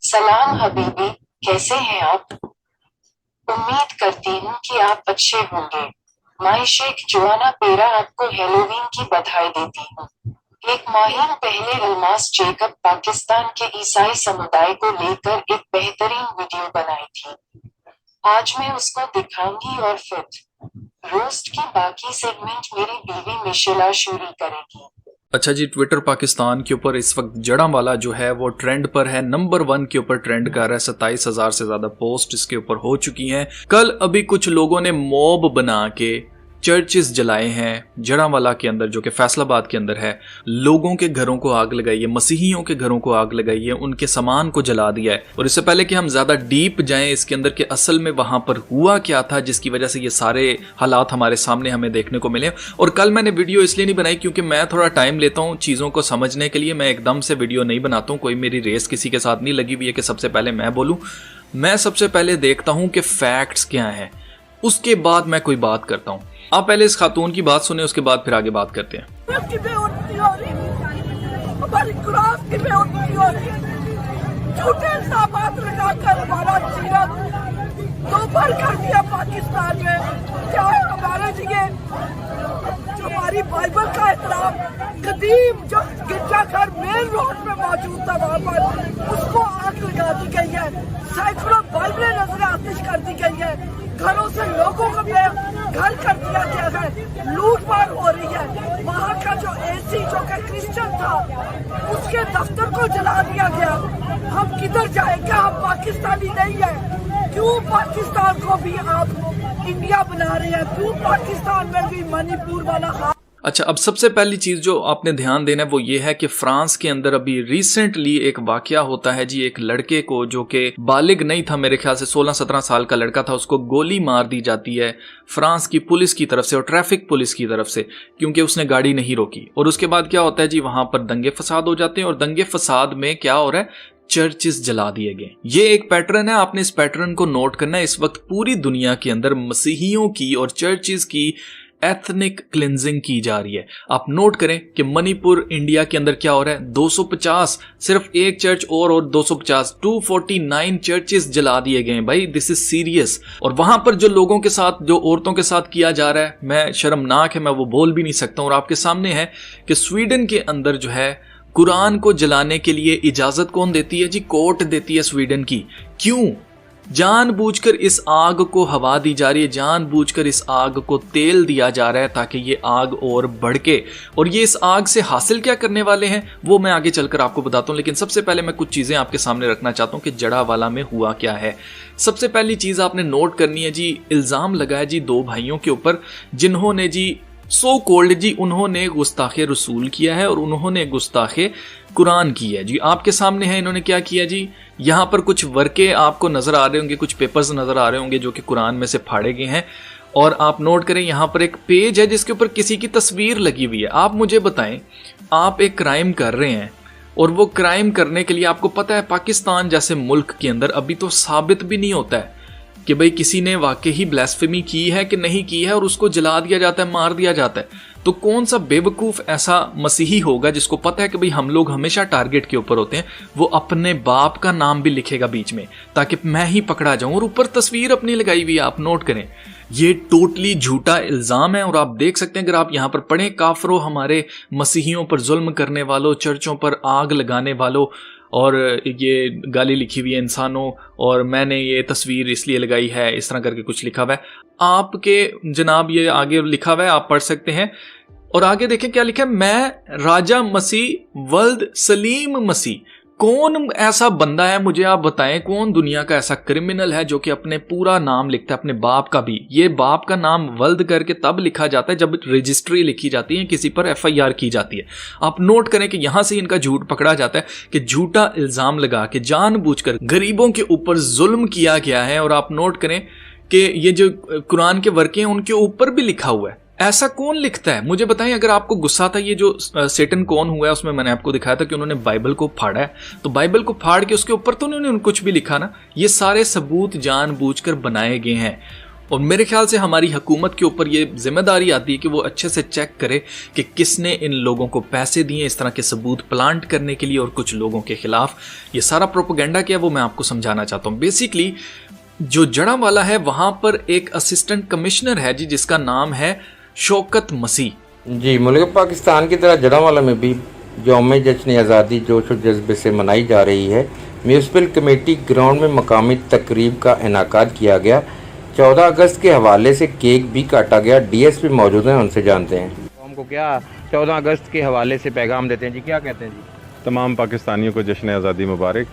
सलाम हबीबी, कैसे हैं आप? उम्मीद करती हूँ कि आप अच्छे होंगे। मैं शेख जोआना पेरा आपको हैलोवीन की बधाई देती हूँ। एक माहीन पहले अल्मास जेकब पाकिस्तान के ईसाई समुदाय को लेकर एक बेहतरीन वीडियो बनाई थी। आज मैं उसको दिखाऊंगी और फिर रोस्ट की बाकी सेगमेंट मेरी बीवी मिशेला शूरी करेगी। अच्छा जी, ट्विटर पाकिस्तान के ऊपर इस वक्त जड़ा वाला जो है वो ट्रेंड पर है, नंबर 1 के ऊपर ट्रेंड कर रहा है। 27,000 से ज्यादा पोस्ट इसके ऊपर हो चुकी हैं। कल अभी कुछ लोगों ने मॉब बना के चर्चेस जलाए हैं जड़ावाला के अंदर, जो कि फैसलाबाद के अंदर है। लोगों के घरों को आग लगाई है, मसीहियों के घरों को आग लगाई है, उनके सामान को जला दिया है। और इससे पहले कि हम ज्यादा डीप जाएं इसके अंदर के असल में वहां पर हुआ क्या था जिसकी वजह से ये सारे हालात हमारे सामने हमें देखने को मिले। और कल मैंने वीडियो इसलिए नहीं बनाई क्योंकि मैं थोड़ा टाइम लेता हूँ चीजों को समझने के लिए। मैं एकदम से वीडियो नहीं बनाता हूँ, कोई मेरी रेस किसी के साथ नहीं लगी हुई है कि सबसे पहले मैं बोलूं। मैं सबसे पहले देखता हूं कि फैक्ट्स क्या हैं, उसके बाद मैं कोई बात करता हूं। आप पहले इस खातून की बात सुने, उसके बाद फिर आगे बात करते हैं। झूठे इल्जामात लगाकर हमारा जीवन दोपहर कर दिया पाकिस्तान में। क्या हमारे लिए जो हमारी बाइबल का एहतराम कदीम जो गिरजाघर मेन रोड पे मौजूद था वहाँ पर उसको आग लगा दी गई है। सैकड़ों बाइबलें नजर आतिश कर दी गई है। घरों से लोगों को घर कर दिया गया है। लूटमार हो रही है। वहाँ का जो एसी जो कि क्रिश्चियन था उसके दफ्तर को जला दिया गया। हम किधर जाएंगे? हम पाकिस्तानी नहीं है। क्यों पाकिस्तान को भी आप इंडिया बना रहे हैं? क्यों पाकिस्तान में भी मणिपुर वाला? अच्छा, अब सबसे पहली चीज जो आपने ध्यान देना है वो ये है कि फ्रांस के अंदर अभी रिसेंटली एक वाकया होता है जी। एक लड़के को जो कि बालिग नहीं था, मेरे ख्याल से 16-17 साल का लड़का था, उसको गोली मार दी जाती है फ्रांस की पुलिस की तरफ से और ट्रैफिक पुलिस की तरफ से, क्योंकि उसने गाड़ी नहीं रोकी। और उसके बाद क्या होता है जी, वहां पर दंगे फसाद हो जाते हैं और दंगे फसाद में क्या हो रहा है, चर्चेस जला दिए गए। ये एक पैटर्न है, आपने इस पैटर्न को नोट करना है। इस वक्त पूरी दुनिया के अंदर मसीहियों की और चर्चेस की एथनिक क्लिंजिंग की जा रही है। आप नोट करें कि मणिपुर इंडिया के अंदर क्या हो रहा है, 250 सिर्फ एक चर्च और 250 249 चर्चेस जला दिए गए हैं। भाई दिस इज सीरियस। और वहां पर जो लोगों के साथ, जो औरतों के साथ किया जा रहा है, मैं शर्मनाक है, मैं वो बोल भी नहीं सकता। और आपके सामने है कि स्वीडन के अंदर जो है कुरान को जलाने के लिए इजाजत कौन देती है जी? कोर्ट देती है स्वीडन की। क्यों? जानबूझकर इस आग को हवा दी जा रही है, जानबूझकर इस आग को तेल दिया जा रहा है ताकि ये आग और भड़के। और ये इस आग से हासिल क्या करने वाले हैं वो मैं आगे चलकर आपको बताता हूं। लेकिन सबसे पहले मैं कुछ चीजें आपके सामने रखना चाहता हूं कि जड़ावाला में हुआ क्या है। सबसे पहली चीज आपने नोट करनी है जी, इल्जाम लगा है जी दो भाइयों के ऊपर जिन्होंने जी सो कोल्ड जी उन्होंने गुस्ताखे रसूल किया है और उन्होंने गुस्ताखे कुरान की है जी। आपके सामने है इन्होंने क्या किया जी, यहां पर कुछ वर्के आपको नजर आ रहे होंगे, कुछ पेपर्स नजर आ रहे होंगे जो कि कुरान में से फाड़े गए हैं। और आप नोट करें यहां पर एक पेज है जिसके ऊपर किसी की तस्वीर लगी हुई है। आप मुझे बताएं, आप एक क्राइम कर रहे हैं और वो क्राइम करने के लिए आपको पता है पाकिस्तान जैसे मुल्क के अंदर अभी तो साबित भी नहीं होता है कि भाई किसी ने वाकई ही ब्लास्फेमी की है कि नहीं की है, और उसको जला दिया जाता है, मार दिया जाता है। तो कौन सा बेवकूफ ऐसा मसीही होगा जिसको पता है कि भाई हम लोग हमेशा टारगेट के ऊपर होते हैं, वो अपने बाप का नाम भी लिखेगा बीच में ताकि मैं ही पकड़ा जाऊं, और ऊपर तस्वीर अपनी लगाई हुई है। आप नोट करें, ये टोटली झूठा इल्जाम है। और आप देख सकते हैं अगर आप यहां पर पढ़ें, काफरों, हमारे मसीहियों पर जुल्म करने वालों, चर्चों पर आग लगाने वालों, और ये गाली लिखी हुई है इंसानों, और मैंने ये तस्वीर इसलिए लगाई है, इस तरह करके कुछ लिखा हुआ है आपके जनाब। ये आगे लिखा हुआ है, आप पढ़ सकते हैं। और आगे देखें क्या लिखा है, मैं राजा मसीह वल्द सलीम मसीह। कौन ऐसा बंदा है, मुझे आप बताएं, कौन दुनिया का ऐसा क्रिमिनल है जो कि अपने पूरा नाम लिखता है, अपने बाप का भी। ये बाप का नाम वल्द करके तब लिखा जाता है जब रजिस्ट्री लिखी जाती है, किसी पर FIR की जाती है। आप नोट करें कि यहां से इनका झूठ पकड़ा जाता है कि झूठा इल्जाम लगा के जानबूझकर गरीबों के ऊपर जुल्म किया गया है। और आप नोट करें कि ये जो कुरान के वर्के हैं उनके ऊपर भी लिखा हुआ है। ऐसा कौन लिखता है मुझे बताएं। अगर आपको गुस्सा था, ये जो सेटन कौन हुआ है उसमें मैंने आपको दिखाया था कि उन्होंने बाइबल को फाड़ा है, तो बाइबल को फाड़ के उसके ऊपर तो उन्होंने कुछ भी लिखा ना। ये सारे सबूत जानबूझकर बनाए गए हैं। और मेरे ख्याल से हमारी हुकूमत के ऊपर ये जिम्मेदारी आती है कि वो अच्छे से चेक करे कि किसने इन लोगों को पैसे दिए इस तरह के सबूत प्लांट करने के लिए और कुछ लोगों के खिलाफ ये सारा प्रोपेगेंडा क्या है वो मैं आपको समझाना चाहता हूँ। बेसिकली जो जड़ा वाला है वहां पर एक असिस्टेंट कमिश्नर है जी जिसका नाम है शौकत मसीह जी। मुल्क पाकिस्तान की तरह जड़ांवाला में भी यौम जश्न आज़ादी जोश और जज्बे से मनाई जा रही है। म्यूनसिपल कमेटी ग्राउंड में मकामी तकरीब का इनाकाद किया गया। 14 अगस्त के हवाले से केक भी काटा गया। डीएसपी मौजूद हैं, उनसे जानते हैं। हमको क्या 14 अगस्त के हवाले से पैगाम देते हैं जी, क्या कहते हैं जी? तमाम पाकिस्तानियों को जश्न आज़ादी मुबारक।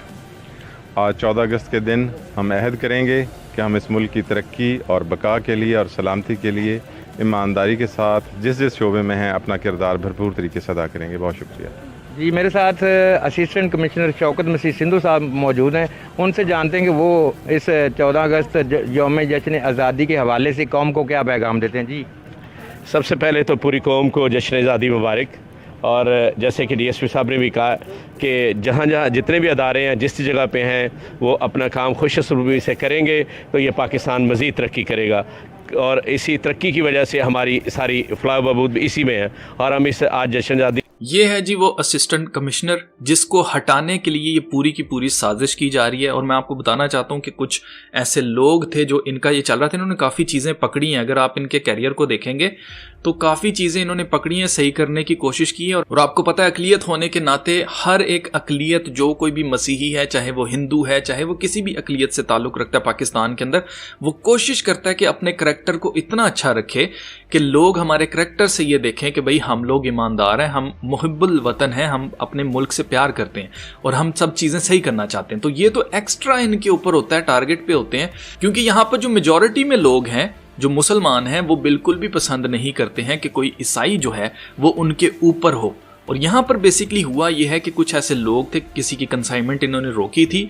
आज 14 अगस्त के दिन हम अहद करेंगे कि हम इस मुल्क की तरक्की और बका के लिए और सलामती के लिए ईमानदारी के साथ जिस जिस शोबे में हैं अपना किरदार भरपूर तरीके से अदा करेंगे। बहुत शुक्रिया जी। मेरे साथ असिस्टेंट कमिश्नर शौकत मसीह सिंधु साहब मौजूद हैं, उनसे जानते हैं कि वो इस 14 अगस्त यौम जश्न आज़ादी के हवाले से कौम को क्या पैगाम देते हैं जी। सबसे पहले तो पूरी कौम को जश्न आज़ादी मुबारक। और जैसे कि डीएसपी साहब ने भी कहा कि जहाँ जहाँ जितने भी अदारे हैं जिस जगह पे हैं वो अपना काम खुश असलूबी से करेंगे तो ये पाकिस्तान मज़ीद तरक्की करेगा और इसी तरक्की की वजह से हमारी सारी फलाह बहबूद भी इसी में है और हम इस आज जश्न आज़ादी। ये है जी वो असिस्टेंट कमिश्नर जिसको हटाने के लिए ये पूरी की पूरी साजिश की जा रही है। और मैं आपको बताना चाहता हूँ कि कुछ ऐसे लोग थे जो इनका ये चल रहा था, इन्होंने काफ़ी चीज़ें पकड़ी हैं। अगर आप इनके कैरियर को देखेंगे तो काफ़ी चीज़ें इन्होंने पकड़ी हैं, सही करने की कोशिश की है। और आपको पता है अकलियत होने के नाते हर एक अकलियत जो कोई भी मसीही है, चाहे वो हिंदू है, चाहे वो किसी भी अकलियत से ताल्लुक़ रखता है पाकिस्तान के अंदर, वो कोशिश करता है कि अपने करैक्टर को इतना अच्छा रखे कि लोग हमारे करैक्टर से ये देखें कि भाई हम लोग ईमानदार हैं, हम मुहिब्बुल वतन हैं, हम अपने मुल्क से प्यार करते हैं और हम सब चीज़ें सही करना चाहते हैं। तो ये तो एक्स्ट्रा इनके ऊपर होता है, टारगेट पे होते हैं, क्योंकि यहाँ पर जो मेजॉरिटी में लोग हैं जो मुसलमान हैं वो बिल्कुल भी पसंद नहीं करते हैं कि कोई ईसाई जो है वो उनके ऊपर हो। और यहाँ पर बेसिकली हुआ ये है कि कुछ ऐसे लोग थे, किसी की कंसाइनमेंट इन्होंने रोकी थी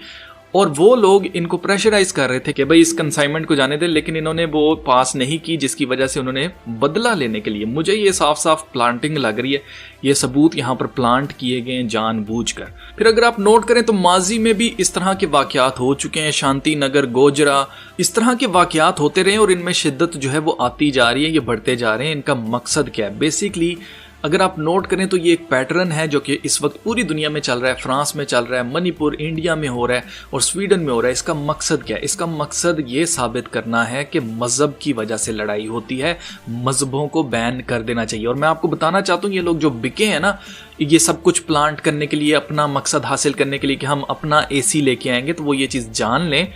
और वो लोग इनको प्रेशराइज कर रहे थे कि भाई इस कंसाइनमेंट को जाने दे, लेकिन इन्होंने वो पास नहीं की, जिसकी वजह से उन्होंने बदला लेने के लिए, मुझे ये साफ साफ प्लांटिंग लग रही है, ये सबूत यहाँ पर प्लांट किए गए हैं जानबूझकर। फिर अगर आप नोट करें तो माजी में भी इस तरह के वाकयात हो चुके हैं, शांति नगर, गोजरा, इस तरह के वाकयात होते रहे और इनमें शिद्दत जो है वो आती जा रही है, ये बढ़ते जा रहे हैं। इनका मकसद क्या है? बेसिकली अगर आप नोट करें तो ये एक पैटर्न है जो कि इस वक्त पूरी दुनिया में चल रहा है, फ्रांस में चल रहा है, मणिपुर, इंडिया में हो रहा है और स्वीडन में हो रहा है। इसका मकसद क्या है? इसका मकसद ये साबित करना है कि मजहब की वजह से लड़ाई होती है, मजहबों को बैन कर देना चाहिए। और मैं आपको बताना चाहता हूँ ये लोग जो बिके हैं ना, ये सब कुछ प्लांट करने के लिए, अपना मकसद हासिल करने के लिए कि हम अपना एसी लेके आएंगे, तो वो ये चीज़ जान लें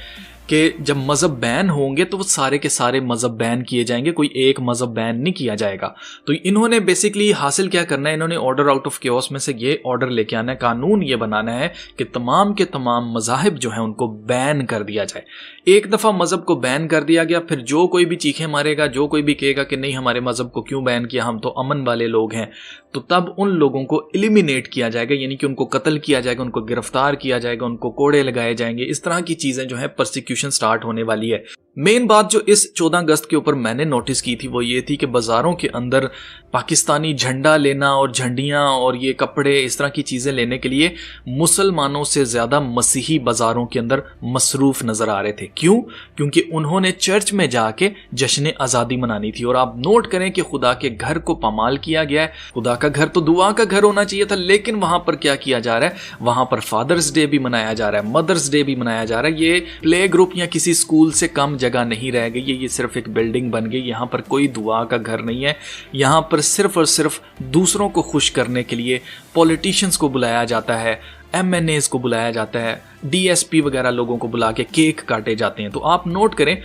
कि जब मज़हब बैन होंगे तो वो सारे के सारे मज़हब बैन किए जाएंगे, कोई एक मज़हब बैन नहीं किया जाएगा। तो इन्होंने बेसिकली हासिल क्या करना है, इन्होंने ऑर्डर आउट ऑफ केओस में से ये ऑर्डर लेके आना है, कानून ये बनाना है कि तमाम के तमाम मज़ाहिब जो हैं उनको बैन कर दिया जाए। एक दफ़ा मज़हब को बैन कर दिया गया, फिर जो कोई भी चीखें मारेगा, जो कोई भी कहेगा कि नहीं हमारे मज़हब को क्यों बैन किया, हम तो अमन वाले लोग हैं, तो तब उन लोगों को एलिमिनेट किया जाएगा, यानी कि उनको कत्ल किया जाएगा, उनको गिरफ्तार किया जाएगा, उनको कोड़े लगाए जाएंगे। इस तरह की चीज़ें जो है परसिक्यूशन स्टार्ट होने वाली है। मेन बात जो इस 14 अगस्त के ऊपर मैंने नोटिस की थी वो ये थी कि बाज़ारों के अंदर पाकिस्तानी झंडा लेना और झंडियाँ और ये कपड़े, इस तरह की चीज़ें लेने के लिए मुसलमानों से ज़्यादा मसीही बाज़ारों के अंदर मसरूफ़ नज़र आ रहे थे। क्यों? क्योंकि उन्होंने चर्च में जाके जश्न आज़ादी मनानी थी। और आप नोट करें कि खुदा के घर को पामाल किया गया है। खुदा का घर तो दुआ का घर होना चाहिए था, लेकिन वहाँ पर क्या किया जा रहा है, वहाँ पर फादर्स डे भी मनाया जा रहा है, मदर्स डे भी मनाया जा रहा है। ये प्ले ग्रुप या किसी स्कूल से कम जगह नहीं रह गई है, ये सिर्फ एक बिल्डिंग बन गई। यहाँ पर कोई दुआ का घर नहीं है, यहाँ पर सिर्फ और सिर्फ दूसरों को खुश करने के लिए पॉलिटिशियंस को बुलाया जाता है, MNAs को बुलाया जाता है, DSP वगैरह लोगों को बुला के केक काटे जाते हैं। तो आप नोट करें,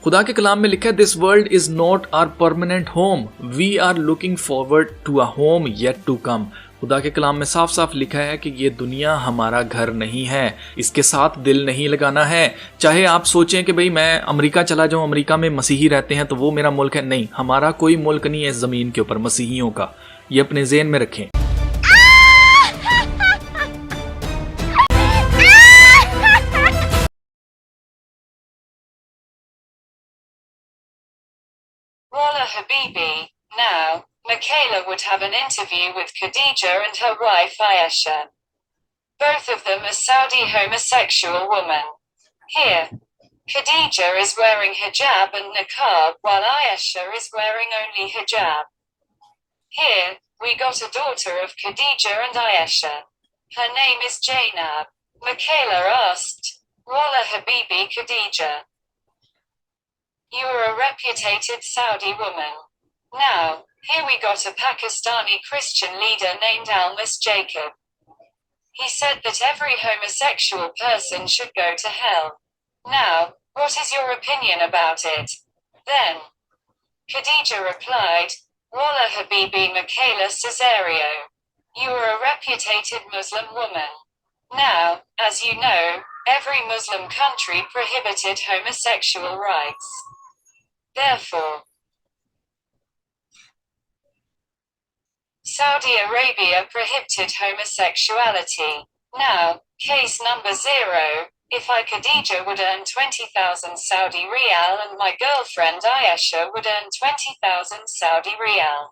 खुदा के कलाम में लिखा है, this world is not our permanent home, we are looking forward to a home yet to come. खुदा के कलाम में साफ साफ लिखा है कि ये दुनिया हमारा घर नहीं है, इसके साथ दिल नहीं लगाना है। चाहे आप सोचें कि भाई मैं अमेरिका चला जाऊं, अमेरिका में मसीही रहते हैं तो वो मेरा मुल्क है, नहीं, हमारा कोई मुल्क नहीं है इस ज़मीन के ऊपर मसीहियों का, ये अपने ज़हन में रखें। Walla Habibi. Now, Michaela would have an interview with Khadija and her wife Ayesha. Both of them are Saudi homosexual women. Here, Khadija is wearing hijab and niqab while Ayesha is wearing only hijab. Here, we got a daughter of Khadija and Ayesha. Her name is Zainab. Michaela asked, Wala Habibi Khadija. You are a reputed Saudi woman. Now, here we got a Pakistani Christian leader named Almas Jacob. He said that every homosexual person should go to hell. Now, what is your opinion about it? Then, Khadija replied, Wala Habibi Michaela Caesario. You are a reputed Muslim woman. Now, as you know, every Muslim country prohibited homosexual rights. Therefore, Saudi Arabia prohibited homosexuality. Now, case number 0, if I Khadija would earn 20,000 Saudi Riyal and my girlfriend Ayesha would earn 20,000 Saudi Riyal.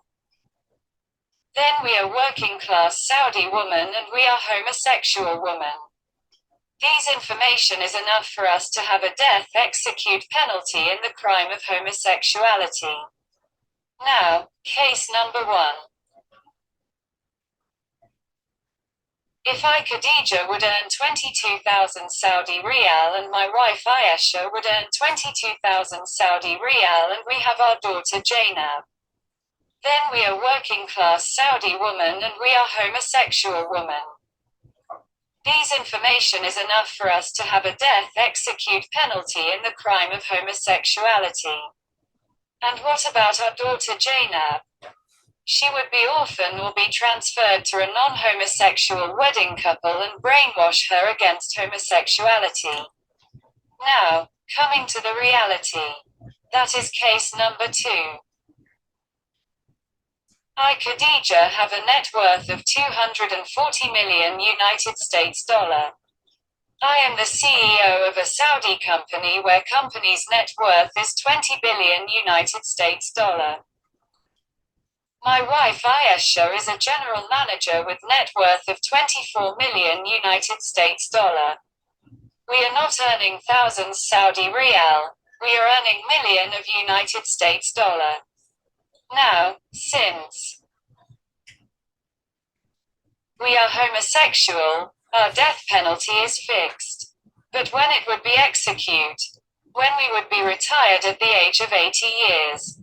Then we are working class Saudi woman and we are homosexual woman. These information is enough for us to have a death execute penalty in the crime of homosexuality. Now, case number 1. If I Khadija would earn 22,000 Saudi Riyal and my wife Ayesha would earn 22,000 Saudi Riyal and we have our daughter Zainab. Then we are working class Saudi woman and we are homosexual woman. These information is enough for us to have a death execute penalty in the crime of homosexuality. And what about our daughter Zainab? She would be orphaned or be transferred to a non-homosexual wedding couple and brainwash her against homosexuality. Now, coming to the reality. That is case number 2. I, Khadija, have a net worth of 240 million United States dollar. I am the CEO of a Saudi company where company's net worth is 20 billion United States dollar. My wife Ayesha is a general manager with net worth of 24 million United States dollar. We are not earning thousands Saudi Riyal, we are earning million of United States dollar. Now, since we are homosexual, our death penalty is fixed. But when it would be executed, when we would be retired at the age of 80 years.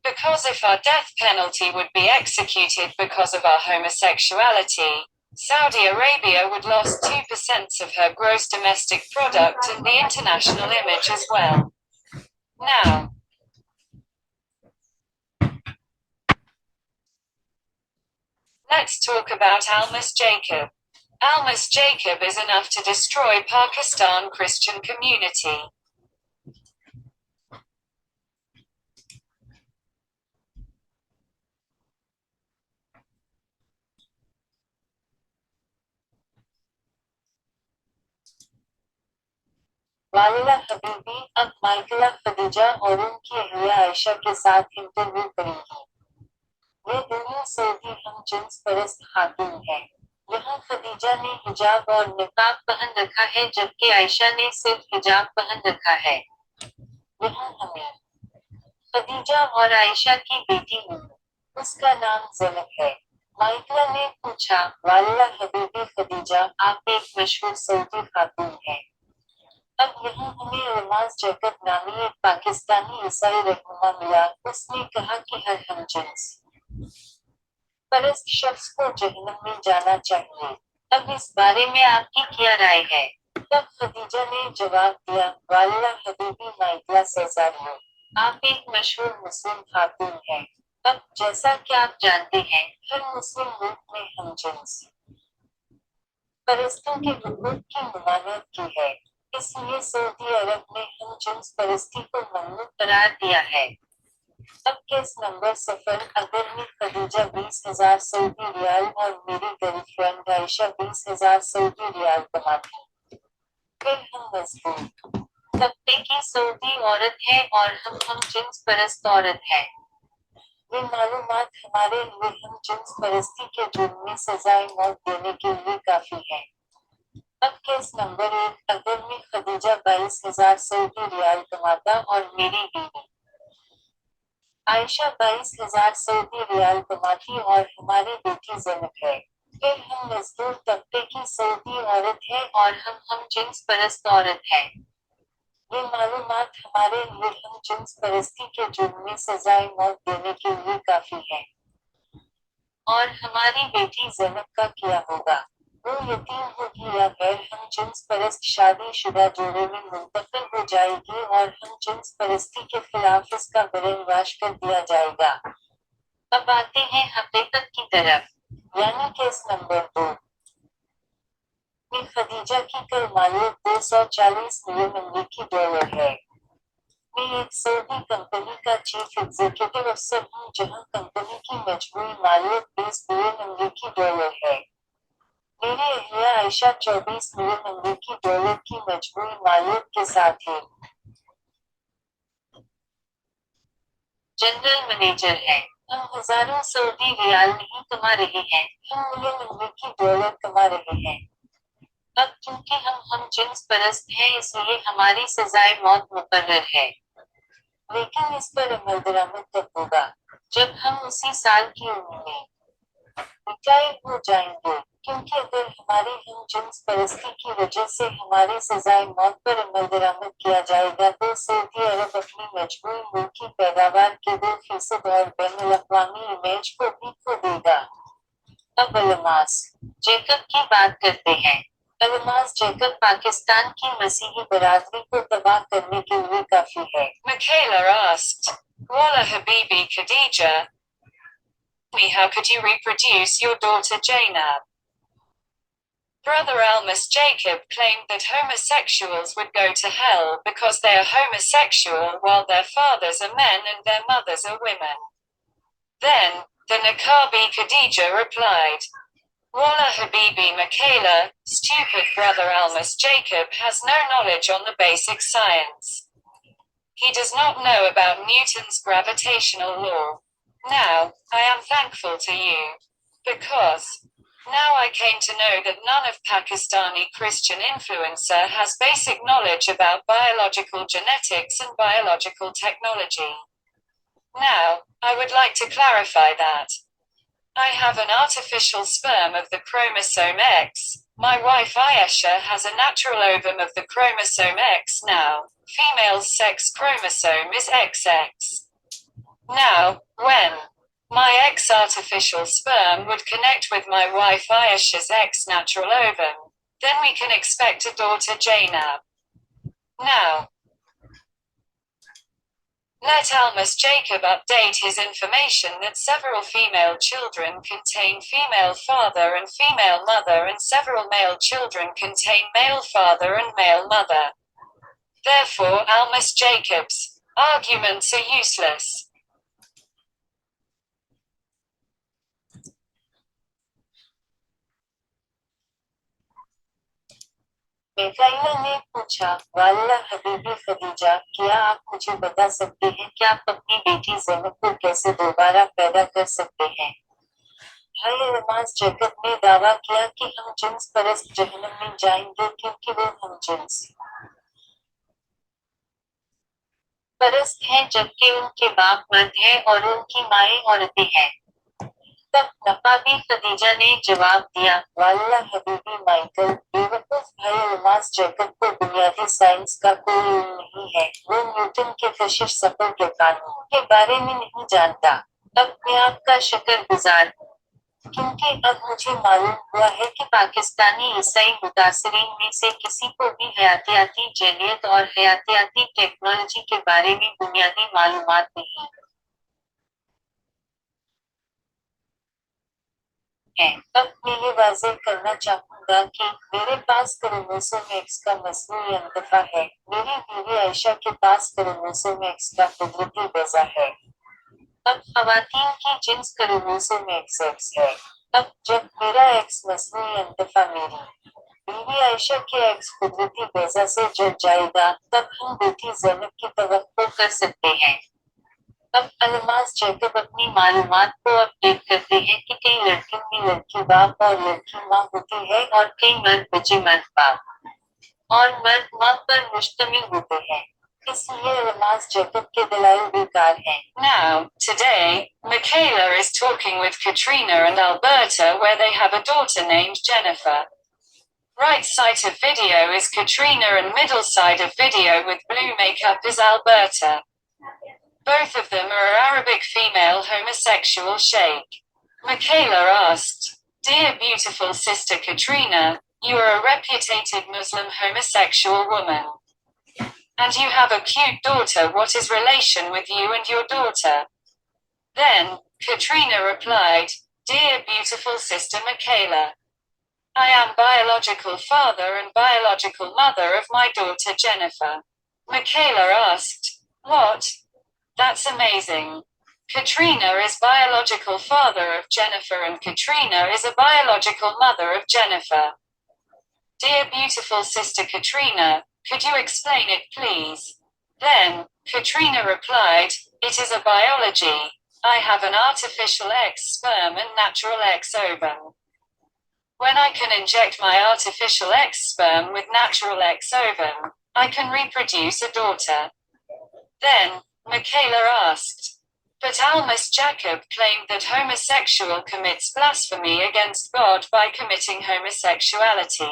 Because if our death penalty would be executed because of our homosexuality, Saudi Arabia would lose 2% of her gross domestic product and the international image as well. Now, let's talk about Almas Jacob. Almas Jacob is enough to destroy Pakistan Christian community. वालिदा हबीबी अब माइकला खदीजा और उनकी अहलिया आयशा के साथ interview करेंगी। वे दोनों Saudi हम jeans परस्त खातून हैं। यहाँ खदीजा ने हिजाब और निकाब पहन रखा है जबकि आयशा ने सिर्फ हिजाब पहन रखा है। यहाँ हमें खदीजा और आयशा की बेटी हूँ, उसका नाम ज़ैनब है। माइकला ने पूछा, वालिदा हबीबी खदीजा, आप एक मशहूर सऊदी खातून हैं। अब यहाँ हमें अल्मास जैकब नामी एक पाकिस्तानी ईसाई रहनुमा मिला। उसने कहा कि हर हमजिन्स परस्त शख्स को जहन्नम में जाना चाहिए। अब इस बारे में आपकी क्या राय है? तब खदीजा ने जवाब दिया, वालिदा हबीबी माइकला सेजारियो, आप एक मशहूर मुस्लिम खातून हैं। अब जैसा कि आप जानते हैं, हर मुस्लिम मुल्क में हमजिन्स परस्तों के हुकूक की ममानत की है। इसलिए सऊदी अरब ने हमजिन्स परस्ती को ममनू करार दिया है। अब केस नंबर 0, अगर मैं खदीजा 20,000 सऊदी रियाल और मेरी गर्लफ्रेंड आयशा 20,000 सऊदी रियाल कमाती, फिर हम मजबूत तबके की सऊदी औरत है और हम जिन्स परस्त औरत है। ये मालूमात हमारे लिए हम जिन्स परस्ती के जुर्म में सजाए मौत देने के लिए काफी है। अब केस नंबर 1, अगर मैं खदीजा 22,000 सऊदी रियाल कमाता और मेरी बीवी आयशा 22,000 सऊदी रियाल कमाती और हमारी बेटी ज़ैनब है। फिर हम मजदूर तबके की सऊदी औरत है और हम जिन्स परस्त औरत है। ये मालूमात हमारे लिए हम जिन्स परस्ती के जुर्म में सजाए मौत देने के लिए काफी है। और हमारी बेटी ज़ैनब का क्या होगा? वो यतीम होगी या गैर हम जिन्स परस्त शादीशुदा जोड़े में मुंतकिल हो जाएगी और हम जिन्स परस्ती के खिलाफ इसका ब्रेनवाश कर दिया जाएगा। अब आते हैं हकीकत की तरफ, यानी केस नंबर 2 में खदीजा की कल मालियत 240 मिलियन अमेरिकी डॉलर है। मैं एक सऊदी कंपनी का चीफ एग्जीक्यूटिव अफसर हूँ जहाँ कंपनी की मजमूई मालियत 20 बिलियन अमेरिकी डॉलर है। मेरी अहलिया आयशा 24 मिलियन अमेरिकी डॉलर की मजमूई मालियत के साथ है। जनरल मैनेजर है। हम हजारों सऊदी रियाल नहीं कमा रहे हैं, हम मिलियन अमेरिकी डॉलर कमा रहे हैं। अब क्योंकि हम जिन्स परस्त हैं इसलिए हमारी सजाए मौत मुकर्रर है। लेकिन इस पर अमल दरामद तब होगा जब हम उसी साल की उम्र में रिटायर हो जाएंगे, क्योंकि अगर हमारी हम जिन्स परस्ती की वजह से हमारी सजाए मौत पर अमल दरामद किया जाएगा तो सऊदी अरब अपनी मजबूरी मुल्की पैदावार के 2% और बैनुल अक़वामी इमेज को भी खो देगा। अब अलमास जैकब की बात करते हैं। अलमास जैकब पाकिस्तान की मसीही बरादरी को तबाह करने के लिए काफी है। Michaela asked, Walla Habibi Khadija, how could you reproduce your daughter Jainab? Brother Almas Jacob claimed that homosexuals would go to hell because they are homosexual while their fathers are men and their mothers are women. Then, the Niqabi Khadija replied, Walla Habibi Michaela, stupid brother Almas Jacob has no knowledge on the basic science. He does not know about Newton's gravitational law. Now, I am thankful to you. Because now I came to know that none of Pakistani Christian influencer has basic knowledge about biological genetics and biological technology. Now, I would like to clarify that. I have an artificial sperm of the chromosome X. My wife Ayesha has a natural ovum of the chromosome X now. Female's sex chromosome is XX. Now, when my X artificial sperm would connect with my wife Ayesha's X natural ovum, then we can expect a daughter Jainab. Now, let Almas Jacob update his information that several female children contain female father and female mother and several male children contain male father and male mother. Therefore, Almas Jacob's arguments are useless. मिकाइला ने पूछा, वाल्ला हबीबी खदीजा, क्या आप मुझे बता सकते हैं कि आप अपनी बेटी ज़ैनब को कैसे दोबारा पैदा कर सकते हैं? भाई अलमास जैकब ने दावा किया कि हम जिन्स परस्त जहन्नम में जाएंगे क्योंकि वो हम जिन्स परस्त हैं जबकि उनके बाप मर्द हैं और उनकी माएं औरतें हैं। तब नकाबी खदीजा ने जवाब दिया, वाल्ला हबीबी माइकल, बेवकूफ भाई अलमास जैकब को बुनियादी साइंस का कोई इल्म नहीं है। वो न्यूटन के कशिश सफर के कानून के बारे में नहीं जानता। अब मैं आपका शुक्रगुजार हूँ, क्योंकि अब मुझे मालूम हुआ है कि पाकिस्तानी ईसाई मुतासरीन में से किसी को भी हयातियाती जैनियत और हयातियाती टेक्नोलॉजी के बारे में बुनियादी मालूमात नहीं है। अब मैं ये वाज़ेह करना चाहूँगा कि मेरे पास क्रोमोसोम एक्स का मसनूई अंतफा है। मेरी बीवी आयशा के पास क्रोमोसोम एक्स का कुदरती बेजा है। अब ख़वातीन की जिन्स क्रोमोसोम एक्स है। अब जब मेरा एक्स मसनूई अंतफा मेरी बीवी आयशा के एक्स कुदरती बेजा से जड़ जाएगा, तब हम बेटी ज़ैनब की तवक्को कर सकते हैं। अब अलमास जैकब अपनी मालूमात को अपडेट करते हैं कि कई लड़कियों में लड़की बाप और लड़की माँ होती है और कई मर्द बच्चे मर्द बाप और मर्द माँ पर मुश्तमिल होते हैं। इसलिए अलमास जैकब के दलाइल बेकार हैं। Now, today, Michaela is talking with Katrina and Alberta where they have a daughter named Jennifer. Right side of video is Katrina and middle side of video with blue makeup is Alberta. Both of them are Arabic female homosexual Sheikh. Michaela asked, "Dear beautiful sister Katrina, you are a reputed Muslim homosexual woman. And you have a cute daughter. What is relation with you and your daughter?" Then, Katrina replied, "Dear beautiful sister Michaela, I am biological father and biological mother of my daughter Jennifer." Michaela asked, "What? That's amazing. Katrina is biological father of Jennifer and Katrina is a biological mother of Jennifer. Dear beautiful sister Katrina, could you explain it please?" Then, Katrina replied, "It is a biology. I have an artificial X sperm and natural X ovum. When I can inject my artificial X sperm with natural X ovum, I can reproduce a daughter." Then, Michaela asked, "But Almas Jacob claimed that homosexual commits blasphemy against God by committing homosexuality.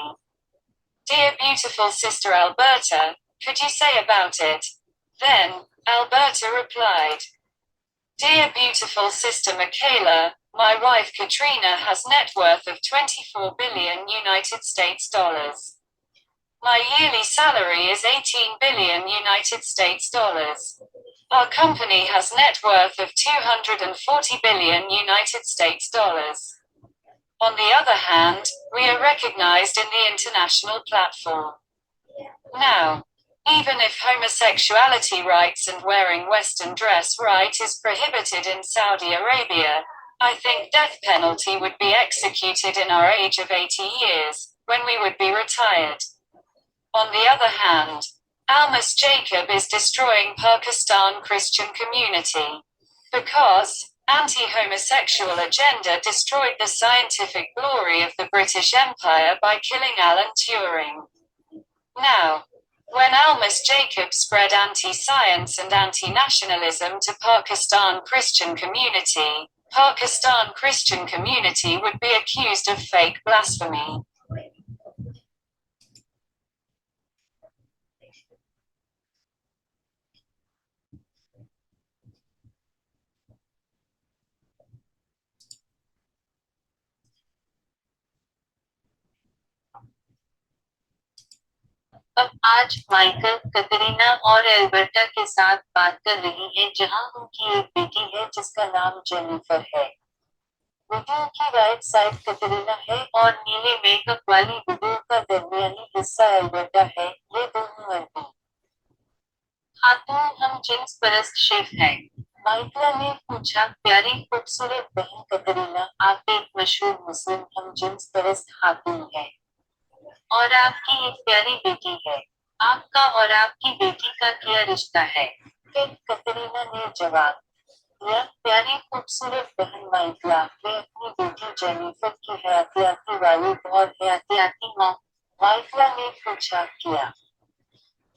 Dear beautiful sister Alberta, could you say about it?" Then, Alberta replied, "Dear beautiful sister Michaela, my wife Katrina has net worth of 24 billion United States dollars. My yearly salary is 18 billion United States dollars. Our company has net worth of 240 billion United States dollars. On the other hand, we are recognized in the international platform. Now, even if homosexuality rights and wearing Western dress right is prohibited in Saudi Arabia, I think death penalty would be executed in our age of 80 years, when we would be retired. On the other hand, Almas Jacob is destroying Pakistan Christian community. Because anti-homosexual agenda destroyed the scientific glory of the British Empire by killing Alan Turing. Now, when Almas Jacob spread anti-science and anti-nationalism to Pakistan Christian community would be accused of fake blasphemy. अब आज Michael Katrina और Alberta के साथ बात कर रही हैं जहां उनकी एक बेटी है जिसका नाम जेनिफर है। वीडियो की राइट साइड कतरीना है और नीले मेकअप वाली वीडियो का दरमियानी हिस्सा एल्बर्टा है। ये दोनों अरबी खातून हम जिन्स परस्त शेफ हैं। माइकला ने पूछा, प्यारी खूबसूरत बहन कतरीना, आप एक मशहूर मुस्लिम हम जिन्स परस्त खातून हैं और आपकी एक प्यारी बेटी है। आपका और आपकी बेटी का क्या रिश्ता है? फिर कतरीना ने जवाब दिया, प्यारी खूबसूरत बहन माइकला, मैं अपनी बेटी जेनिफर की हयातियाती वालिद और हयातियाती माँ। माइकला ने पूछा, क्या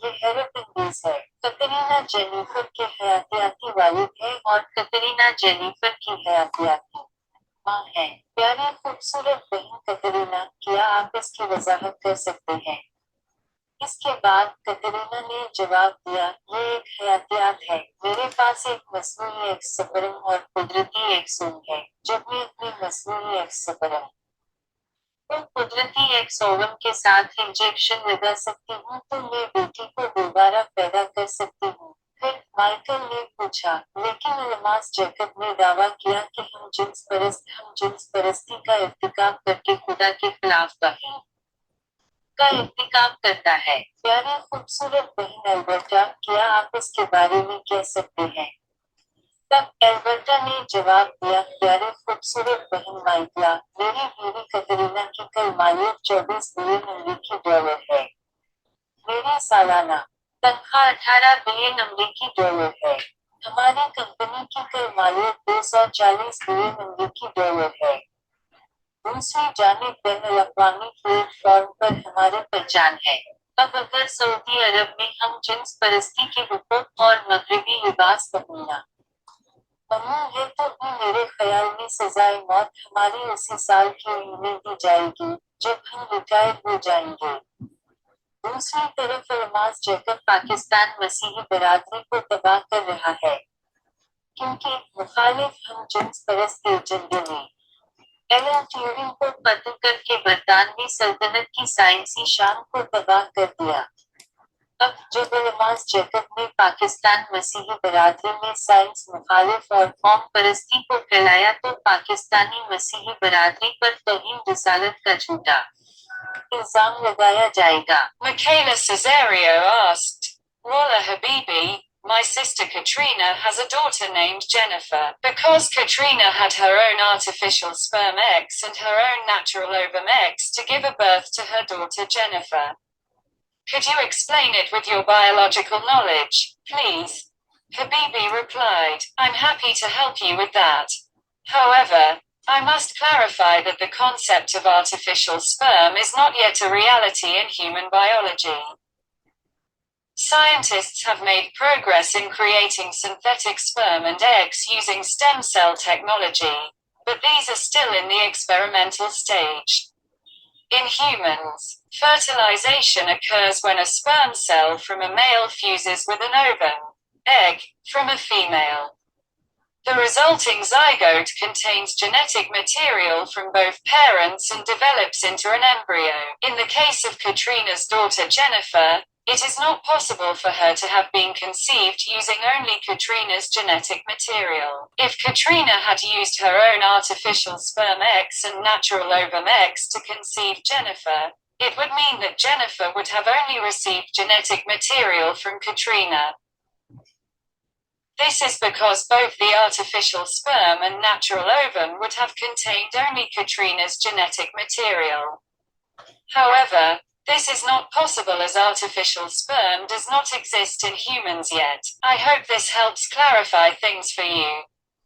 ये हैरत अंगेज है? कतरीना जेनिफर के हयातियाती वालिद है और कतरीना जेनिफर की हयातियाती माँ है। प्यारी खूबसूरत बहन कतरीना, क्या आप इसकी वजाहत कर सकते हैं? इसके बाद कतरीना ने जवाब दिया, ये एक हयातियात है। मेरे पास एक मसनूई एक्स स्पर्म और कुदरती एक्सोम है। जब मैं अपनी मसनूई एक्स स्पर्म तो कुदरती एक्स ओवम के साथ इंजेक्शन लगा सकती हूँ तो मैं बेटी को दोबारा पैदा कर सकती हूँ। फिर माइकल ने पूछा, लेकिन अलमास जैकब ने दावा किया कि हम जिन्स परस्ती का इर्तिकाब करके खुदा के खिलाफ बाही का इर्तिकाब करता है। प्यारी खूबसूरत बहन एल्बर्टा, क्या आप इसके बारे में कह सकते हैं? तब एल्बर्टा ने जवाब दिया, प्यारे खूबसूरत बहन माइकला, मेरी बीवी कतरीना की कल मालियत 24 बिलियन अमेरिकी डॉलर है। मेरी सालाना तनख्वाह 18 बिलियन अमेरिकी डॉलर है। हमारी हमारी कंपनी की कर मालियत 240 बिलियन अमेरिकी डॉलर है। दूसरी जानिब बैनुल-अक़वामी प्लेटफॉर्म पर हमारी पहचान है। अब अगर सऊदी अरब में हम जिन्स परस्ती के हुकूक और मगरबी लिबास पहनना ममनू है तो भी मेरे ख्याल में सजाए मौत हमारी उसी साल की उम्मीद दी जाएगी जब हम रिटायर हो जाएंगे। दूसरी तरफ अल्मास जैकब पाकिस्तान मसीही बरादरी को तबाह कर रहा है, क्योंकि मुखालिफ हम जिन्स परस्त एजेंडे ने एलन ट्यूरिंग को कत्ल करके बरतानवी सल्तनत की साइंसी शान को तबाह कर दिया। अब जब अल्मास जैकब ने पाकिस्तान मसीही बरादरी में साइंस मुखालिफ और कौम परस्ती को फैलाया तो पाकिस्तानी मसीही बरादरी पर तौहीन रिसालत का झूठा इल्जाम लगाया जाएगा। Michaela Caesario asked, Walla Habibi, my sister Katrina has a daughter named Jennifer. Because Katrina had her own artificial sperm X and her own natural ovum X to give a birth to her daughter Jennifer. Could you explain it with your biological knowledge, please? Habibi replied, I'm happy to help you with that. However, I must clarify that the concept of artificial sperm is not yet a reality in human biology. Scientists have made progress in creating synthetic sperm and eggs using stem cell technology, but these are still in the experimental stage. In humans, fertilization occurs when a sperm cell from a male fuses with an ovum, egg, from a female. The resulting zygote contains genetic material from both parents and develops into an embryo. In the case of Katrina's daughter Jennifer, it is not possible for her to have been conceived using only Katrina's genetic material. If Katrina had used her own artificial sperm X and natural ovum X to conceive Jennifer, it would mean that Jennifer would have only received genetic material from Katrina. This is because both the artificial sperm and natural ovum would have contained only Katrina's genetic material. However, this is not possible as artificial sperm does not exist in humans yet. I hope this helps clarify things for you.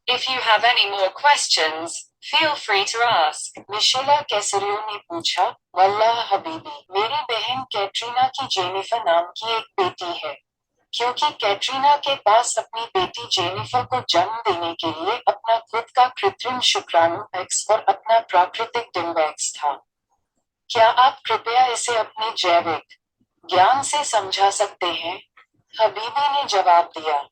If you have any more questions, feel free to ask. मिशेला कैसरियो ने पूछा, वल्लाह हबीबी, मेरी बहन कैटरीना की Jennifer नाम की एक बेटी है। क्योंकि कैटरीना के पास अपनी बेटी जेनिफर को जन्म देने के लिए अपना खुद का कृत्रिम शुक्राणु एक्स और अपना प्राकृतिक डिम्ब एक्स था। क्या आप कृपया इसे अपने जैविक ज्ञान से समझा सकते हैं? हबीबी ने जवाब दिया,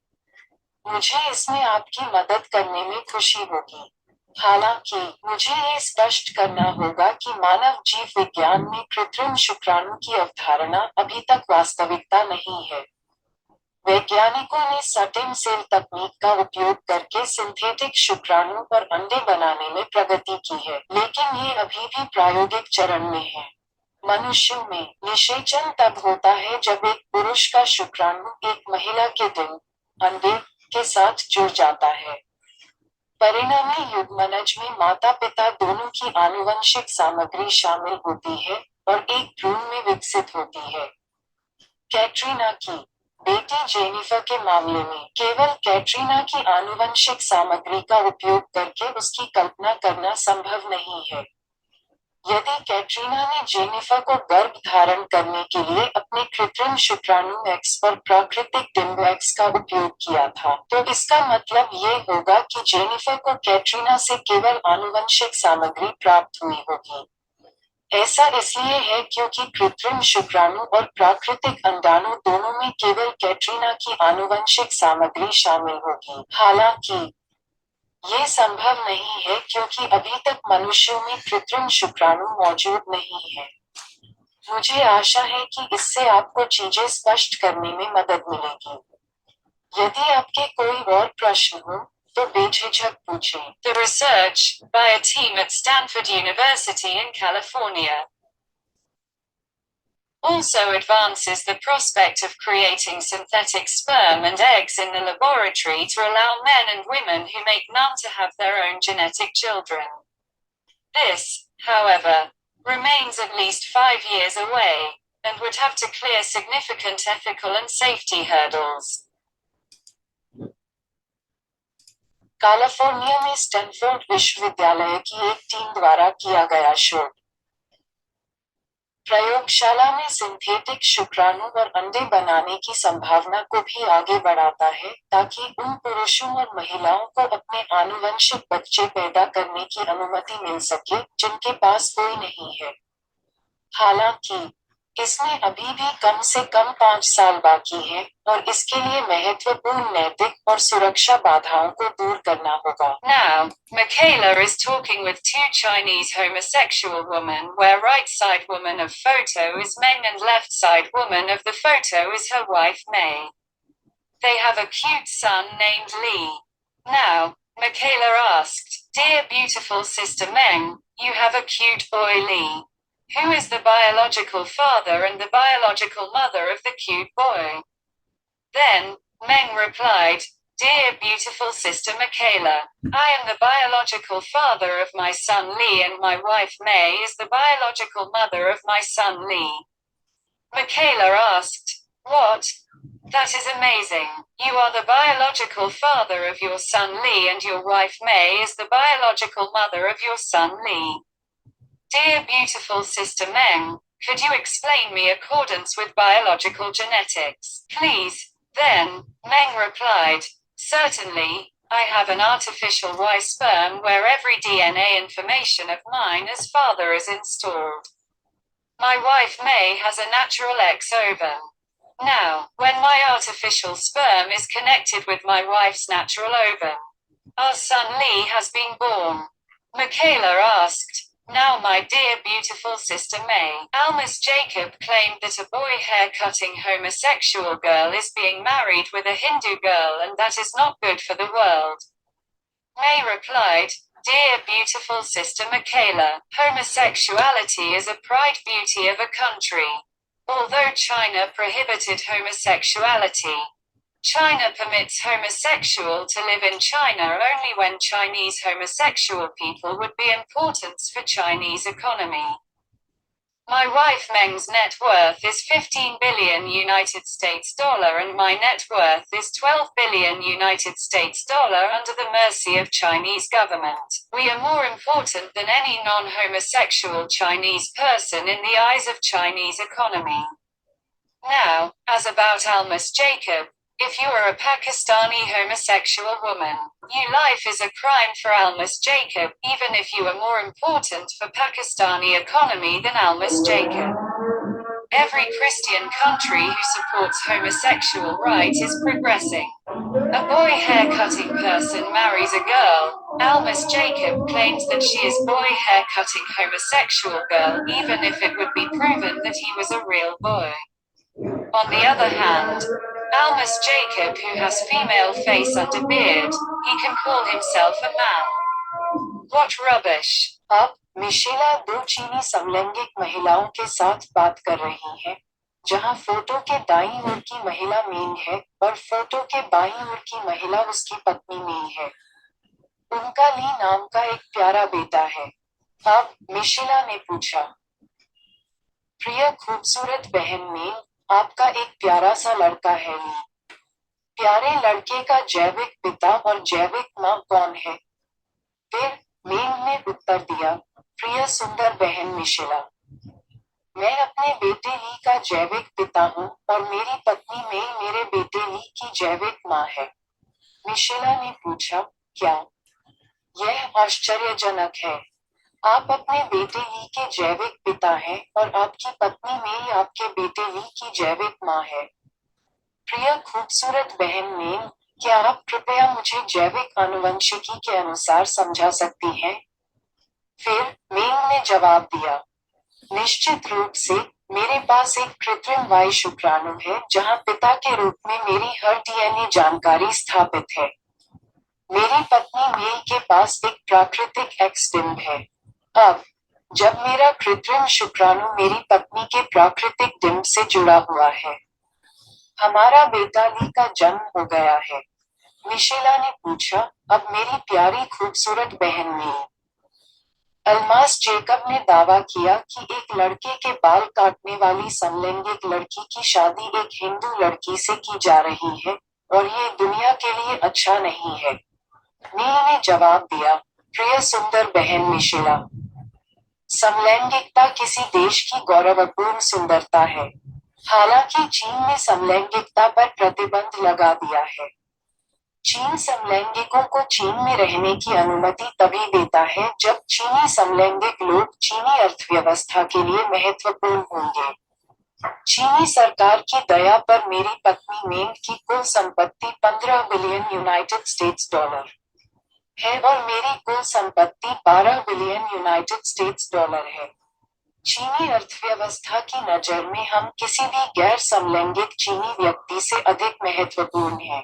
मुझे इसमें आपकी मदद करने में खुशी होगी। हालांकि मुझे ये स्पष्ट करना होगा कि मानव जीव विज्ञान में कृत्रिम शुक्राणु की अवधारणा अभी तक वास्तविकता नहीं है। वैज्ञानिकों ने स्टेम सेल तकनीक का उपयोग करके सिंथेटिक शुक्राणु और अंडे बनाने में प्रगति की है, लेकिन ये अभी भी प्रायोगिक चरण में है। मनुष्यों में निषेचन तब होता है जब एक पुरुष का शुक्राणु एक महिला के डिम्ब अंडे के साथ जुड़ जाता है। परिणामी युग्मनज में माता-पिता दोनों की आनुवंशिक सामग्री शामिल होती है और एक भ्रूण में विकसित होती है। कैटरीना की बेटी जेनिफर के मामले में केवल कैटरीना की आनुवंशिक सामग्री का उपयोग करके उसकी कल्पना करना संभव नहीं है। यदि कैटरीना ने जेनिफर को गर्भ धारण करने के लिए अपने कृत्रिम शुक्राणु एक्स और प्राकृतिक डिम्ब एक्स का उपयोग किया था, तो इसका मतलब ये होगा कि जेनिफर को कैटरीना से केवल आनुवंशिक सामग्री प्राप्त हुई होगी। ऐसा इसलिए है क्योंकि कृत्रिम शुक्राणु और प्राकृतिक अंडाणु दोनों में केवल कैटरीना की आनुवंशिक सामग्री शामिल होगी। हालांकि ये संभव नहीं है क्योंकि अभी तक मनुष्यों में कृत्रिम शुक्राणु मौजूद नहीं है। मुझे आशा है कि इससे आपको चीजें स्पष्ट करने में मदद मिलेगी। यदि आपके कोई और प्रश्न हो तो बेझिझक पूछें। The research, by a team at Stanford University in California, also advances the prospect of creating synthetic sperm and eggs in the laboratory to allow men and women who make none to have their own genetic children. This, however, remains at least 5 years away, and would have to clear significant ethical and safety hurdles. California में Stanford विश्वविद्यालय की एक team द्वारा किया गया शोध प्रयोगशाला में सिंथेटिक शुक्राणु और अंडे बनाने की संभावना को भी आगे बढ़ाता है ताकि उन पुरुषों और महिलाओं को अपने आनुवंशिक बच्चे पैदा करने की अनुमति मिल सके जिनके पास कोई नहीं है। हालांकि इसमें अभी भी कम से कम 5 साल बाकी हैं और इसके लिए महत्वपूर्ण नैतिक और सुरक्षा बाधाओं को दूर करना होगा। Now, Michaela is talking with two Chinese homosexual women where right side woman of photo is Meng and left side woman of the photo is her wife Mei. They have a cute son named Li. Now, Michaela asked, "Dear beautiful sister Meng, you have a cute boy Li. Who is the biological father and the biological mother of the cute boy?" Then, Meng replied, "Dear beautiful sister Michaela, I am the biological father of my son Li and my wife Mei is the biological mother of my son Li." Michaela asked, "What? That is amazing. You are the biological father of your son Li and your wife Mei is the biological mother of your son Li. Dear beautiful sister Meng, could you explain me accordance with biological genetics, please?" Then, Meng replied, "Certainly, I have an artificial Y sperm where every DNA information of mine as father is installed. My wife Mei has a natural X ovum. Now, when my artificial sperm is connected with my wife's natural ovum, our son Li has been born." Michaela asked, "Now my dear beautiful sister May, Almas Jacob claimed that a boy hair-cutting homosexual girl is being married with a Hindu girl and that is not good for the world." May replied, "Dear beautiful sister Michaela, homosexuality is a pride beauty of a country. Although China prohibited homosexuality, China permits homosexual to live in China only when Chinese homosexual people would be important for Chinese economy. My wife Meng's net worth is 15 billion United States dollar and my net worth is 12 billion United States dollar under the mercy of Chinese government. We are more important than any non-homosexual Chinese person in the eyes of Chinese economy." Now, as about Almas Jacob, if you are a Pakistani homosexual woman, your life is a crime for Almas Jacob, even if you are more important for Pakistani economy than Almas Jacob. Every Christian country who supports homosexual rights is progressing. A boy hair-cutting person marries a girl. Almas Jacob claims that she is boy hair-cutting homosexual girl, even if it would be proven that he was a real boy. On the other hand, Almas Jacob who has female face under beard, he can call himself a man. What rubbish. अब मिशेला 2 चीनी समलैंगिक महिलाओं के साथ बात कर रही है, जहां फोटो के दाईं ओर की महिला मीन है और फोटो के बाईं ओर की महिला उसकी पत्नी मीन है। उनका ली नाम का एक प्यारा बेटा है। अब मिशेला ने पूछा, "प्रिय खूबसूरत बहन मीन, आपका एक प्यारा सा लड़का है ली। प्यारे लड़के का जैविक पिता और जैविक माँ कौन है?" फिर मीन ने उत्तर दिया, "प्रिय सुंदर बहन मिशेला, मैं अपने बेटे ली का जैविक पिता हूँ और मेरी पत्नी में मेरे बेटे ली की जैविक माँ है." मिशेला ने पूछा, "क्या? यह आश्चर्यजनक है। आप अपने बेटे ली के जैविक पिता हैं और आपकी पत्नी में आपके बेटे ली की जैविक माँ है। प्रिय खूबसूरत बहन मीन, क्या आप कृपया मुझे जैविक आनुवंशिकी के अनुसार समझा सकती हैं?" फिर मीन ने जवाब दिया, "निश्चित रूप से, मेरे पास एक कृत्रिम वाई शुक्राणु है जहां पिता के रूप में मेरी हर डीएनए जानकारी स्थापित है। मेरी पत्नी मेल के पास एक प्राकृतिक एक्स डिम्ब है। अब, जब मेरा कृत्रिम शुक्राणु मेरी पत्नी के प्राकृतिक डिम्ब से जुड़ा हुआ है, हमारा बेटा ली का जन्म हो गया है।" मिशेला ने पूछा, "अब मेरी प्यारी खूबसूरत बहन मील, अल्मास जेकब ने दावा किया कि एक लड़के के बाल काटने वाली समलैंगिक लड़की की शादी एक हिंदू लड़की से की जा रही है और ये दुनिया के लिए अच्छा नहीं है। नील ने जवाब दिया, प्रिय सुंदर बहन मिशेला, समलैंगिकता किसी देश की गौरवपूर्ण सुंदरता है। हालांकि चीन ने समलैंगिकता पर प्रतिबंध लगा दिया है। चीन समलैंगिकों को चीन में रहने की अनुमति तभी देता है जब चीनी समलैंगिक लोग चीनी अर्थव्यवस्था के लिए महत्वपूर्ण होंगे। चीनी सरकार की दया पर मेरी पत्नी मेंग की कुल संपत्ति 15 बिलियन यूनाइटेड स्टेट्स डॉलर है और मेरी कुल संपत्ति 12 बिलियन यूनाइटेड स्टेट्स डॉलर है। चीनी अर्थव्यवस्था की नजर में हम किसी भी गैर समलैंगिक चीनी व्यक्ति से अधिक महत्वपूर्ण हैं।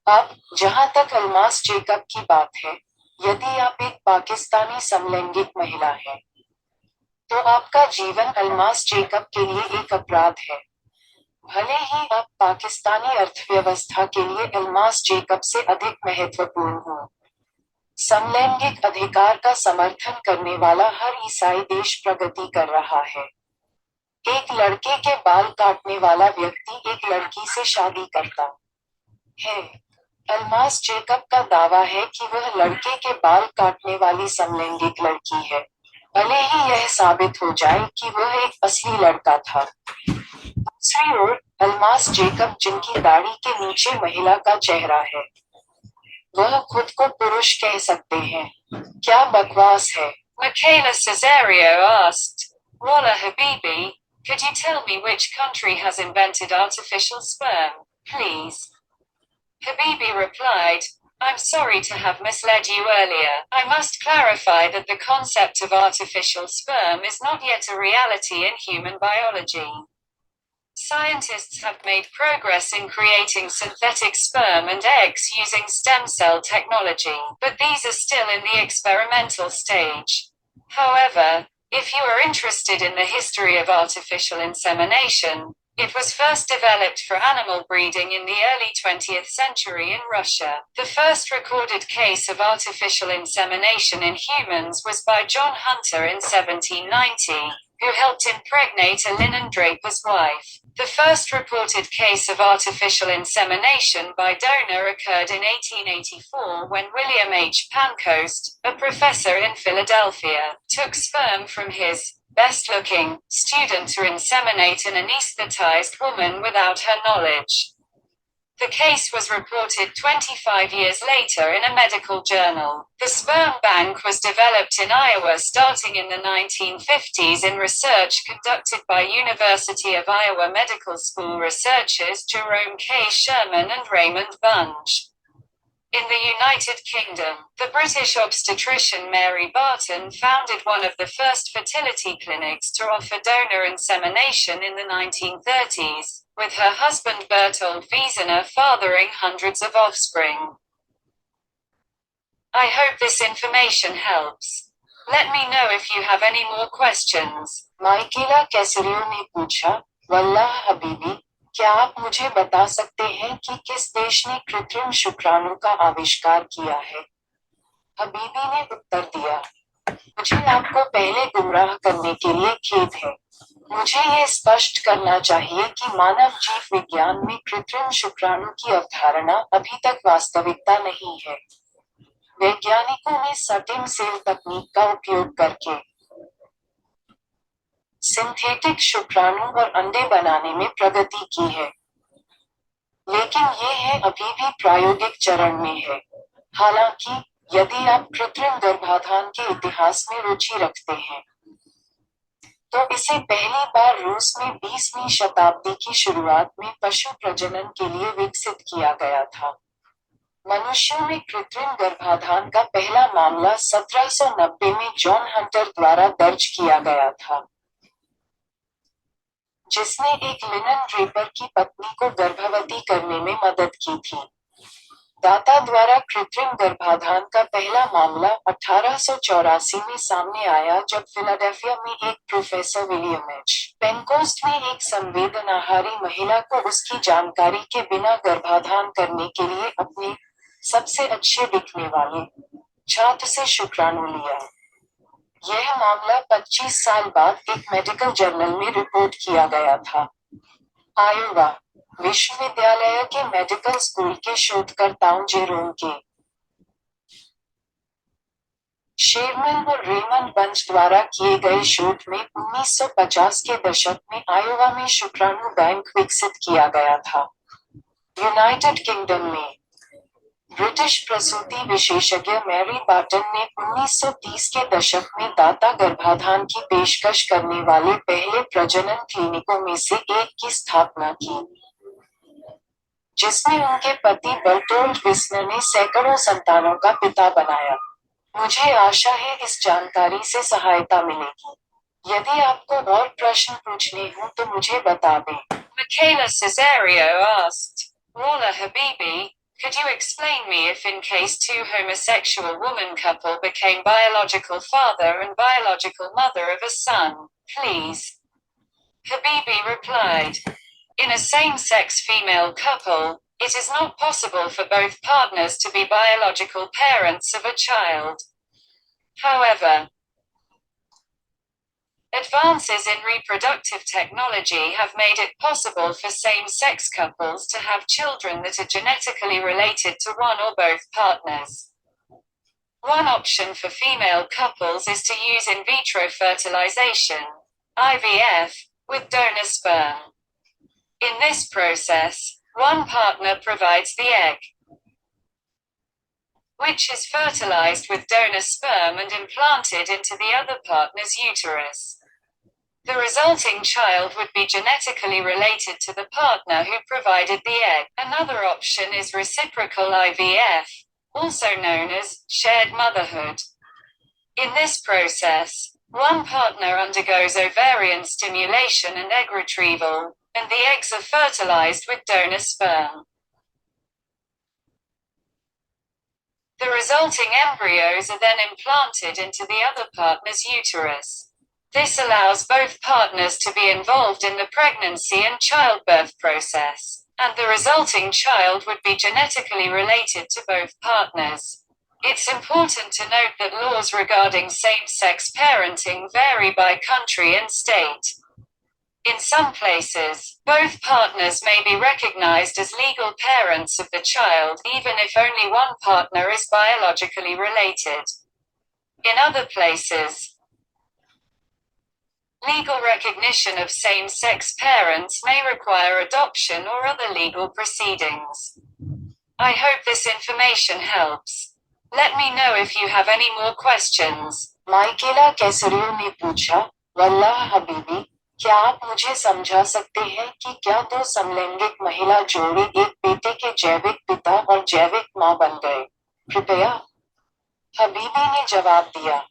अब, जहां तक अल्मास जेकब की बात है, यदि आप एक पाकिस्तानी समलैंगिक महिला हैं, तो आपका जीवन अल्मास जेकब के लिए एक अपराध है। भले ही आप पाकिस्तानी अर्थव्यवस्था के लिए अल्मास जेकब से अधिक महत्वपूर्ण हों। समलैंगिक अधिकार का समर्थन करने वाला हर ईसाई देश प्रगति कर रहा है। एक लड़के के बाल काटने वाला व्यक्ति एक लड़की से शादी करता है। अल्मास जेकब का दावा है कि वह लड़के के बाल काटने वाली समलैंगिक लड़की है, भले ही यह साबित हो जाए कि वह एक असली लड़का था। दूसरी ओर, अल्मास जेकब जिनकी दाढ़ी के नीचे महिला का चेहरा है, वह खुद को पुरुष कह सकते हैं। क्या बकवास है। Michaela Caesario asked, Walla Habibi, could you tell me which country has invented artificial sperm, please? Habibi replied, I'm sorry to have misled you earlier. I must clarify that the concept of artificial sperm is not yet a reality in human biology. Scientists have made progress in creating synthetic sperm and eggs using stem cell technology, but these are still in the experimental stage. However, if you are interested in the history of artificial insemination, it was first developed for animal breeding in the early 20th century in Russia. The first recorded case of artificial insemination in humans was by John Hunter in 1790, who helped impregnate a linen draper's wife. The first reported case of artificial insemination by donor occurred in 1884 when William H. Pancoast, a professor in Philadelphia, took sperm from his best-looking student to inseminate an anesthetized woman without her knowledge. The case was reported 25 years later in a medical journal. The sperm bank was developed in Iowa starting in the 1950s in research conducted by University of Iowa Medical School researchers Jerome K. Sherman and Raymond Bunge. In the United Kingdom, the British obstetrician Mary Barton founded one of the first fertility clinics to offer donor insemination in the 1930s, with her husband Bertold Wiesener fathering hundreds of offspring. I hope this information helps. Let me know if you have any more questions. माइकेला कैसरियो ने पूछा, वल्लाह हबीबी, क्या आप मुझे बता सकते हैं कि किस देश ने कृत्रिम शुक्राणु का आविष्कार किया है? हबीबी ने उत्तर दिया, मुझे आपको पहले गुमराह करने के लिए खेद है। मुझे यह स्पष्ट करना चाहिए कि मानव जीव विज्ञान में कृत्रिम शुक्राणु की अवधारणा अभी तक वास्तविकता नहीं है। वैज्ञानिकों ने स्टेम सेल तकनीक का उपयोग करके सिंथेटिक शुक्राणु और अंडे बनाने में प्रगति की है, लेकिन यह अभी भी प्रायोगिक चरण में है। हालांकि, यदि आप कृत्रिम गर्भाधान के इतिहास में रुचि रखते हैं, तो इसे पहली बार रूस में 20वीं शताब्दी की शुरुआत में पशु प्रजनन के लिए विकसित किया गया था। मनुष्यों में कृत्रिम गर्भाधान का पहला मामला 1790 में जॉन हंटर द्वारा दर्ज किया गया था, जिसने एक लिनन ड्रेपर की पत्नी को गर्भवती करने में मदद की थी। दाता द्वारा कृत्रिम गर्भाधान का पहला मामला 1884 में सामने आया जब फिलाडेल्फिया में एक प्रोफेसर विलियम एच. पेनकोस्ट ने एक संवेदनाहारी महिला को उसकी जानकारी के बिना गर्भाधान करने के लिए अपने सबसे अच्छे दिखने वाले छात्र से शुक्राणु लिया। यह मामला 25 साल बाद एक मेडिकल जर्नल में रिपोर्ट किया गया था। आयोवा विश्वविद्यालय के मेडिकल स्कूल के शोधकर्ताओं जेरोम के शेरमैन और रेमंड बंच द्वारा किए गए शोध में 1950 के दशक में आयोवा में शुक्राणु बैंक विकसित किया गया था। यूनाइटेड किंगडम में ब्रिटिश प्रसूति विशेषज्ञ मैरी बार्टन ने 1930 के दशक में दाता गर्भाधान की पेशकश करने वाले पहले प्रजनन क्लिनिकों में से एक की स्थापना की, जिसमें उनके पति बर्टोल्ड विस्नर ने सैकड़ों संतानों का पिता बनाया। मुझे आशा है इस जानकारी से सहायता मिलेगी। यदि आपको और प्रश्न पूछने हों तो मुझे बता दें। Michaela Caesario asked, Walla Habibi, could you explain me if in case two homosexual woman couple became biological father and biological mother of a son, please? Habibi replied, in a same-sex female couple, it is not possible for both partners to be biological parents of a child. However, advances in reproductive technology have made it possible for same-sex couples to have children that are genetically related to one or both partners. One option for female couples is to use in vitro fertilization, IVF, with donor sperm. In this process, one partner provides the egg, which is fertilized with donor sperm and implanted into the other partner's uterus. The resulting child would be genetically related to the partner who provided the egg. Another option is reciprocal IVF, also known as shared motherhood. In this process, one partner undergoes ovarian stimulation and egg retrieval, and the eggs are fertilized with donor sperm. The resulting embryos are then implanted into the other partner's uterus. This allows both partners to be involved in the pregnancy and childbirth process, and the resulting child would be genetically related to both partners. It's important to note that laws regarding same-sex parenting vary by country and state. In some places, both partners may be recognized as legal parents of the child even if only one partner is biologically related. In other places, legal recognition of same-sex parents may require adoption or other legal proceedings. I hope this information helps. Let me know if you have any more questions. माइकेला कैसरियो ने पूछा, वल्लाह हबीबी, क्या आप मुझे समझा सकते हैं कि क्या दो समलैंगिक महिला जोड़े एक बेटे के जैविक पिता और जैविक मां बन गए? कृपया। हबीबी ने जवाब दिया,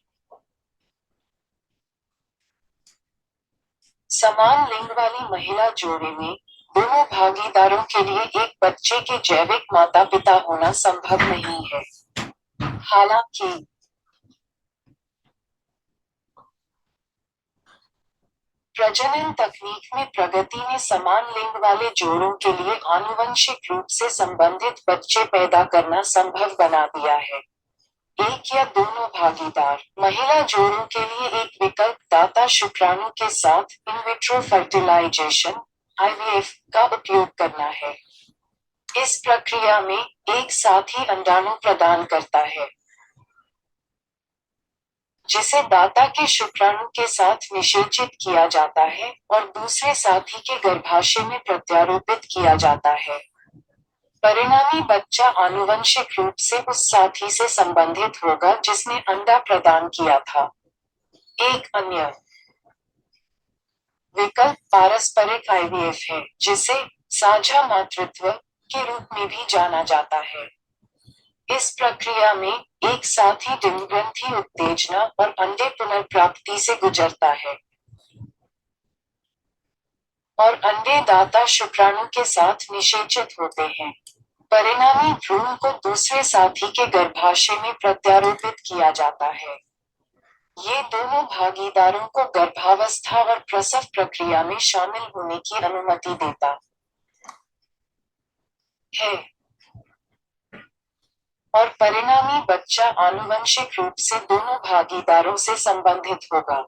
समान लिंग वाली महिला जोड़े में दोनों भागीदारों के लिए एक बच्चे के जैविक माता पिता होना संभव नहीं है। हालांकि प्रजनन तकनीक में प्रगति ने समान लिंग वाले जोड़ों के लिए आनुवंशिक रूप से संबंधित बच्चे पैदा करना संभव बना दिया है। एक या दोनों भागीदार महिला जोड़ों के लिए एक विकल्प दाता शुक्राणु के साथ इन विट्रो फर्टिलाइजेशन (IVF) का उपयोग करना है। इस प्रक्रिया में एक साथी अंडाणु प्रदान करता है, जिसे दाता के शुक्राणु के साथ निषेचित किया जाता है और दूसरे साथी के गर्भाशय में प्रत्यारोपित किया जाता है। परिणामी बच्चा आनुवंशिक रूप से उस साथी से संबंधित होगा जिसने अंडा प्रदान किया था। एक अन्य विकल्प पारस्परिक IVF है, जिसे साझा मातृत्व के रूप में भी जाना जाता है। इस प्रक्रिया में एक साथी डिम्बग्रंथि उत्तेजना और अंडे पुनर्प्राप्ति से गुजरता है और अंडे दाता शुक्राणु के साथ निषेचित होते हैं। परिणामी भ्रूण को दूसरे साथी के गर्भाशय में प्रत्यारोपित किया जाता है। ये दोनों भागीदारों को गर्भावस्था और प्रसव प्रक्रिया में शामिल होने की अनुमति देता है और परिणामी बच्चा आनुवंशिक रूप से दोनों भागीदारों से संबंधित होगा।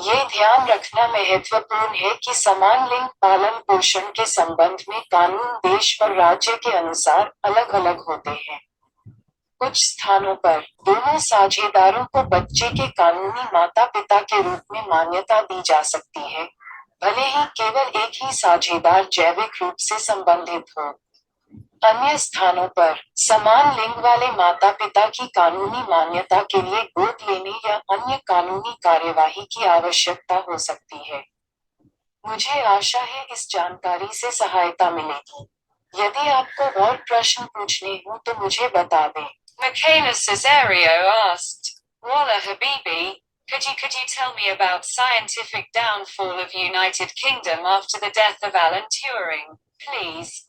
ये ध्यान रखना महत्वपूर्ण है कि समान लिंग पालन पोषण के संबंध में कानून देश और राज्य के अनुसार अलग-अलग होते हैं। कुछ स्थानों पर दोनों साझेदारों को बच्चे के कानूनी माता पिता के रूप में मान्यता दी जा सकती है, भले ही केवल एक ही साझेदार जैविक रूप से संबंधित हो। अन्य स्थानों पर समान लिंग वाले माता पिता की कानूनी मान्यता के लिए गोद लेने या अन्य कानूनी कार्यवाही की आवश्यकता हो सकती है। मुझे आशा है इस जानकारी से सहायता मिलेगी। यदि आपको और प्रश्न पूछने हो तो मुझे बता दें। Michaela Caesario asked, Walla Habibi, could you tell me about scientific downfall of United Kingdom after the death of Alan Turing, please?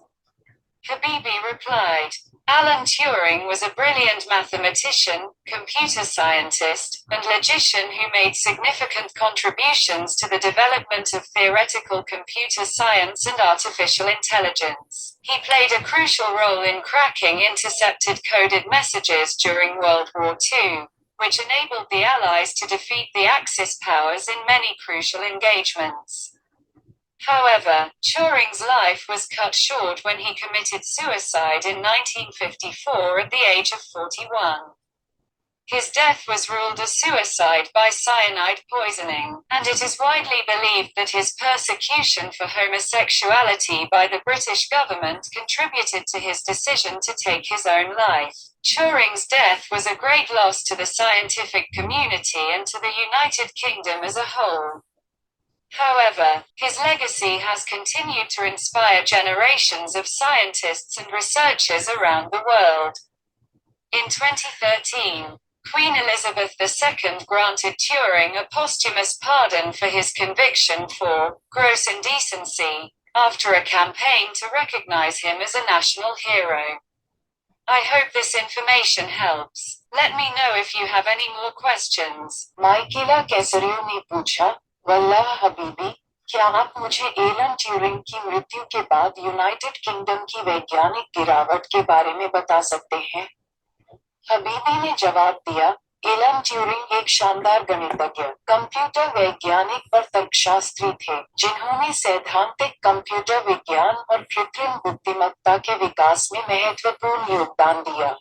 Habibi replied, Alan Turing was a brilliant mathematician, computer scientist, and logician who made significant contributions to the development of theoretical computer science and artificial intelligence. He played a crucial role in cracking intercepted coded messages during World War II, which enabled the Allies to defeat the Axis powers in many crucial engagements. However, Turing's life was cut short when he committed suicide in 1954 at the age of 41. His death was ruled a suicide by cyanide poisoning, and it is widely believed that his persecution for homosexuality by the British government contributed to his decision to take his own life. Turing's death was a great loss to the scientific community and to the United Kingdom as a whole. However, his legacy has continued to inspire generations of scientists and researchers around the world. In 2013, Queen Elizabeth II granted Turing a posthumous pardon for his conviction for gross indecency, after a campaign to recognize him as a national hero. I hope this information helps. Let me know if you have any more questions. माइकेला कैसरियो ने पूछा, वल्लाह हबीबी, क्या आप मुझे Alan Turing की मृत्यु के बाद United kingdom की वैज्ञानिक गिरावट के बारे में बता सकते हैं? हबीबी ने जवाब दिया, एलन ट्यूरिंग एक शानदार गणितज्ञ, कंप्यूटर वैज्ञानिक और तर्कशास्त्री थे, जिन्होंने सैद्धांतिक कंप्यूटर विज्ञान और कृत्रिम बुद्धिमत्ता के विकास में महत्वपूर्ण योगदान दिया।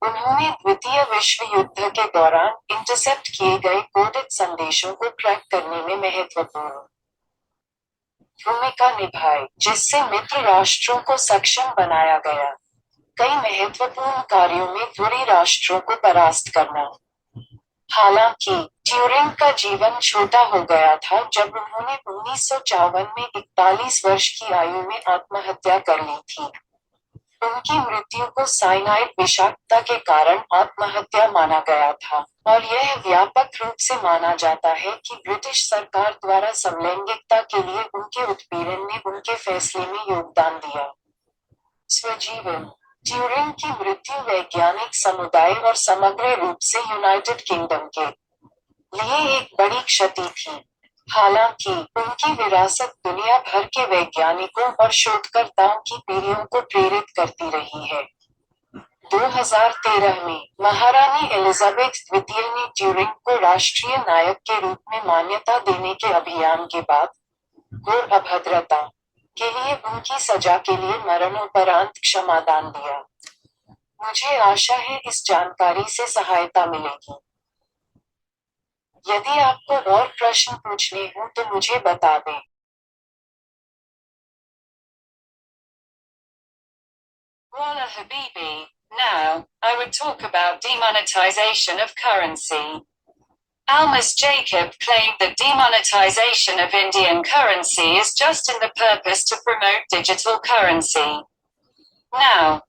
उन्होंने द्वितीय विश्व युद्ध के दौरान इंटरसेप्ट किए गए कोडेड संदेशों को क्रैक करने में महत्वपूर्ण भूमिका निभाई, जिससे मित्र राष्ट्रों को सक्षम बनाया गया कई महत्वपूर्ण कार्यों में धुरी राष्ट्रों को परास्त करना। हालांकि ट्यूरिंग का जीवन छोटा हो गया था जब उन्होंने 1954 में 41 वर्ष की आयु में आत्महत्या कर ली थी। उनकी मृत्यु को साइनाइड विषाक्तता के कारण आत्महत्या माना गया था, और यह व्यापक रूप से माना जाता है कि ब्रिटिश सरकार द्वारा समलैंगिकता के लिए उनके उत्पीड़न ने उनके फैसले में योगदान दिया। स्वजीवन ट्यूरिंग की मृत्यु वैज्ञानिक समुदाय और समग्र रूप से यूनाइटेड किंगडम के लिए एक बड़ी क्षति थी। हालांकि उनकी विरासत दुनिया भर के वैज्ञानिकों और शोधकर्ताओं की पीढ़ियों को प्रेरित करती रही है। 2013 में महारानी एलिजाबेथ द्वितीय ने ट्यूरिंग को राष्ट्रीय नायक के रूप में मान्यता देने के अभियान के बाद घोर अभद्रता के लिए उनकी सजा के लिए मरणोपरांत क्षमादान दिया। मुझे आशा है इस जानकारी से सहायता मिलेगी। यदि आपको और प्रश्न पूछने हो तो मुझे बता दें। Walla Habibi, now, I would talk about demonetization of currency. Almas Jacob claimed that demonetization of Indian currency is just in the purpose to promote digital currency. Now,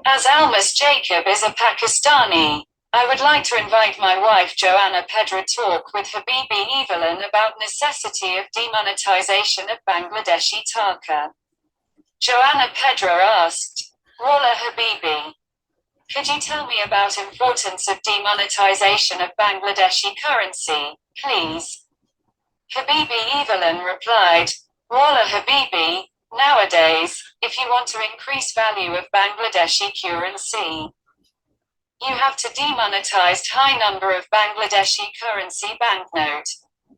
as Almas Jacob is a Pakistani, I would like to invite my wife Joanna Pedra talk with Habibi Evelyn about necessity of demonetization of Bangladeshi taka. Joanna Pedra asked, Walla Habibi, could you tell me about importance of demonetization of Bangladeshi currency, please? Habibi Evelyn replied, Walla Habibi, nowadays, if you want to increase value of Bangladeshi currency, you have to demonetize high number of Bangladeshi currency banknote.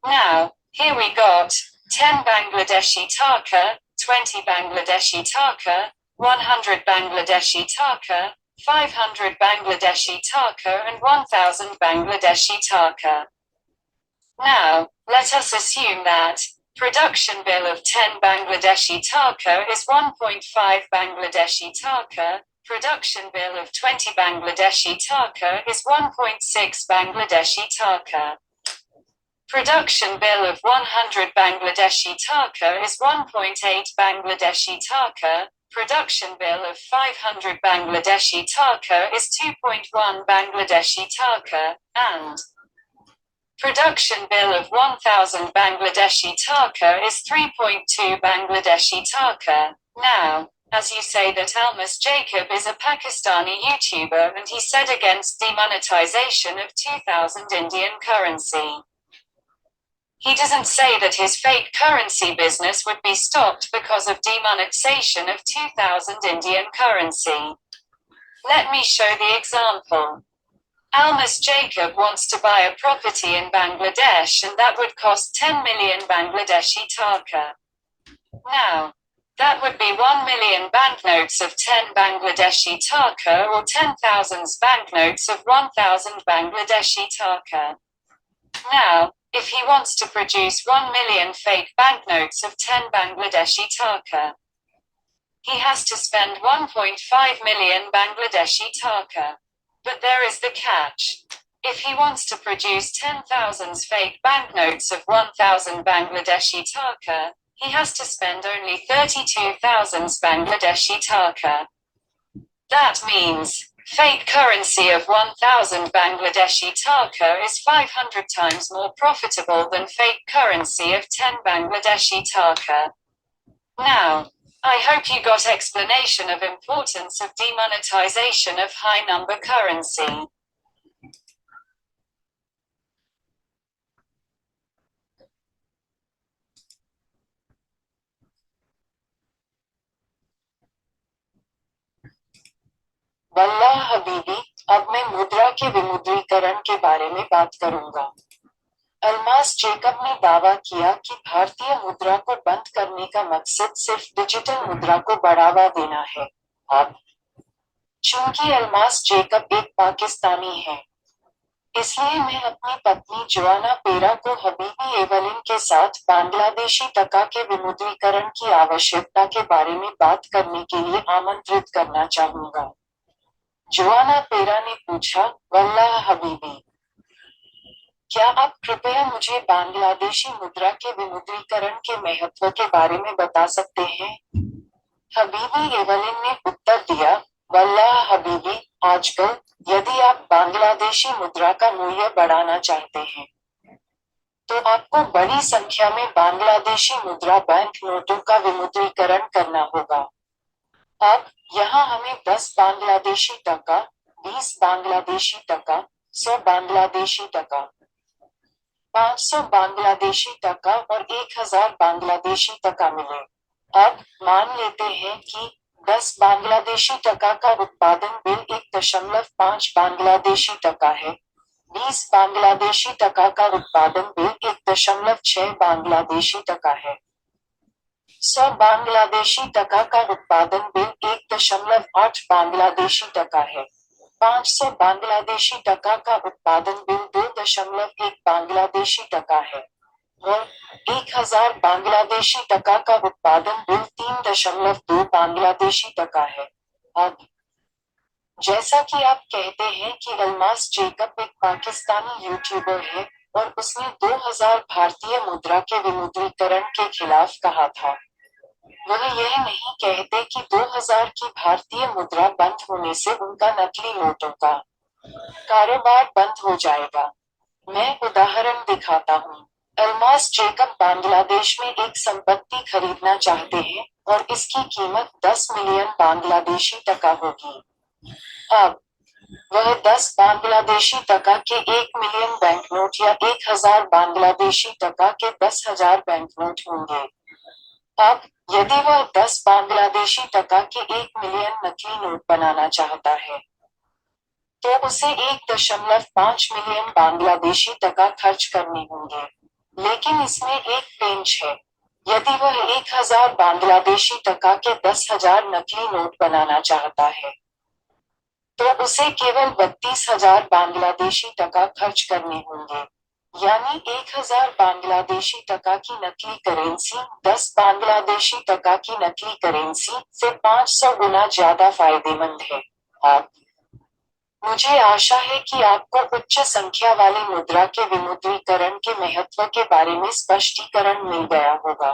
Now, here we got 10 Bangladeshi taka, 20 Bangladeshi taka, 100 Bangladeshi taka, 500 Bangladeshi taka and 1000 Bangladeshi taka. Now, let us assume that production bill of 10 Bangladeshi taka is 1.5 Bangladeshi taka, production bill of 20 Bangladeshi taka is 1.6 Bangladeshi taka. Production bill of 100 Bangladeshi taka is 1.8 Bangladeshi taka, production bill of 500 Bangladeshi taka is 2.1 Bangladeshi taka, and production bill of 1000 Bangladeshi taka is 3.2 Bangladeshi taka. Now, as you say that Almas Jacob is a Pakistani YouTuber and he said against demonetization of 2000 Indian currency. He doesn't say that his fake currency business would be stopped because of demonetization of 2000 Indian currency. Let me show the example. Almas Jacob wants to buy a property in Bangladesh and that would cost 10 million Bangladeshi taka. Now, that would be 1 million banknotes of 10 Bangladeshi taka or 10,000 banknotes of 1000 Bangladeshi taka. Now, if he wants to produce 1 million fake banknotes of 10 Bangladeshi taka, he has to spend 1.5 million Bangladeshi taka. But there is the catch. If he wants to produce 10,000 fake banknotes of 1000 Bangladeshi taka, he has to spend only 32,000 Bangladeshi taka. That means, fake currency of 1000 Bangladeshi taka is 500 times more profitable than fake currency of 10 Bangladeshi taka. Now, I hope you got explanation of importance of demonetization of high number currency. वल्लाह हबीबी, अब मैं मुद्रा के विमुद्रीकरण के बारे में बात करूंगा। अलमास जेकब ने दावा किया कि भारतीय मुद्रा को बंद करने का मकसद सिर्फ डिजिटल मुद्रा को बढ़ावा देना है। अब चूंकि अलमास जेकब एक पाकिस्तानी है, इसलिए मैं अपनी पत्नी जोआना पेरा को हबीबी एवलिन के साथ बांग्लादेशी टका के विमुद्रीकरण की आवश्यकता के बारे में बात करने के लिए आमंत्रित करना चाहूंगा। जोआना पेरा ने पूछा, वल्लाह हबीबी, क्या आप कृपया मुझे बांग्लादेशी मुद्रा के विमुद्रीकरण के महत्व के बारे में बता सकते हैं? हबीबी एवलिन ने उत्तर दिया, वल्लाह हबीबी, आजकल यदि आप बांग्लादेशी मुद्रा का मूल्य बढ़ाना चाहते हैं, तो आपको बड़ी संख्या में बांग्लादेशी मुद्रा बैंक नोटों का विमुद्रीकरण करना होगा। अब यहाँ हमें 10 बांग्लादेशी टका, 20 बांग्लादेशी टका, 100 बांग्लादेशी टका, 500 बांग्लादेशी टका और 1000 बांग्लादेशी टका मिले। अब मान लेते हैं कि 10 बांग्लादेशी टका का उत्पादन बिल 1.5 बांग्लादेशी टका है, 20 बांग्लादेशी टका का उत्पादन बिल 1.6 बांग्लादेशी टका है, 100 बांग्लादेशी टका का उत्पादन बिल 1.8 बांग्लादेशी टका है, 500 बांग्लादेशी टका का उत्पादन बिल 2.1 बांग्लादेशी टका है और 1000 बांग्लादेशी टका का उत्पादन बिल 3.2 बांग्लादेशी टका है। अब जैसा कि आप कहते हैं कि अलमास जेकब एक पाकिस्तानी यूट्यूबर है और उसने 2000 भारतीय मुद्रा के विमुद्रीकरण के खिलाफ कहा था, वह यह नहीं कहते कि 2000 की भारतीय मुद्रा बंद होने से उनका नकली नोटों का कारोबार बंद हो जाएगा। मैं उदाहरण दिखाता हूँ। अलमास जेकब बांग्लादेश में एक संपत्ति खरीदना चाहते हैं और इसकी कीमत 10 मिलियन बांग्लादेशी टका होगी। अब वह 10 बांग्लादेशी टका के 1 मिलियन बैंकनोट या 1000 बांग्लादेशी टका के 10,000 बैंकनोट होंगे। अब यदि वह 10 बांग्लादेशी टका के 1 मिलियन नकली नोट बनाना चाहता है, तो उसे 1.5 मिलियन बांग्लादेशी टका खर्च करने होंगे। लेकिन इसमें एक पेंच है। यदि वह 1000 बांग्लादेशी टका के 10,000 नकली नोट बनाना चाहता है, तो उसे केवल 32,000 बांग्लादेशी टका खर्च करने होंगे, यानी 1,000 बांग्लादेशी टका की नकली करेंसी 10 बांग्लादेशी टका की नकली करेंसी से 500 गुना ज्यादा फायदेमंद है। आप मुझे आशा है कि आपको उच्च संख्या वाली मुद्रा के विमुद्रीकरण के महत्व के बारे में स्पष्टीकरण मिल गया होगा।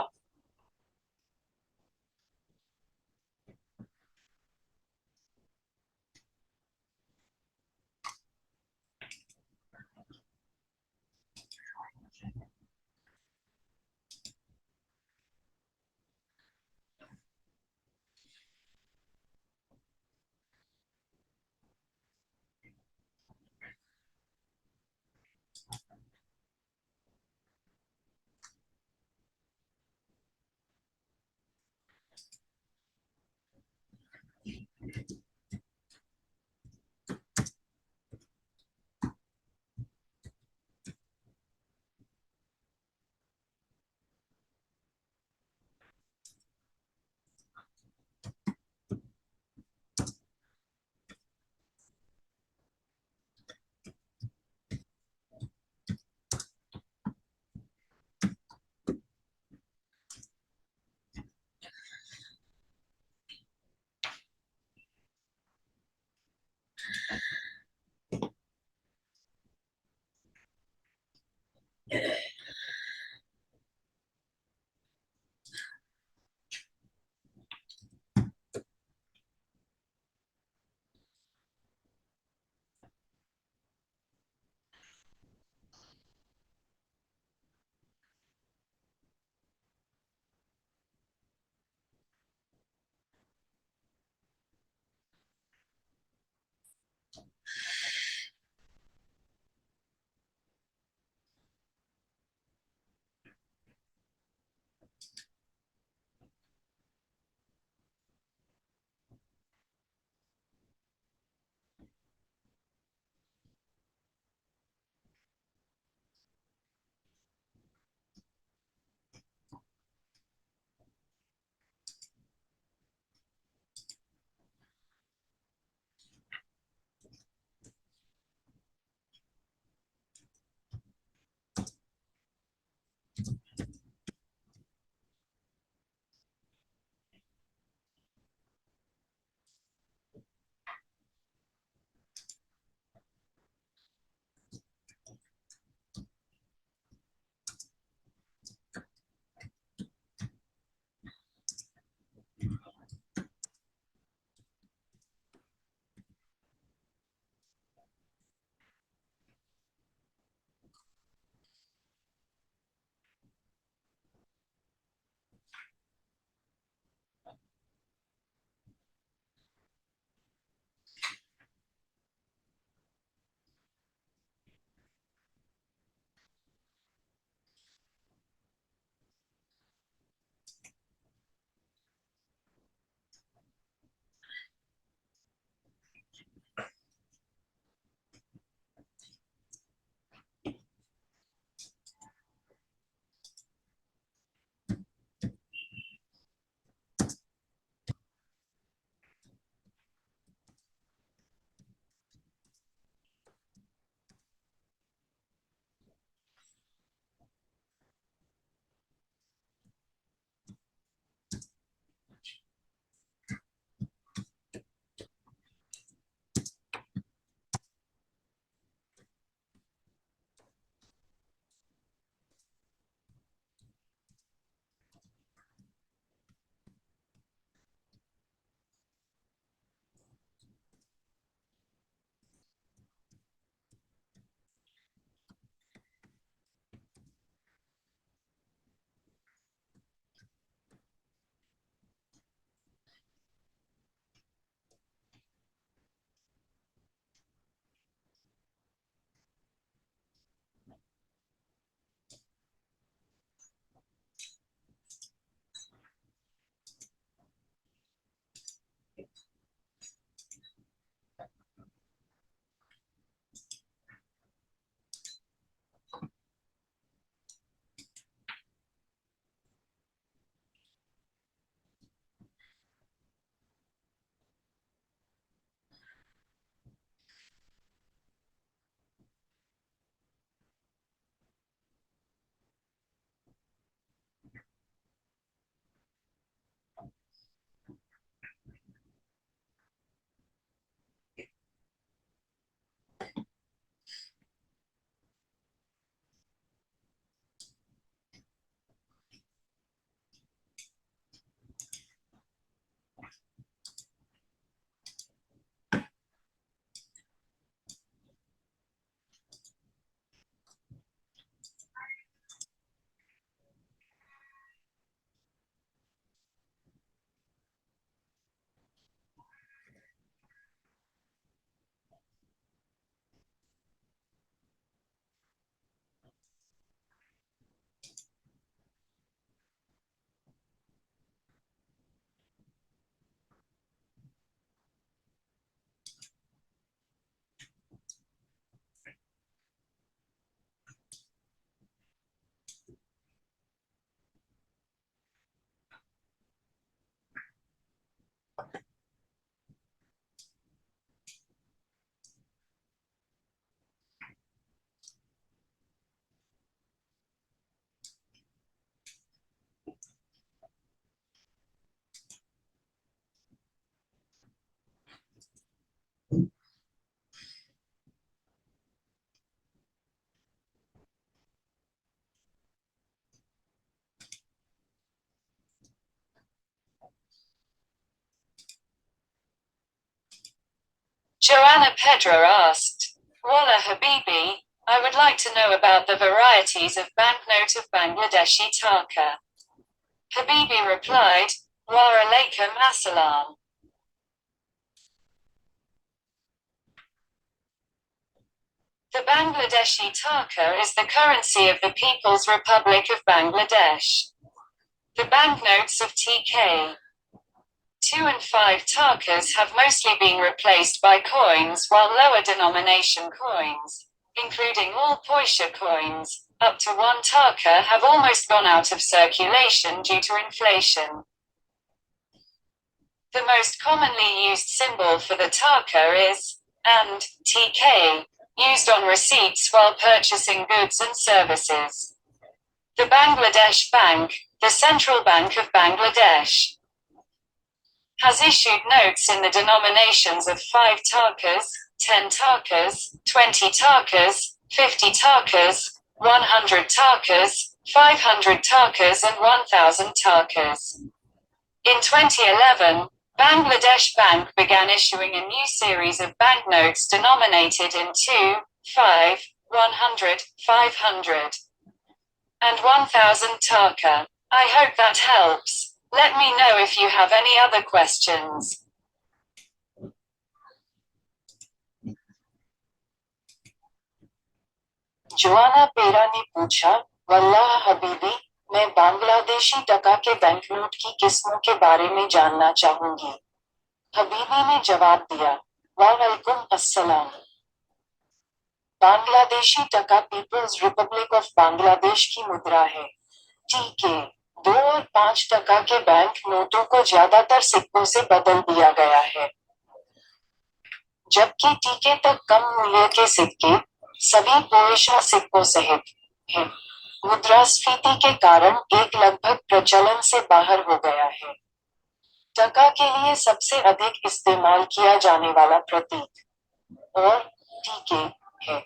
Pedra asked, Walla Habibi, I would like to know about the varieties of banknote of Bangladeshi taka. Habibi replied, Wa alaikum assalam. The Bangladeshi taka is the currency of the People's Republic of Bangladesh. The banknotes of TK 2 and 5 takas have mostly been replaced by coins, while lower denomination coins, including all Paisa coins, up to 1 taka have almost gone out of circulation due to inflation. The most commonly used symbol for the taka is and TK, used on receipts while purchasing goods and services. The Bangladesh Bank, the Central Bank of Bangladesh, has issued notes in the denominations of 5 takas, 10 takas, 20 takas, 50 takas, 100 takas, 500 takas and 1000 takas. In 2011, Bangladesh Bank began issuing a new series of banknotes denominated in 2, 5, 100, 500, and 1000 taka. I hope that helps. Let me know if you have any other questions. Joanna Pera ने पूछा, वल्लाह हबीबी, मैं बांग्लादेशी टका के banknote की किस्मों के बारे में जानना चाहूंगी। हबीबी ने जवाब दिया, वालेकुम अस्सलाम। बांग्लादेशी टका पीपल्स रिपब्लिक ऑफ बांग्लादेश की मुद्रा है। टीके 2 और 5 टका के बैंक नोटों को ज्यादातर सिक्कों से बदल दिया गया है, जबकि टीके तक कम मूल्य के सिक्के, सभी पोएशा सिक्कों सहित, हैं। मुद्रास्फीति के कारण एक लगभग प्रचलन से बाहर हो गया है। टका के लिए सबसे अधिक इस्तेमाल किया जाने वाला प्रतीक और टीके है,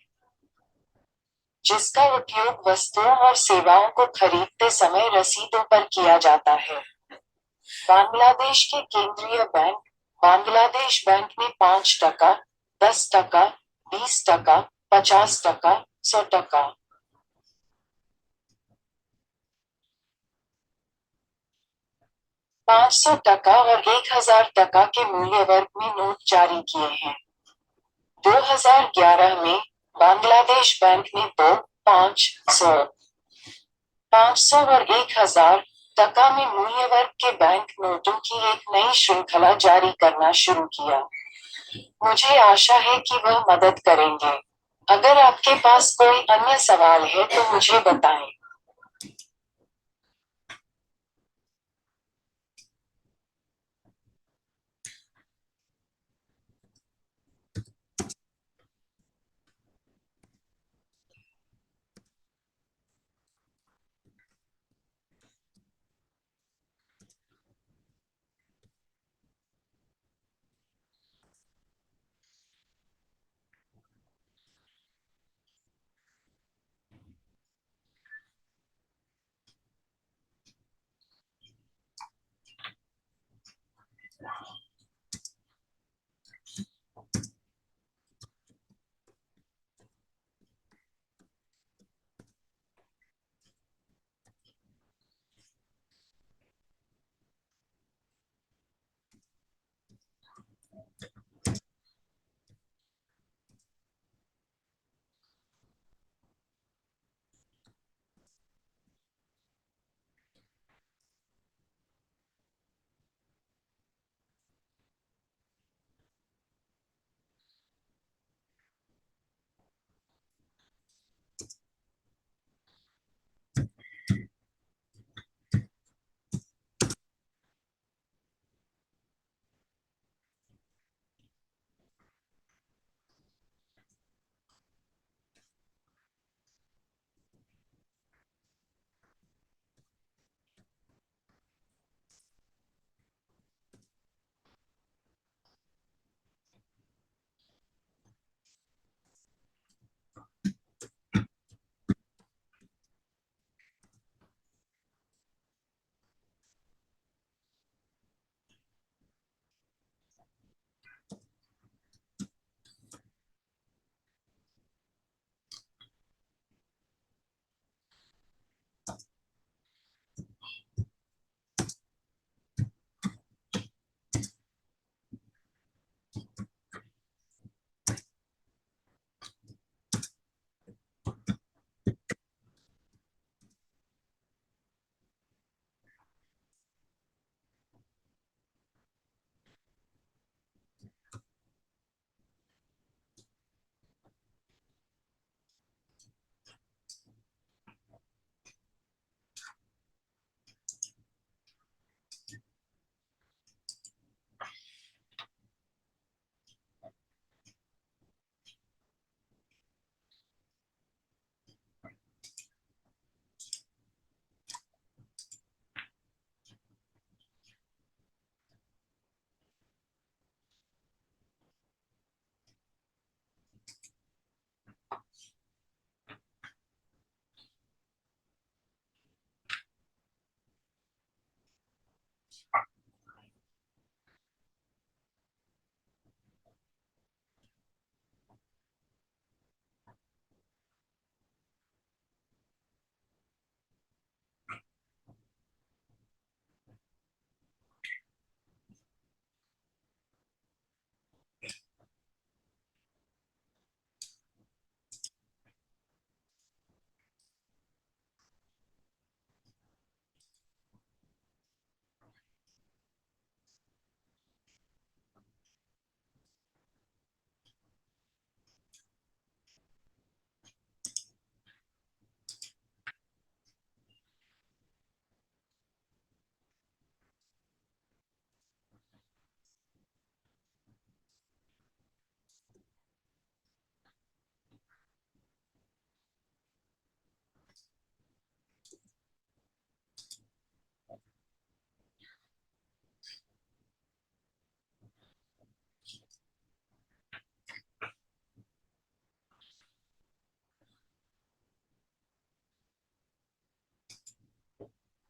जिसका उपयोग वस्तुओं और सेवाओं को खरीदते समय रसीदों पर किया जाता है। बांग्लादेश के केंद्रीय बैंक, बांग्लादेश बैंक ने 5 टका, 10 टका, 20 टका, 50 टका, 100 टका, 500 टका और 1000 टका के मूल्य वर्ग में नोट जारी किए हैं। 2011 में बांग्लादेश बैंक ने 2, 500, 500 और 1000 टका में मूल्य वर्ग के बैंक नोटों की एक नई श्रृंखला जारी करना शुरू किया। मुझे आशा है कि वह मदद करेंगे। अगर आपके पास कोई अन्य सवाल है तो मुझे बताएं।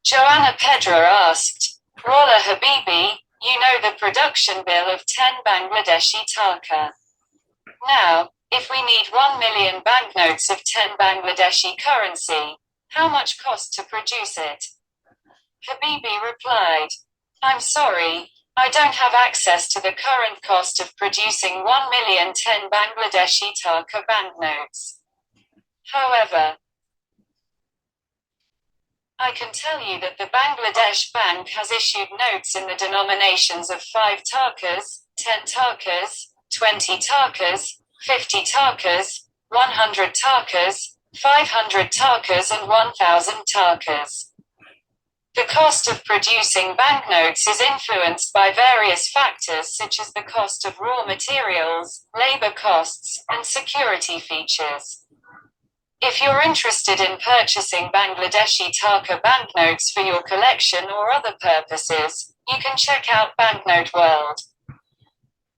Joanna Pedra asked, Walla Habibi, you know the production bill of 10 Bangladeshi taka. Now, if we need 1 million banknotes of 10 Bangladeshi currency, how much cost to produce it? Habibi replied, I'm sorry, I don't have access to the current cost of producing 1 million 10 Bangladeshi taka banknotes. However, I can tell you that the Bangladesh Bank has issued notes in the denominations of 5 takas, 10 takas, 20 takas, 50 takas, 100 takas, 500 takas and 1000 takas. The cost of producing banknotes is influenced by various factors such as the cost of raw materials, labor costs, and security features. If you're interested in purchasing Bangladeshi taka banknotes for your collection or other purposes, you can check out Banknote World.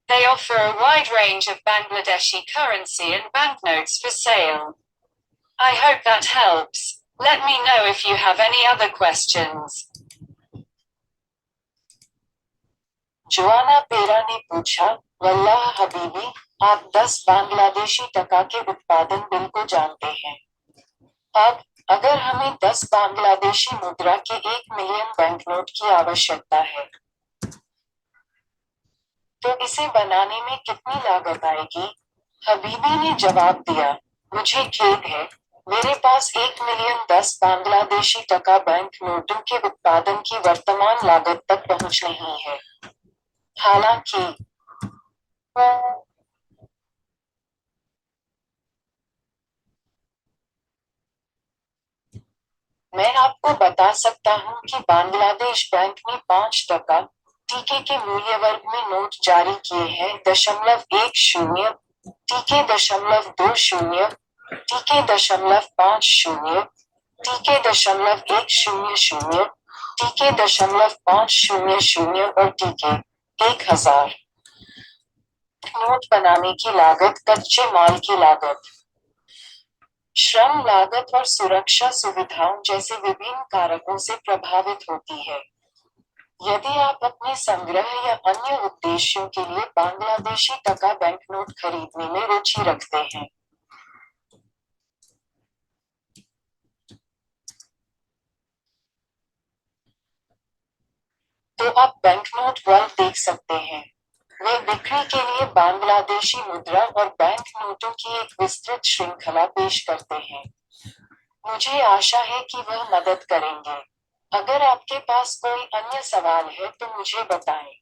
They offer a wide range of Bangladeshi currency and banknotes for sale. I hope that helps. Let me know if you have any other questions. Joanna Pera ने पूछा, वल्लाह हबीबी, आप 10 बांग्लादेशी टका के उत्पादन bill को जानते हैं। अब, अगर हमें 10 बांग्लादेशी मुद्रा के 1 मिलियन बैंकनोट की आवश्यकता है, तो इसे बनाने में कितनी लागत आएगी? हबीबी ने जवाब दिया, मुझे खेद है, मेरे पास 1 मिलियन 10 बांग्लादेशी टका बैंक नोटों के उत्पादन की वर्तमान लागत तक पहुंच नहीं है। हालांकि मैं आपको बता सकता हूं कि बांग्लादेश बैंक ने 5 टका टीके के मूल्य वर्ग में नोट जारी किए हैं। 0.10 टीके 0.20 टीके 0.50 टीके 100 टीके 500 और टीके 1000। नोट बनाने की लागत कच्चे माल की लागत, श्रम लागत और सुरक्षा सुविधाओं जैसे विभिन्न कारकों से प्रभावित होती है। यदि आप अपने संग्रह या अन्य उद्देश्यों के लिए बांग्लादेशी टका बैंकनोट खरीदने में रुचि रखते हैं, तो आप बैंकनोट वर्ल्ड देख सकते हैं। वे बिक्री के लिए बांग्लादेशी मुद्रा और बैंक नोटों की एक विस्तृत श्रृंखला पेश करते हैं। मुझे आशा है कि वह मदद करेंगे। अगर आपके पास कोई अन्य सवाल है तो मुझे बताएं।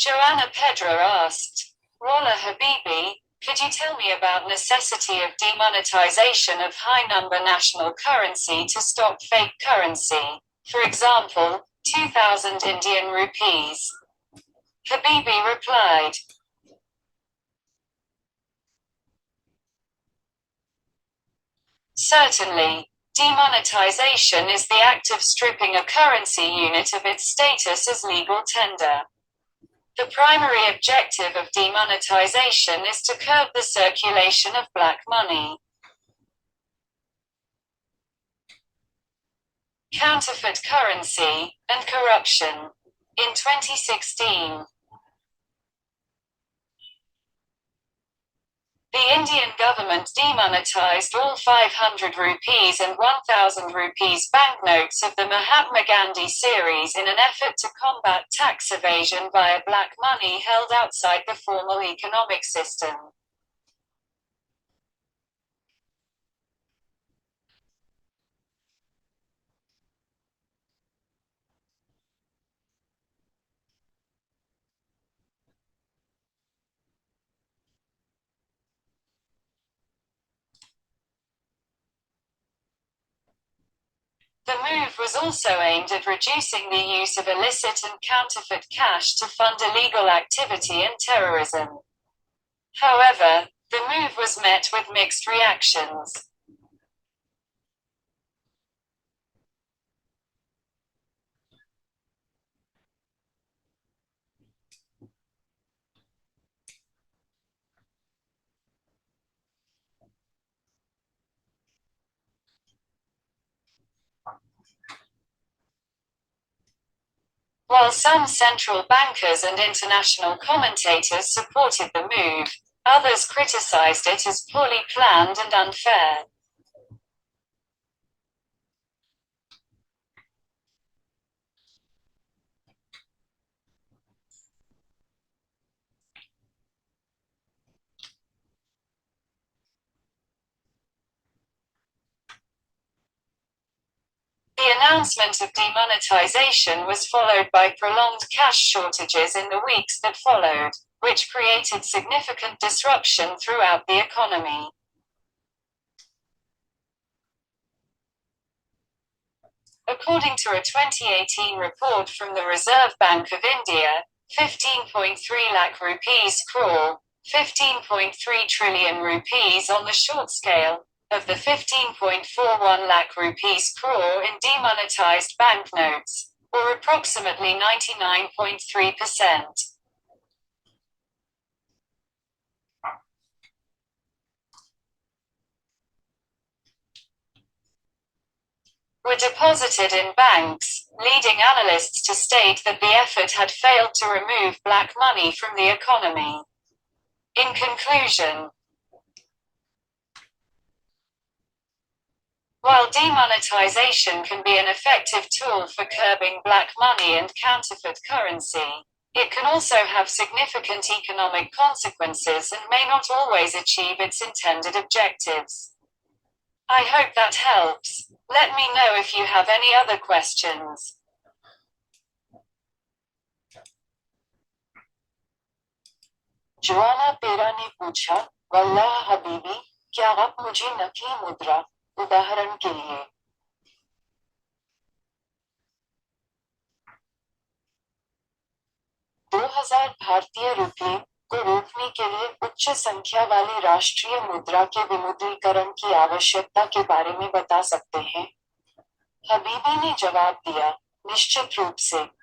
Joanna Pedra asked, Walla Habibi, could you tell me about necessity of demonetization of high number national currency to stop fake currency? For example, 2,000 Indian rupees. Habibi replied, certainly. Demonetization is the act of stripping a currency unit of its status as legal tender. The primary objective of demonetization is to curb the circulation of black money. Counterfeit currency and corruption. In 2016, the Indian government demonetized all 500 rupees and 1,000 rupees banknotes of the Mahatma Gandhi series in an effort to combat tax evasion via black money held outside the formal economic system. The move was also aimed at reducing the use of illicit and counterfeit cash to fund illegal activity and terrorism. However, the move was met with mixed reactions. While some central bankers and international commentators supported the move, others criticized it as poorly planned and unfair. The announcement of demonetization was followed by prolonged cash shortages in the weeks that followed, which created significant disruption throughout the economy. According to a 2018 report from the Reserve Bank of India, 15.3 lakh rupees crore, 15.3 trillion rupees on the short scale, of the 15.41 lakh rupees crore in demonetized banknotes, or approximately 99.3%. Were deposited in banks, leading analysts to state that the effort had failed to remove black money from the economy. In conclusion, while demonetization can be an effective tool for curbing black money and counterfeit currency, it can also have significant economic consequences and may not always achieve its intended objectives. I hope that helps. Let me know if you have any other questions. Joanna Pera ने पूछा, वल्लाह हबीबी, क्या आप मुझे नकली मुद्रा, उदाहरण के लिए 2000 भारतीय रुपये को रोकने के लिए उच्च संख्या वाली राष्ट्रीय मुद्रा के विमुद्रीकरण की आवश्यकता के बारे में बता सकते हैं? हबीबी ने जवाब दिया, निश्चित रूप से।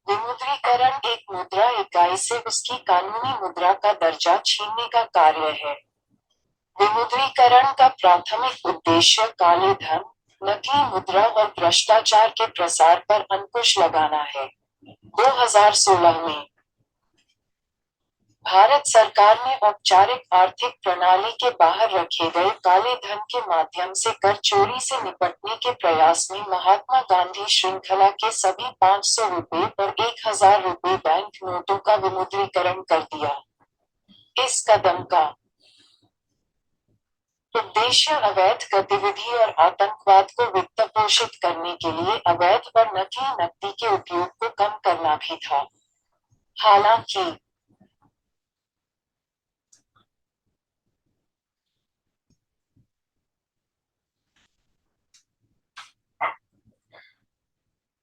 विमुद्रीकरण एक मुद्रा इकाई से उसकी कानूनी मुद्रा का दर्जा छीनने का कार्य है। विमुद्रीकरण का प्राथमिक उद्देश्य काले धन, नकली मुद्रा और भ्रष्टाचार के प्रसार पर अंकुश लगाना है। 2016 में भारत सरकार ने औपचारिक आर्थिक प्रणाली के बाहर रखे गए काले धन के माध्यम से कर चोरी से निपटने के प्रयास में महात्मा गांधी श्रृंखला के सभी 500 रुपये और 1000 रुपये बैंक नोटों का विमुद्रीकरण कर दिया। इस कदम का उद्देश्य अवैध गतिविधि और आतंकवाद को वित्त पोषित करने के लिए अवैध और नकली नकदी के उपयोग को कम करना भी था। हालांकि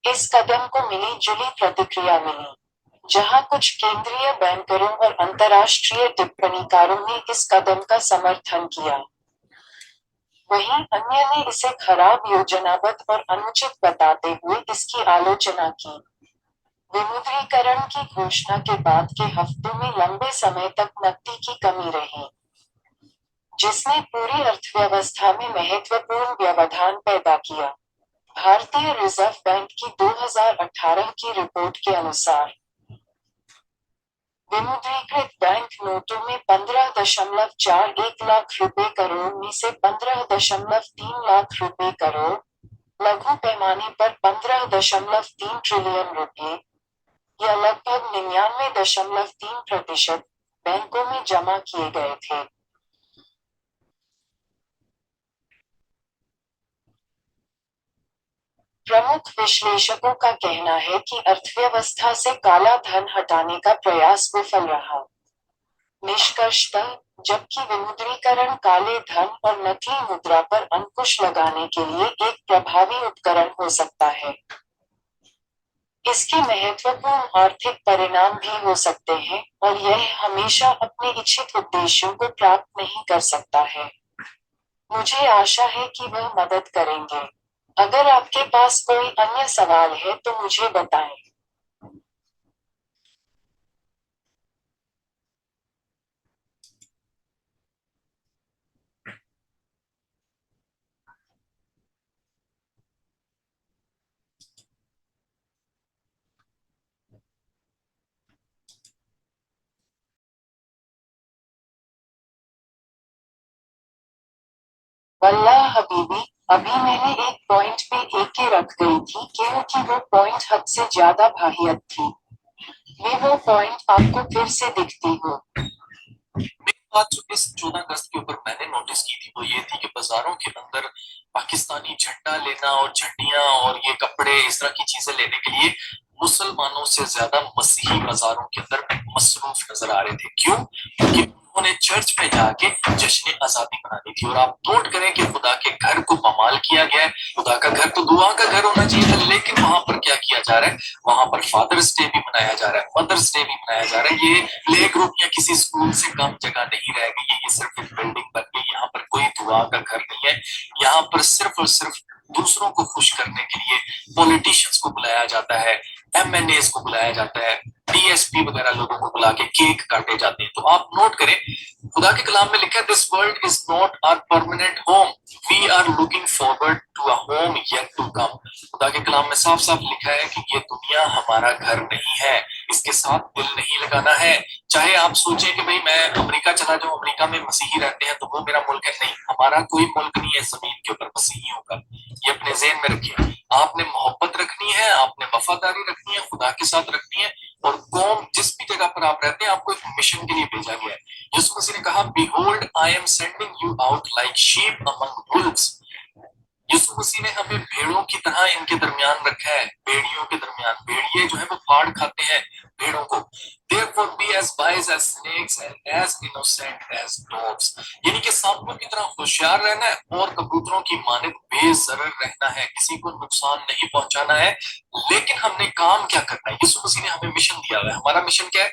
इस कदम को मिली जुली प्रतिक्रिया मिली। जहां कुछ केंद्रीय बैंकरों और अंतर्राष्ट्रीय टिप्पणीकारों ने इस कदम का समर्थन किया, वहीं अन्य ने इसे खराब, योजनाबद्ध और अनुचित बताते हुए इसकी आलोचना की। विमुद्रीकरण की घोषणा के बाद के हफ्तों में लंबे समय तक नकदी की कमी रही, जिसने पूरी अर्थव्यवस्था में महत्वपूर्ण व्यवधान पैदा किया। भारतीय रिजर्व बैंक की 2018 की रिपोर्ट के अनुसार विमुद्रीकृत बैंक नोटों में 15.41 लाख रुपए करोड़ में से 15.3 लाख रुपए करोड़, लघु पैमाने पर 15.3 ट्रिलियन रुपए या लगभग 99.3% बैंकों में जमा किए गए थे। प्रमुख विश्लेषकों का कहना है कि अर्थव्यवस्था से काला धन हटाने का प्रयास विफल रहा। निष्कर्षतः, जबकि विमुद्रीकरण काले धन और नकली मुद्रा पर अंकुश लगाने के लिए एक प्रभावी उपकरण हो सकता है, इसके महत्वपूर्ण आर्थिक परिणाम भी हो सकते हैं और यह हमेशा अपने इच्छित उद्देश्यों को प्राप्त नहीं कर सकता है। मुझे आशा है कि वह मदद करेंगे। अगर आपके पास कोई अन्य सवाल है तो मुझे बताएं। वल्लाह हबीबी, अभी मैंने एक पॉइंट पे एके रख गई थी क्योंकि वो पॉइंट हद से ज्यादा वाहियत थी। मैं वो पॉइंट आपको फिर से दिखती हूँ। बात जो इस 14 अगस्त के ऊपर मैंने नोटिस की थी वो ये थी कि बाजारों के अंदर पाकिस्तानी झंडा लेना और झंडियां और ये कपड़े इस तरह की चीजें लेने के लिए मुसलमानों से ज्यादा मसीही बाजारों के अंदर मसरूफ नजर आ रहे थे। क्यों? क्योंकि उन्होंने चर्च में जाके जश्न आजादी मनानी थी। और आप नोट करें कि खुदा के घर को पामाल किया गया है। खुदा का घर तो दुआ का घर होना चाहिए था, लेकिन वहां पर क्या किया जा रहा है? वहां पर फादर्स डे भी मनाया जा रहा है, मदर्स डे भी मनाया जा रहा है। ये प्ले ग्रुप या किसी स्कूल से कम जगह नहीं रह गई है, ये सिर्फ एक बिल्डिंग बन गई। यहाँ पर कोई दुआ का घर नहीं है। यहाँ पर सिर्फ और सिर्फ दूसरों को खुश करने के लिए पॉलिटिशियंस को बुलाया जाता है, एमएनएस को बुलाया जाता है, डीएसपी वगैरह लोगों को बुला के केक काटे जाते हैं। तो आप नोट करें, खुदा के कलाम में लिखा है, this world is not our permanent home, we are looking forward to a home yet to come. खुदा के कलाम में साफ साफ लिखा है कि ये दुनिया हमारा घर नहीं है, इसके साथ दिल नहीं लगाना है। चाहे आप सोचें कि भाई मैं अमेरिका चला जाऊं, अमेरिका में मसीही रहते हैं तो वो मेरा मुल्क है, नहीं, हमारा कोई मुल्क नहीं है जमीन के ऊपर मसीहियों का। ये अपने ज़हन में रखिए। आपने मोहब्बत रखनी है, आपने वफादारी रखनी है, खुदा के साथ रखनी है। और कौम जिस भी जगह पर आप रहते हैं, आपको एक मिशन के लिए भेजा गया है। यीशु मसीह ने कहा, behold I am sending you out like sheep among wolves. Yeshu Masih ने हमें भेड़ों की तरह इनके दरमियान रखा है, भेड़ियों के दरमियान। भेड़िए जो है वो फाड़ खाते हैं भेड़ों को। Therefore be as wise as snakes and as innocent as doves। यानी कि सांपों की तरह होशियार रहना है और कबूतरों की मानद बेज़रर रहना है, किसी को नुकसान नहीं पहुंचाना है। लेकिन हमने काम क्या करना है? यीशु मसीह ने हमें मिशन दिया हुआ है। हमारा मिशन क्या है?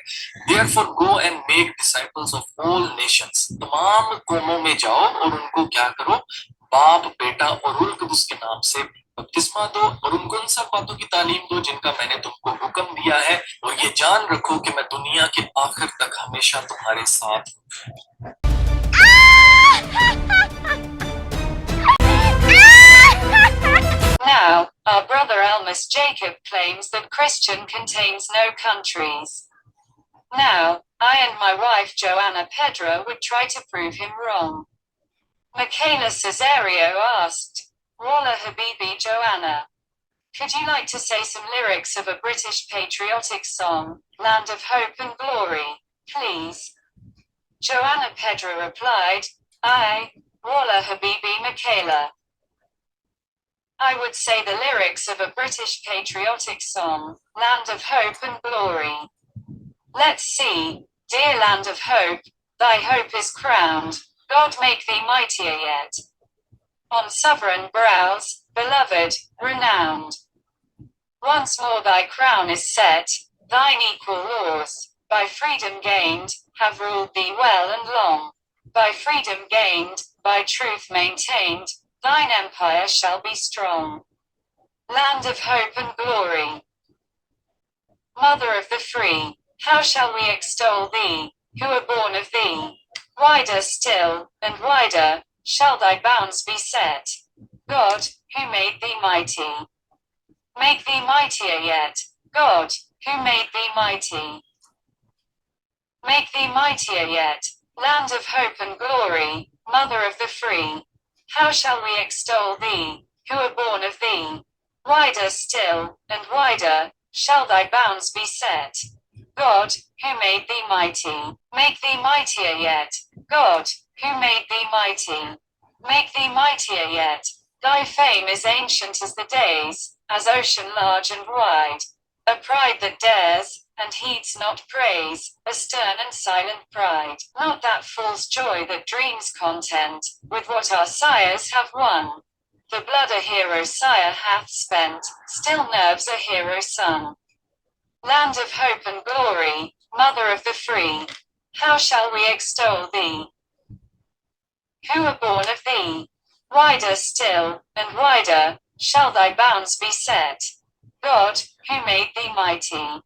Therefore go and make disciples of all nations। तमाम कौमों में जाओ और उनको क्या करो? बाप, बेटा और रूह कुदूस के नाम से बपतिस्मा दो और उनको उन सब बातों की तालीम दो जिनका मैंने तुमको हुक्म दिया है। और ये जान रखो कि मैं दुनिया के आखिर तक हमेशा तुम्हारे साथ हूं। Now, our brother Almas Jacob claims that Christian contains no countries. Now, I and my wife Joanna Pedra would try to prove him wrong. Michaela Caesario asked, Walla Habibi Joanna, could you like to say some lyrics of a British patriotic song, Land of Hope and Glory, please? Joanna Pedra replied, I, Walla Habibi Michaela. I would say the lyrics of a British patriotic song, Land of Hope and Glory. Let's see, dear land of hope, thy hope is crowned, God make thee mightier yet. On sovereign brows, beloved, renowned. Once more thy crown is set, thine equal laws, by freedom gained, have ruled thee well and long. By freedom gained, by truth maintained, thine empire shall be strong. Land of hope and glory. Mother of the free, how shall we extol thee, who are born of thee? Wider still, and wider, shall thy bounds be set. God, who made thee mighty, make thee mightier yet. God, who made thee mighty, make thee mightier yet. Land of hope and glory, mother of the free, how shall we extol thee, who are born of thee? Wider still, and wider, shall thy bounds be set. God, who made thee mighty, make thee mightier yet. God, who made thee mighty, make thee mightier yet. Thy fame is ancient as the days, as ocean large and wide. A pride that dares, and heeds not praise, a stern and silent pride. Not that false joy that dreams content, with what our sires have won. The blood a hero's sire hath spent, still nerves a hero's son. Land of hope and glory, mother of the free, how shall we extol thee, who are born of thee? Wider still, and wider, shall thy bounds be set. God, who made thee mighty,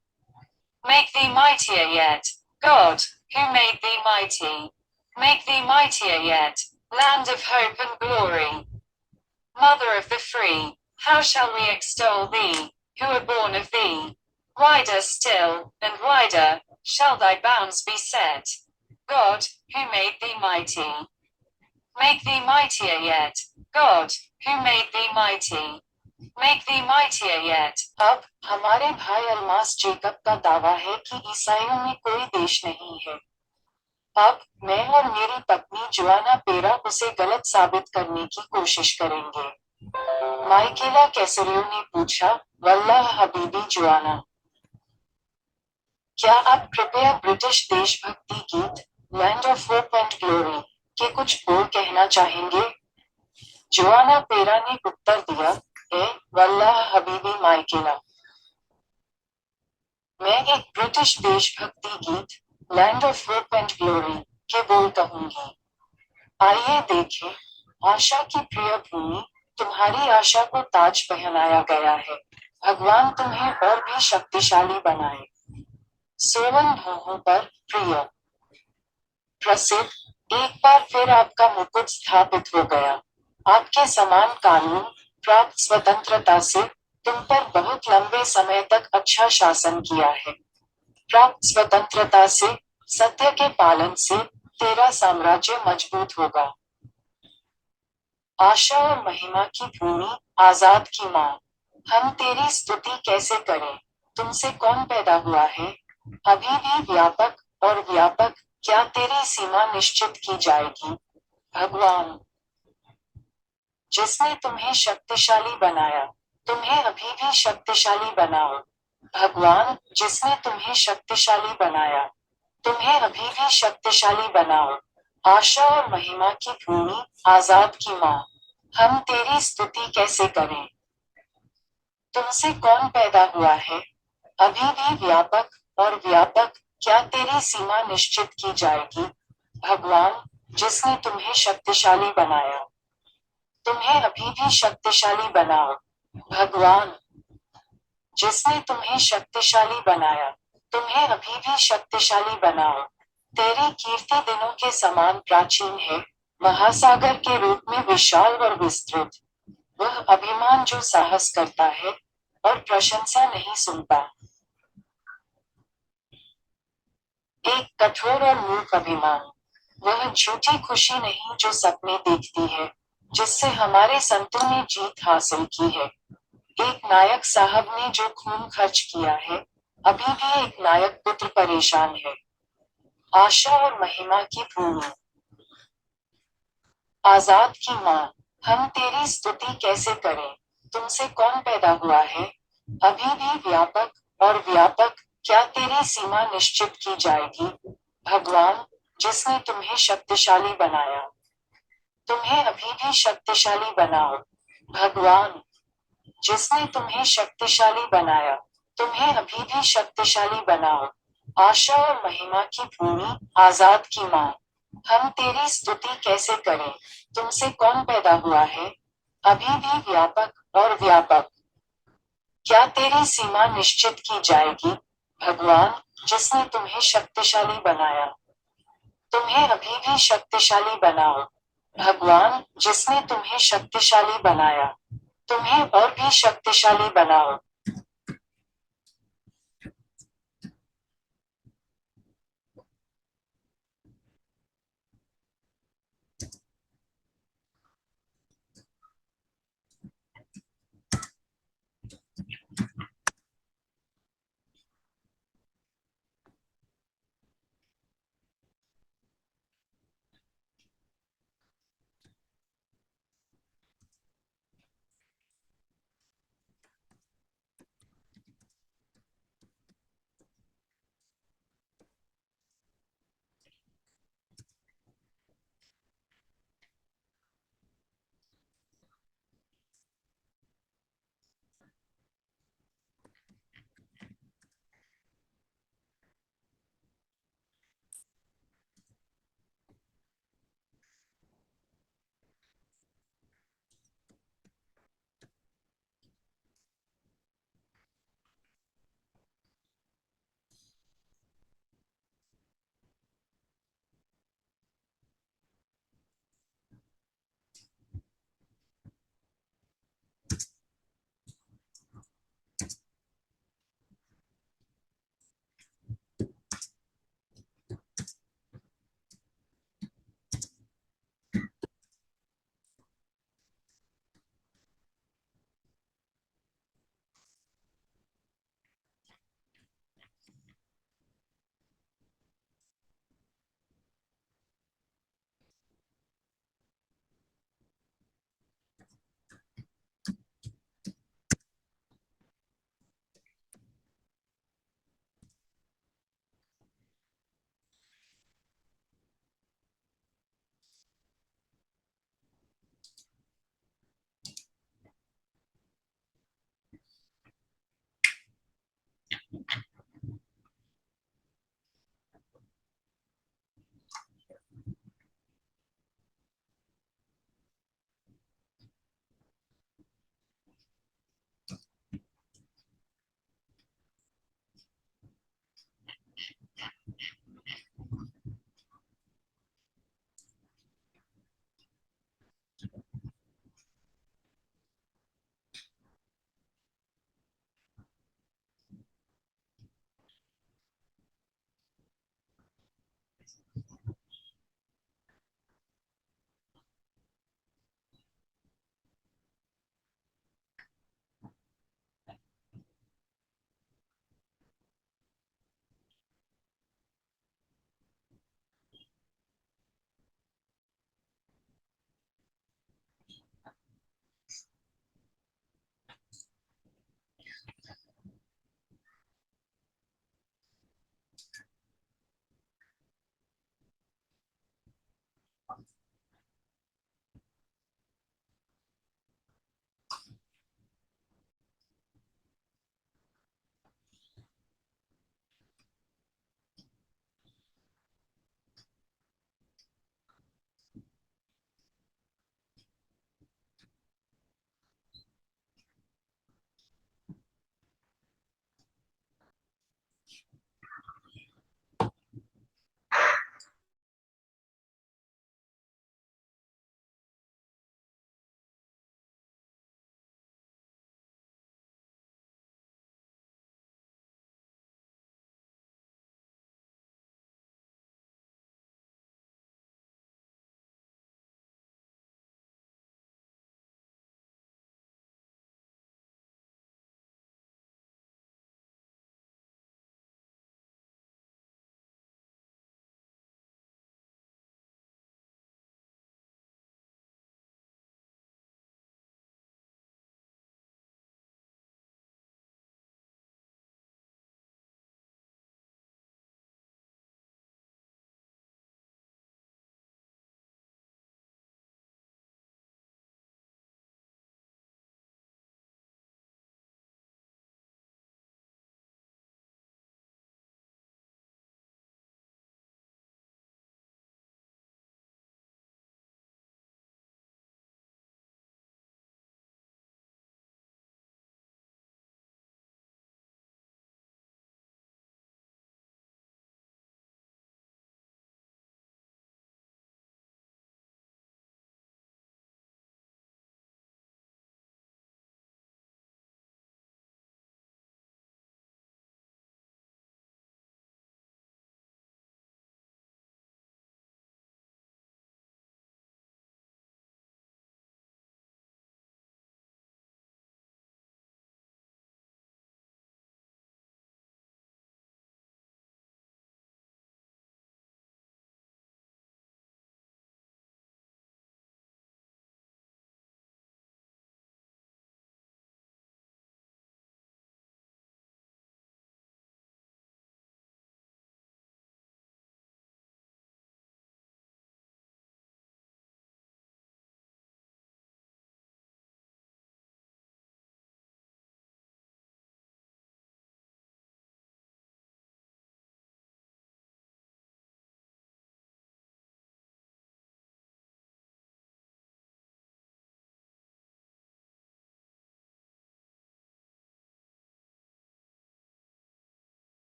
make thee mightier yet. God, who made thee mighty, make thee mightier yet. Land of hope and glory, mother of the free, how shall we extol thee, who are born of thee? Wider still, and wider, shall thy bounds be set. God, who made thee mighty, make thee mightier yet. God, who made thee mighty, make thee mightier yet. अब हमारे भाई Almas Jacob का दावा है कि ईसाइयों में कोई देश नहीं है। अब मैं और मेरी पत्नी जोआना पेरा उसे गलत साबित करने की कोशिश करेंगे। माइकेला कैसरियो ने पूछा, वल्लाह हबीबी जोआना, क्या आप कृपया ब्रिटिश देशभक्ति गीत land of hope and glory के कुछ बोल कहना चाहेंगे? जोआना पेरा ने उत्तर दिया, वल्लाह हबीबी माइकेला, मैं एक ब्रिटिश देशभक्ति गीत land of hope and glory के बोल कहूंगी। आइए देखें, आशा की प्रिय भूमि, तुम्हारी आशा को ताज पहनाया गया है। भगवान तुम्हें और भी शक्तिशाली बनाए। सोवन भोहों पर प्रिय प्रसिद्ध, एक बार फिर आपका मुकुट स्थापित हो गया। आपके समान कानून प्राप्त स्वतंत्रता से तुम पर बहुत लंबे समय तक अच्छा शासन किया है। प्राप्त स्वतंत्रता से, सत्य के पालन से तेरा साम्राज्य मजबूत होगा। आशा और महिमा की भूमि, आजाद की माँ, हम तेरी स्तुति कैसे करें? तुमसे कौन पैदा हुआ है? अभी भी व्यापक और व्यापक, क्या तेरी सीमा निश्चित की जाएगी? भगवान, जिसने तुम्हें शक्तिशाली बनाया, तुम्हें अभी भी शक्तिशाली बनाओ। भगवान, जिसने तुम्हें शक्तिशाली बनाया, तुम्हें अभी भी शक्तिशाली बनाओ। आशा और महिमा की भूमि, आजाद की माँ, हम तेरी स्तुति कैसे करें? तुमसे कौन पैदा हुआ है? अभी भी व्यापक और व्यापक, क्या तेरी सीमा निश्चित की जाएगी? भगवान, जिसने तुम्हें शक्तिशाली बनाया, तुम्हें अभी भी शक्तिशाली बनाओ। भगवान, जिसने तुम्हें शक्तिशाली बनाया, तुम्हें अभी भी शक्तिशाली बनाओ। तेरी कीर्ति दिनों के समान प्राचीन है, महासागर के रूप में विशाल और विस्तृत। वह अभिमान जो साहस करता है और प्रशंसा नहीं सुनता। एक कठोर और मूर्ख अभिमान, वह झूठी खुशी नहीं जो सपने देखती है, जिससे हमारे संतों ने जीत हासिल की है। एक नायक साहब ने जो खून खर्च किया है, अभी भी एक नायक पुत्र परेशान है। आशा और महिमा की भूमि, आजाद की मां, हम तेरी स्तुति कैसे करें, तुमसे कौन पैदा हुआ है, अभी भी व्यापक और व्यापक, क्या तेरी सीमा निश्चित की जाएगी, भगवान, जिसने तुम्हें शक्तिशाली बनाया, तुम्हें अभी भी शक्तिशाली बनाओ, भगवान, जिसने तुम्हें शक्तिशाली बनाया, तुम्हें अभी भी शक्तिशाली बनाओ। आशा और महिमा की भूमि, आजाद की मां, हम तेरी स्तुति कैसे करें, तुमसे कौन पैदा हुआ है, अभी भी व्यापक और व्यापक, क्या तेरी सीमा निश्चित की जाएगी, भगवान, जिसने तुम्हें शक्तिशाली बनाया, तुम्हें अभी भी शक्तिशाली बनाओ, भगवान, जिसने तुम्हें शक्तिशाली बनाया, तुम्हें और भी शक्तिशाली बनाओ।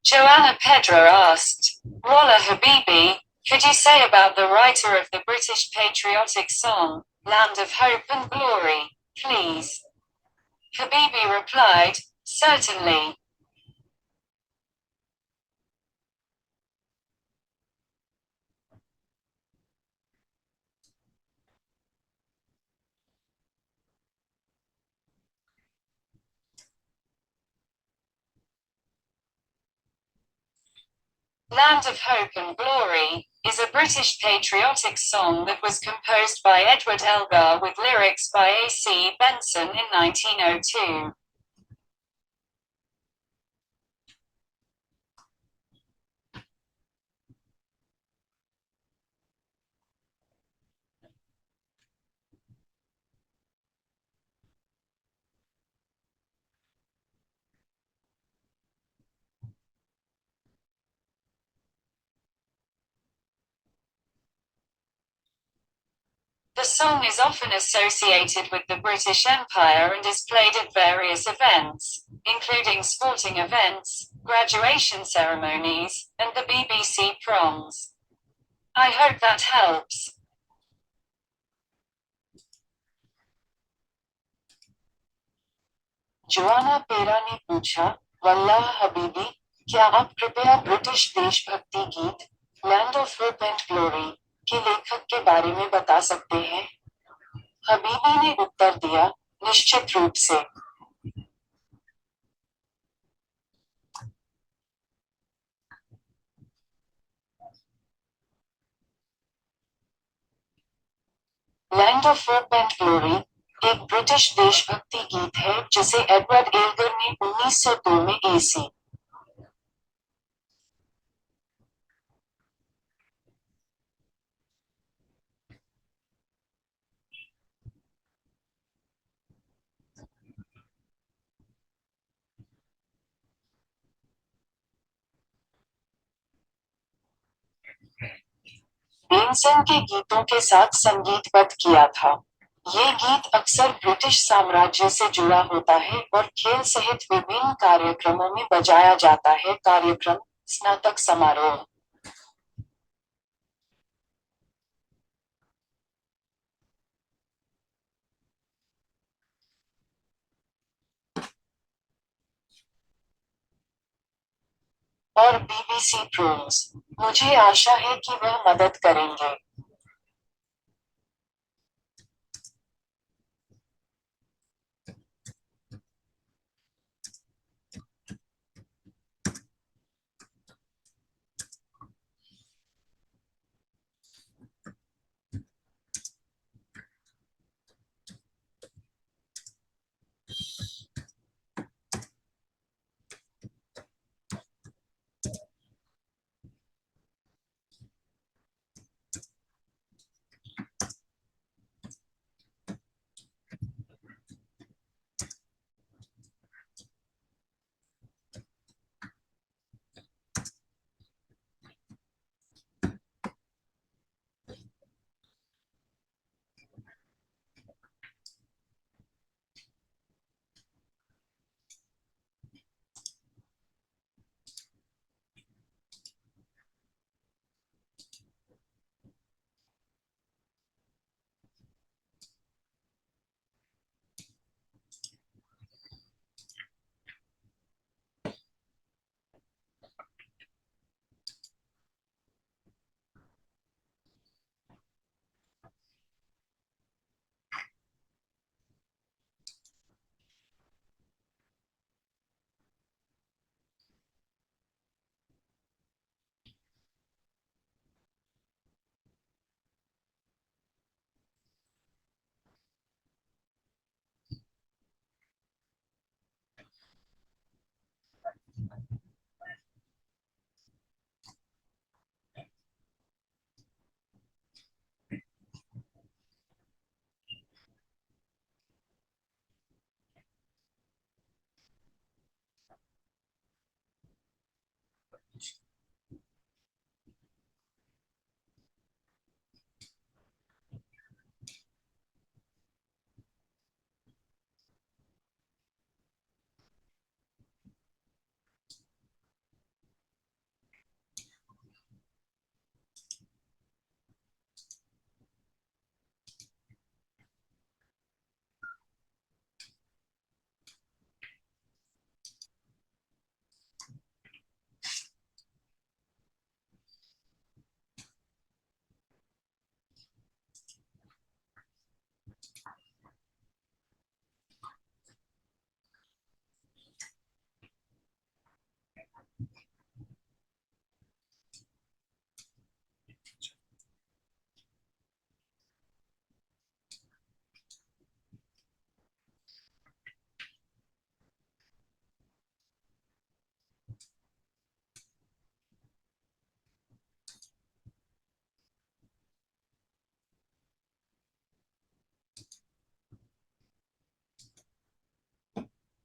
Joanna Pedra asked, Walla Habibi, could you say about the writer of the British patriotic song, Land of Hope and Glory, please? Habibi replied, certainly. Land of Hope and Glory is a British patriotic song that was composed by Edward Elgar with lyrics by A.C. Benson in 1902. The song is often associated with the British Empire and is played at various events, including sporting events, graduation ceremonies, and the BBC proms. I hope that helps. Joanna Pera ने पूछा, वल्लाह हबीबी, क्या आप कृपया British देशभक्ति गीत land of hope and glory के लेखक के बारे में बता सकते हैं? हबीबी ने उत्तर दिया, निश्चित रूप से। Land of hope and glory एक ब्रिटिश देशभक्ति गीत है जिसे एडवर्ड एल्गर ने 1902 में एसी बेंसन के गीतों के साथ संगीतबद्ध किया था। ये गीत अक्सर ब्रिटिश साम्राज्य से जुड़ा होता है और खेल सहित विभिन्न कार्यक्रमों में बजाया जाता है। कार्यक्रम स्नातक समारोह और बीबीसी प्रोम्स। मुझे आशा है कि वह मदद करेंगे।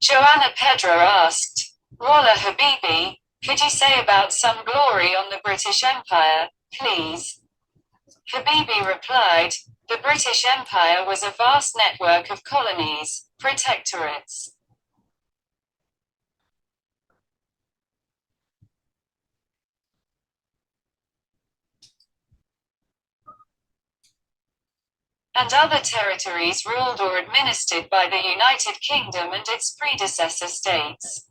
Joanna Pedra asked, Walla Habibi, could you say about some glory on the British Empire, please? Habibi replied, the British Empire was a vast network of colonies, protectorates, and other territories ruled or administered by the United Kingdom and its predecessor states.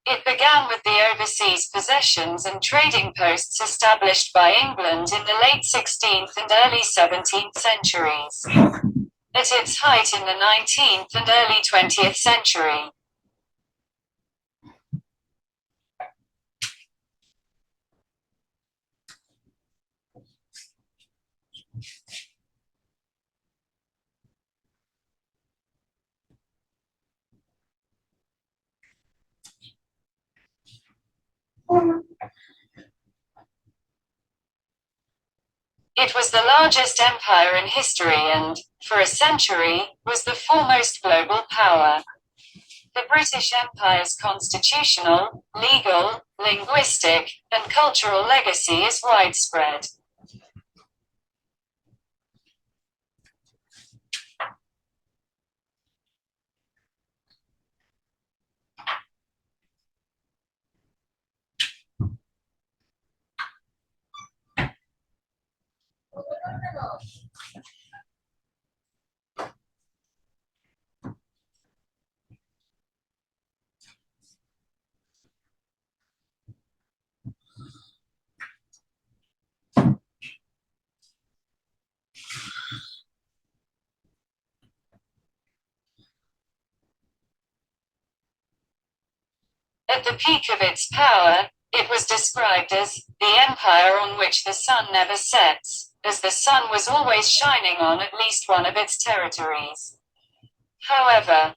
It began with the overseas possessions and trading posts established by England in the late 16th and early 17th centuries. At its height in the 19th and early 20th century. It was the largest empire in history and, for a century, was the foremost global power. The British Empire's constitutional, legal, linguistic, and cultural legacy is widespread. At the peak of its power, it was described as the empire on which the sun never sets, as the sun was always shining on at least one of its territories. However,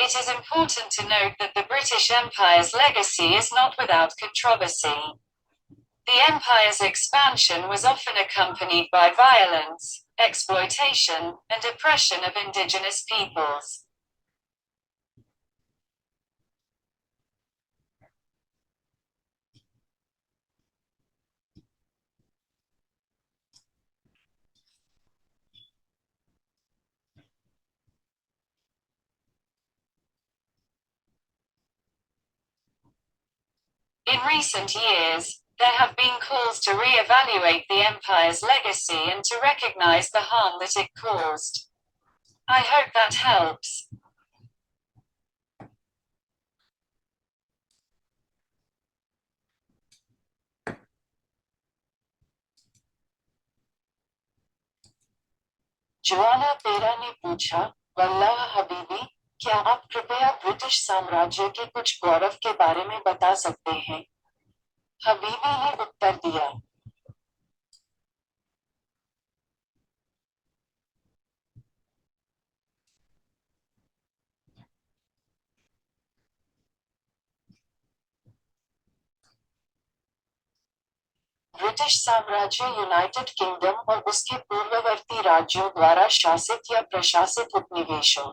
it is important to note that the British Empire's legacy is not without controversy. The empire's expansion was often accompanied by violence, exploitation, and oppression of indigenous peoples. In recent years, there have been calls to re-evaluate the empire's legacy and to recognize the harm that it caused. I hope that helps. Joanna Pera ने पूछा, वल्लाह हबीबी, क्या आप कृपया British साम्राज्य के कुछ गौरव के बारे में बता सकते हैं? हबीबी ने उत्तर दिया, ब्रिटिश साम्राज्य यूनाइटेड किंगडम और उसके पूर्ववर्ती राज्यों द्वारा शासित या प्रशासित उपनिवेशों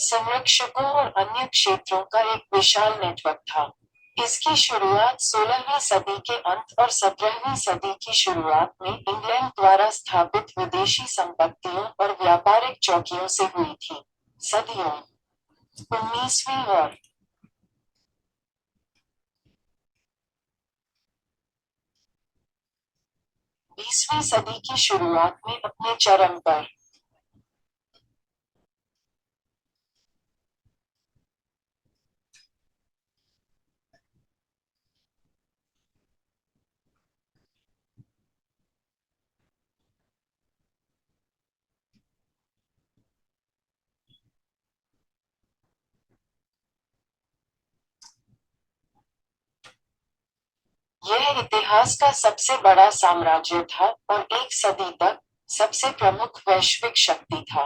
संरक्षकों और अन्य क्षेत्रों का एक विशाल नेटवर्क था। इसकी शुरुआत 16वीं सदी के अंत और 17वीं सदी की शुरुआत में इंग्लैंड द्वारा स्थापित विदेशी संपत्तियों और व्यापारिक चौकियों से हुई थी। सदियों 19वीं और 20वीं सदी की शुरुआत में अपने चरम पर यह इतिहास का सबसे बड़ा साम्राज्य था और एक सदी तक सबसे प्रमुख वैश्विक शक्ति था।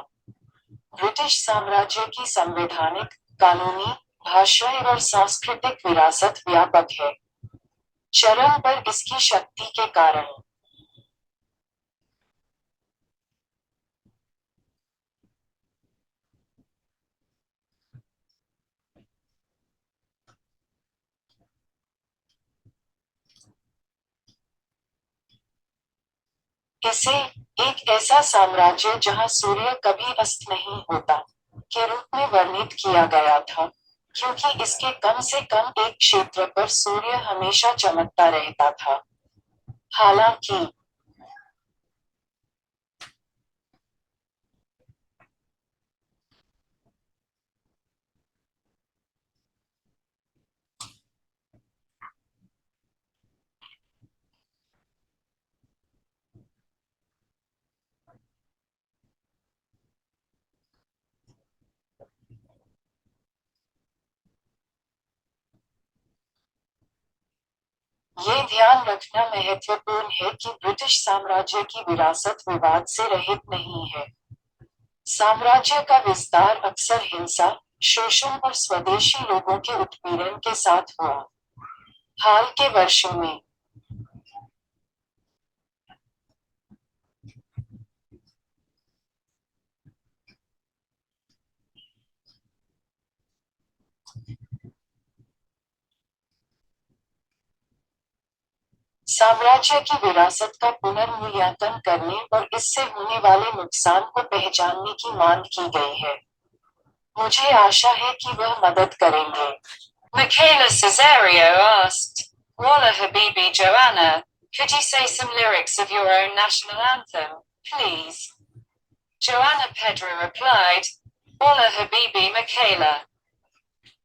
ब्रिटिश साम्राज्य की संवैधानिक, कानूनी, भाषाई और सांस्कृतिक विरासत व्यापक है। चरम पर इसकी शक्ति के कारण इसे एक ऐसा साम्राज्य जहां सूर्य कभी अस्त नहीं होता के रूप में वर्णित किया गया था, क्योंकि इसके कम से कम एक क्षेत्र पर सूर्य हमेशा चमकता रहता था। हालांकि ये ध्यान रखना महत्वपूर्ण है कि ब्रिटिश साम्राज्य की विरासत विवाद से रहित नहीं है। साम्राज्य का विस्तार अक्सर हिंसा, शोषण और स्वदेशी लोगों के उत्पीड़न के साथ हुआ। हाल के वर्षों में साम्राज्य की विरासत का पुनर्मूल्यांकन करने और इससे होने वाले नुकसान को पहचानने की मांग की गई है। मुझे आशा है कि वह मदद करेंगे। Michaela Caesario asked, Walla Habibi Joanna, could you say some lyrics of your own national anthem, please? Joanna Pedra replied, Walla Habibi Michaela.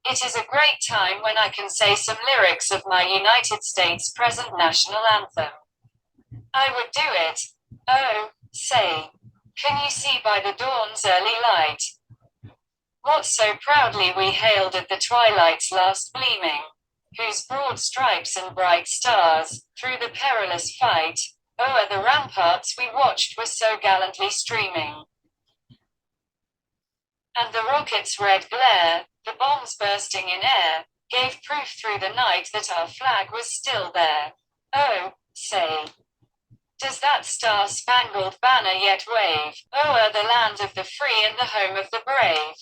It is a great time when I can say some lyrics of my United States present national anthem. I would do it. Oh, say. Can you see by the dawn's early light what so proudly we hailed at the twilight's last gleaming, whose broad stripes and bright stars, through the perilous fight, o'er the ramparts we watched were so gallantly streaming. And the rocket's red glare, the bombs bursting in air, gave proof through the night that our flag was still there. Oh, say, does that star-spangled banner yet wave, o'er the land of the free and the home of the brave?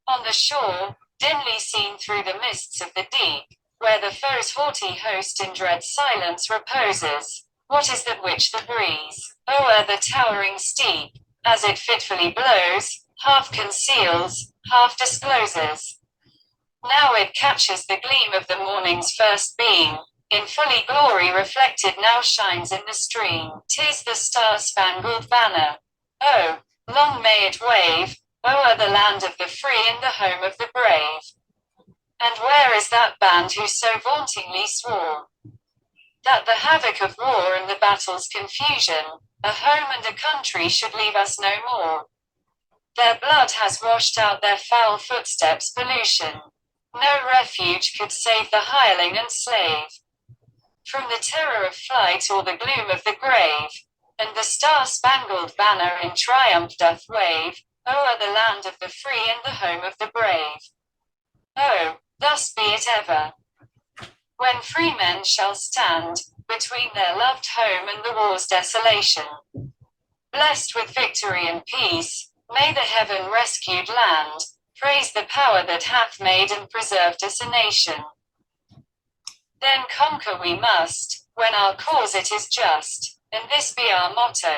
On the shore, dimly seen through the mists of the deep, where the foe's haughty host in dread silence reposes, what is that which the breeze, o'er the towering steep, as it fitfully blows, half conceals, half discloses? Now it catches the gleam of the morning's first beam, in fully glory reflected now shines in the stream. 'Tis the star-spangled banner. Oh, long may it wave, o'er the land of the free and the home of the brave. And where is that band who so vauntingly swore that the havoc of war and the battle's confusion, a home and a country should leave us no more? Their blood has washed out their foul footsteps' pollution. No refuge could save the hireling and slave from the terror of flight or the gloom of the grave. And the star-spangled banner in triumph doth wave, o'er the land of the free and the home of the brave. Oh, thus be it ever, when free men shall stand between their loved home and the war's desolation. Blessed with victory and peace, may the heaven-rescued land Praise the power that hath made and preserved us a nation. Then conquer we must, when our cause it is just, and this be our motto.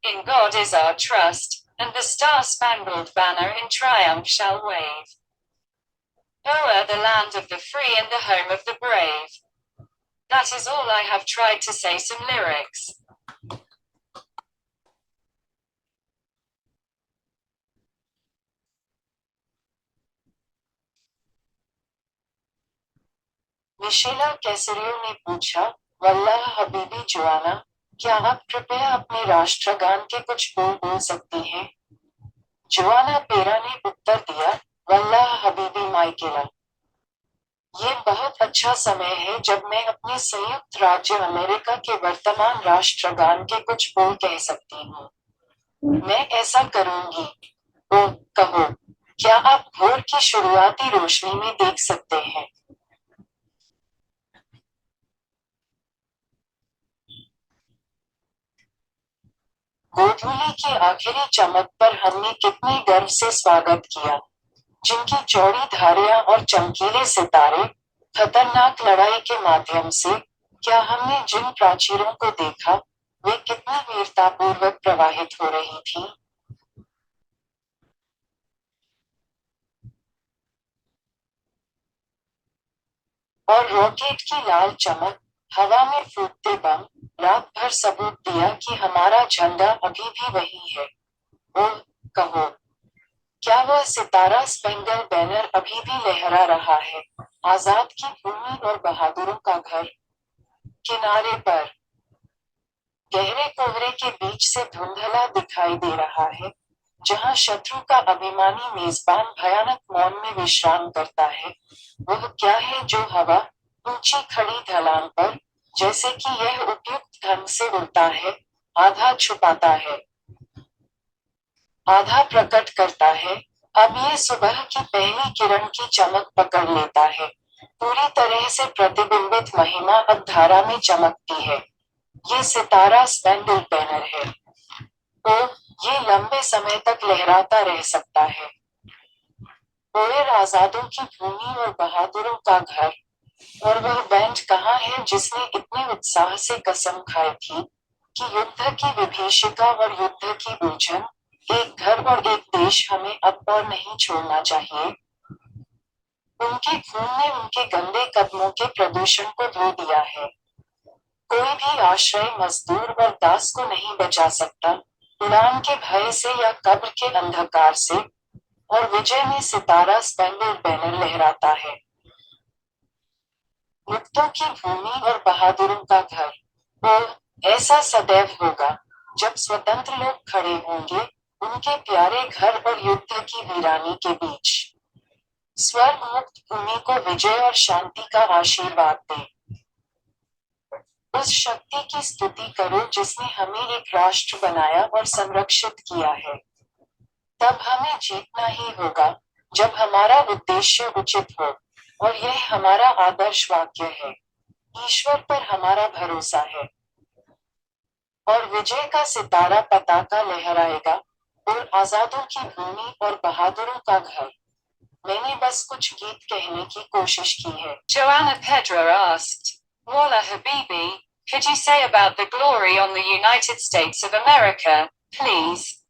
In God is our trust, and the star-spangled banner in triumph shall wave. O'er the land of the free and the home of the brave. That is all I have tried to say. Some lyrics. मिशेला कैसरियो ने पूछा, वल्लाह Habibi Joanna, क्या आप कृपया अपने राष्ट्रगान के कुछ बोल बोल सकती हैं? जोआना पेरा ने उत्तर दिया, वल्लाह हबीबी माइकेला, ये बहुत अच्छा समय है जब मैं अपने संयुक्त राज्य अमेरिका के वर्तमान राष्ट्रगान के कुछ बोल कह सकती हूँ। मैं ऐसा करूंगी। ओ, कहो, क्या आप भोर की शुरुआती रोशनी में देख सकते हैं? गोधूली की आखिरी चमक पर हमने कितने गर्व से स्वागत किया, जिनकी चौड़ी धारियां और चमकीले सितारे, खतरनाक लड़ाई के माध्यम से, क्या हमने जिन प्राचीरों को देखा, वे कितनी वीरतापूर्वक प्रवाहित हो रही थीं? और रॉकेट की लाल चमक, हवा में फूटते बम, रात भर सबूत दिया कि हमारा झंडा अभी भी वही है। ओह, कहो, क्या वह सितारा स्पेंगल बैनर अभी भी लहरा रहा है, आजाद की भूमि और बहादुरों का घर? किनारे पर गहरे कोहरे के बीच से धुंधला दिखाई दे रहा है, जहां शत्रु का अभिमानी मेजबान भयानक मौन में विश्राम करता है। वह क्या है जो हवा, ऊंची खड़ी ढलान पर, जैसे कि यह उपयुक्त ढंग से उड़ता है, आधा छुपाता है, आधा प्रकट करता है। अब ये सुबह की पहली किरण की चमक पकड़ लेता है। पूरी तरह से प्रतिबिंबित महिमा अब धारा में चमकती है। ये सितारा स्पेंडल बैनर है। ओह, ये लंबे समय तक लहराता रह सकता है। ओए आजादों की भूमि और बहादुरों का घर। और वह बैंड कहाँ है जिसने इतने उत्साह से कसम खाई थी कि युद्ध की विभीषिका और युद्ध की उलझन, एक घर और एक देश हमें अब और नहीं छोड़ना चाहिए। उनके खून ने उनके गंदे कदमों के प्रदूषण को धो दिया है। कोई भी आश्रय मजदूर और दास को नहीं बचा सकता, उड़ान के भय से या कब्र के अंधकार से, और विजय में सितारा स्पेंडल बैनर लहराता है। मुक्तों की भूमि और बहादुरों का घर। ओह, ऐसा सदैव होगा, जब स्वतंत्र लोग खड़े होंगे, उनके प्यारे घर और युद्ध की वीरानी के बीच। स्वर्ग मुक्त भूमि को विजय और शांति का आशीर्वाद दे। उस शक्ति की स्तुति करो जिसने हमें एक राष्ट्र बनाया और संरक्षित किया है। तब हमें जीतना ही होगा, जब हमारा उद्देश्य उचित हो, और यह हमारा आदर्श वाक्य है। ईश्वर पर हमारा भरोसा है। और विजय का सितारा पताका लहराएगा, और आजादों की भूमि और बहादुरों का घर। मैंने बस कुछ गीत कहने की कोशिश की है। Joanna Pedra asked, Walla Habibi, could you say about the glory on the United States of America, please?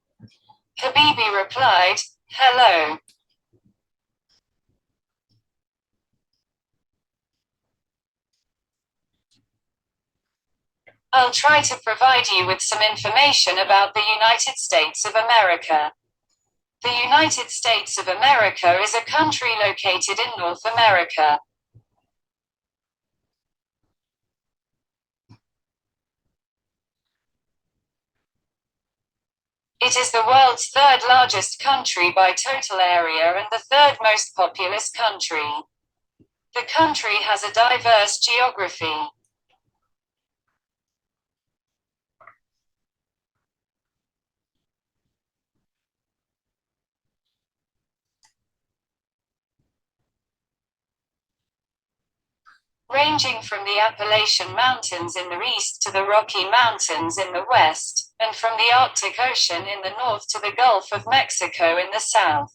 Habibi replied, hello. I'll try to provide you with some information about the United States of America. The United States of America is a country located in North America. It is the world's third largest country by total area and the third most populous country. The country has a diverse geography. Ranging from the Appalachian Mountains in the east to the Rocky Mountains in the west, and from the Arctic Ocean in the north to the Gulf of Mexico in the south.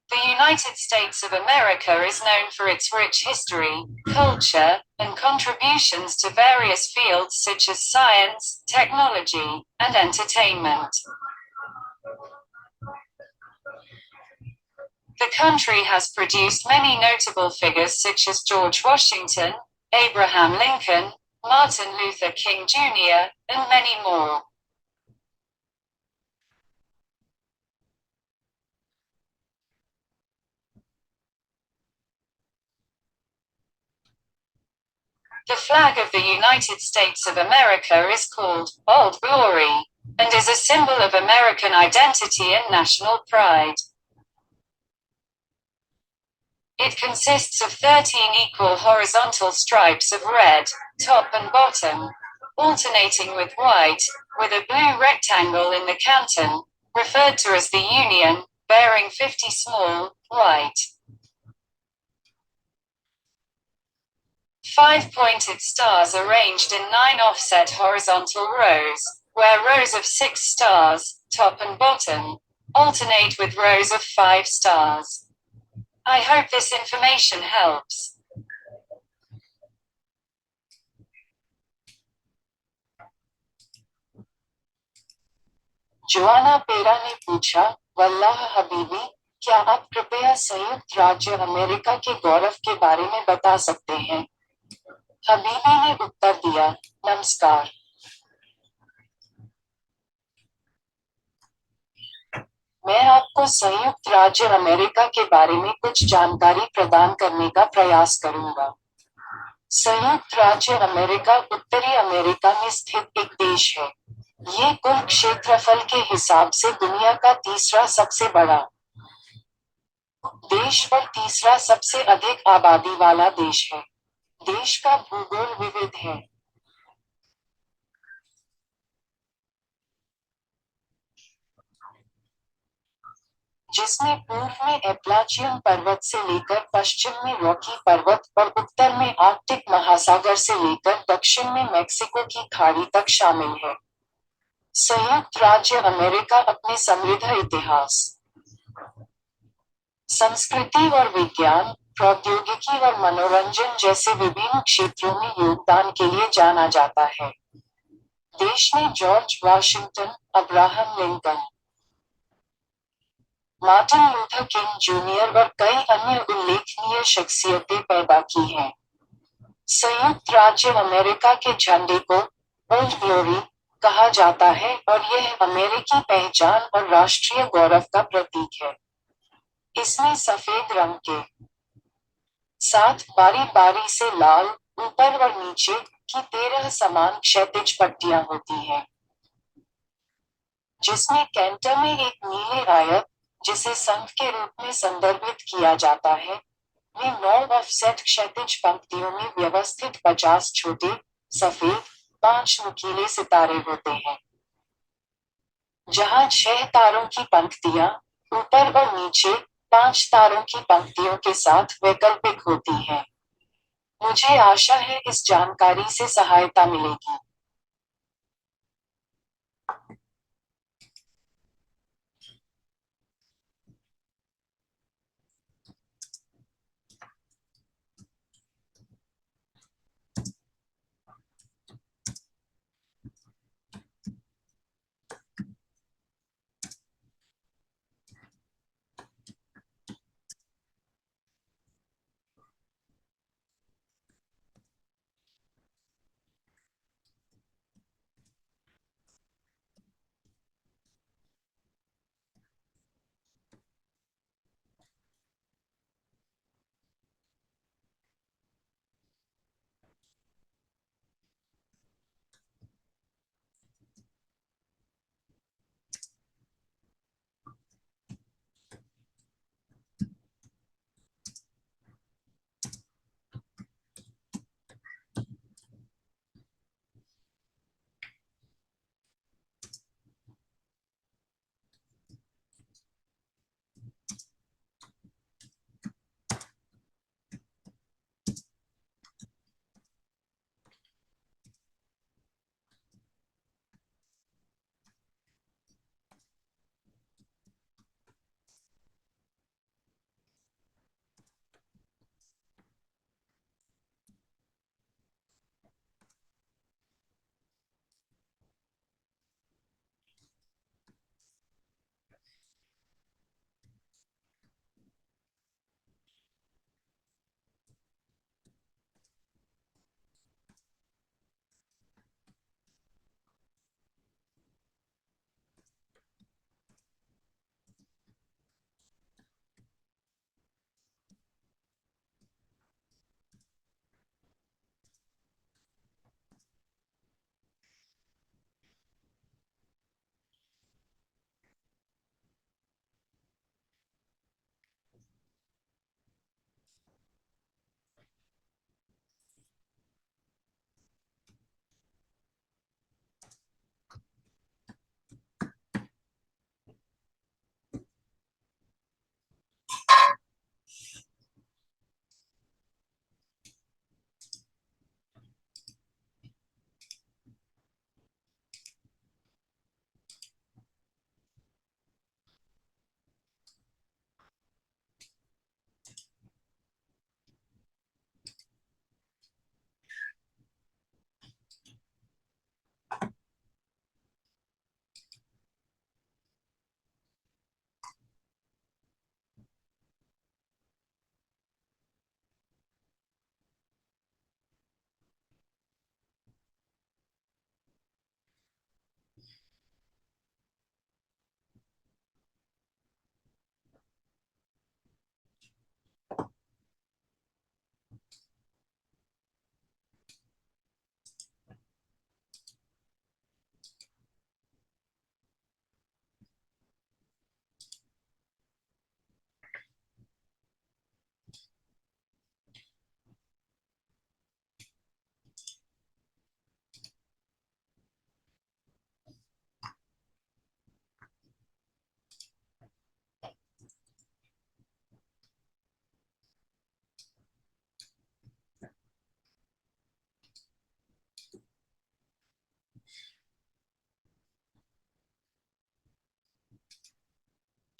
The United States of America is known for its rich history, culture, and contributions to various fields such as science, technology, and entertainment. The country has produced many notable figures such as George Washington, Abraham Lincoln, Martin Luther King Jr., and many more. The flag of the United States of America is called Old Glory, and is a symbol of American identity and national pride. It consists of 13 equal horizontal stripes of red, top and bottom, alternating with white, with a blue rectangle in the canton, referred to as the Union, bearing 50 small, white, 5-pointed stars arranged in 9 offset horizontal rows, where rows of 6 stars, top and bottom, alternate with rows of 5 stars. I hope this information helps. Joanna Pera ने पूछा, वल्लाह हबीबी, क्या आप कृपया संयुक्त राज्य America के गौरव के बारे में बता सकते हैं? हबीबी ने उत्तर दिया, नमस्कार। मैं आपको संयुक्त राज्य अमेरिका के बारे में कुछ जानकारी प्रदान करने का प्रयास करूंगा। संयुक्त राज्य अमेरिका उत्तरी अमेरिका में स्थित एक देश है। ये कुल क्षेत्रफल के हिसाब से दुनिया का तीसरा सबसे बड़ा देश और तीसरा सबसे अधिक आबादी वाला देश है। देश का भूगोल विविध है, जिसमें पूर्व में एप्लाचियन पर्वत से लेकर पश्चिम में रॉकी पर्वत और उत्तर में आर्कटिक महासागर से लेकर दक्षिण में मेक्सिको की खाड़ी तक शामिल है। संयुक्त राज्य अमेरिका अपने समृद्ध इतिहास, संस्कृति और विज्ञान, प्रौद्योगिकी और मनोरंजन जैसे विभिन्न क्षेत्रों में योगदान के लिए जाना जाता है। देश ने George Washington, Abraham Lincoln, Martin Luther king junior और कई अन्य उल्लेखनीय शख्सियतें पैदा की हैं। संयुक्त राज्य अमेरिका के झंडे को ओल्ड ग्लोरी कहा जाता है और यह अमेरिकी पहचान और राष्ट्रीय गौरव का प्रतीक है। इसमें सफेद रंग के साथ बारी बारी से लाल, ऊपर और नीचे की 13 समान क्षैतिज पट्टियां होती हैं, जिसमें केंटर में एक नीले आयत, जिसे संघ के रूप में संदर्भित किया जाता है, में 9 ऑफसेट क्षैतिज पंक्तियों में व्यवस्थित 50 छोटे, सफेद, 5 नुकीले सितारे होते हैं, जहां 6 तारों की पंक्तियां, ऊपर और नीचे, 5 तारों की पंक्तियों के साथ वैकल्पिक होती हैं। मुझे आशा है इस जानकारी से सहायता मिलेगी।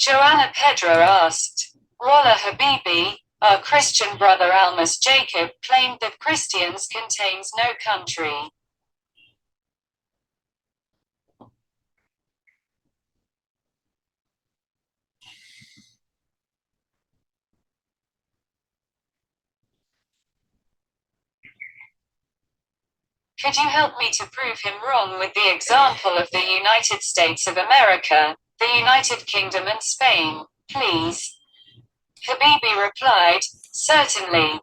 Joanna Pedra asked, Walla Habibi, our Christian brother Almas Jacob claimed that Christians contains no country. Could you help me to prove him wrong with the example of the United States of America, the United Kingdom and Spain, please? Habibi replied, certainly.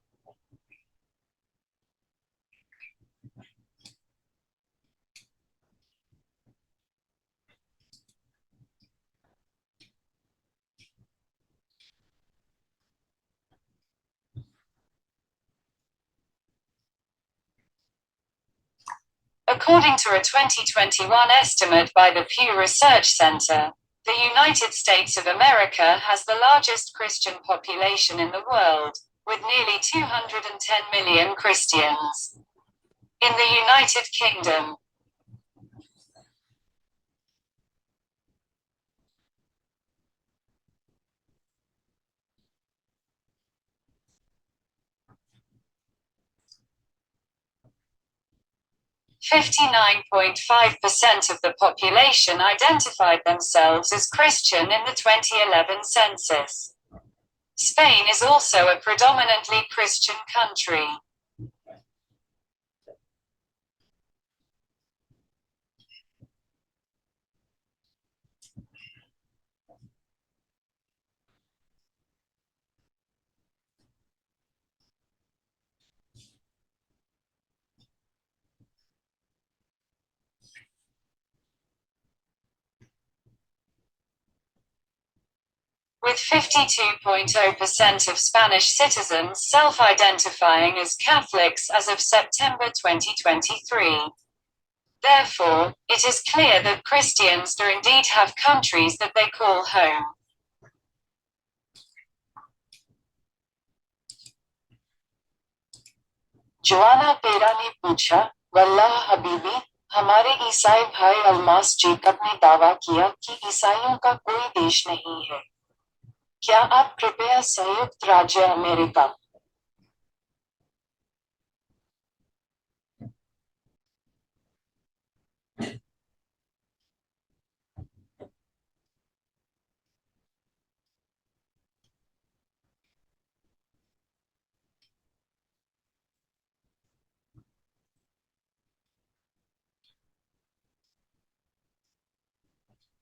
According to a 2021 estimate by the Pew Research Center, the United States of America has the largest Christian population in the world, with nearly 210 million Christians. In the United Kingdom, 59.5% of the population identified themselves as Christian in the 2011 census. Spain is also a predominantly Christian country. With 52.0% of Spanish citizens self-identifying as Catholics as of September 2023. Therefore, it is clear that Christians do indeed have countries that they call home. Joanna Pera ने पूछा, वल्लाह हबीबी, हमारे ईसाई भाई Almas Jacob ने दावा किया कि ईसाइयों का कोई देश नहीं है। क्या आप कृपया संयुक्त राज्य अमेरिका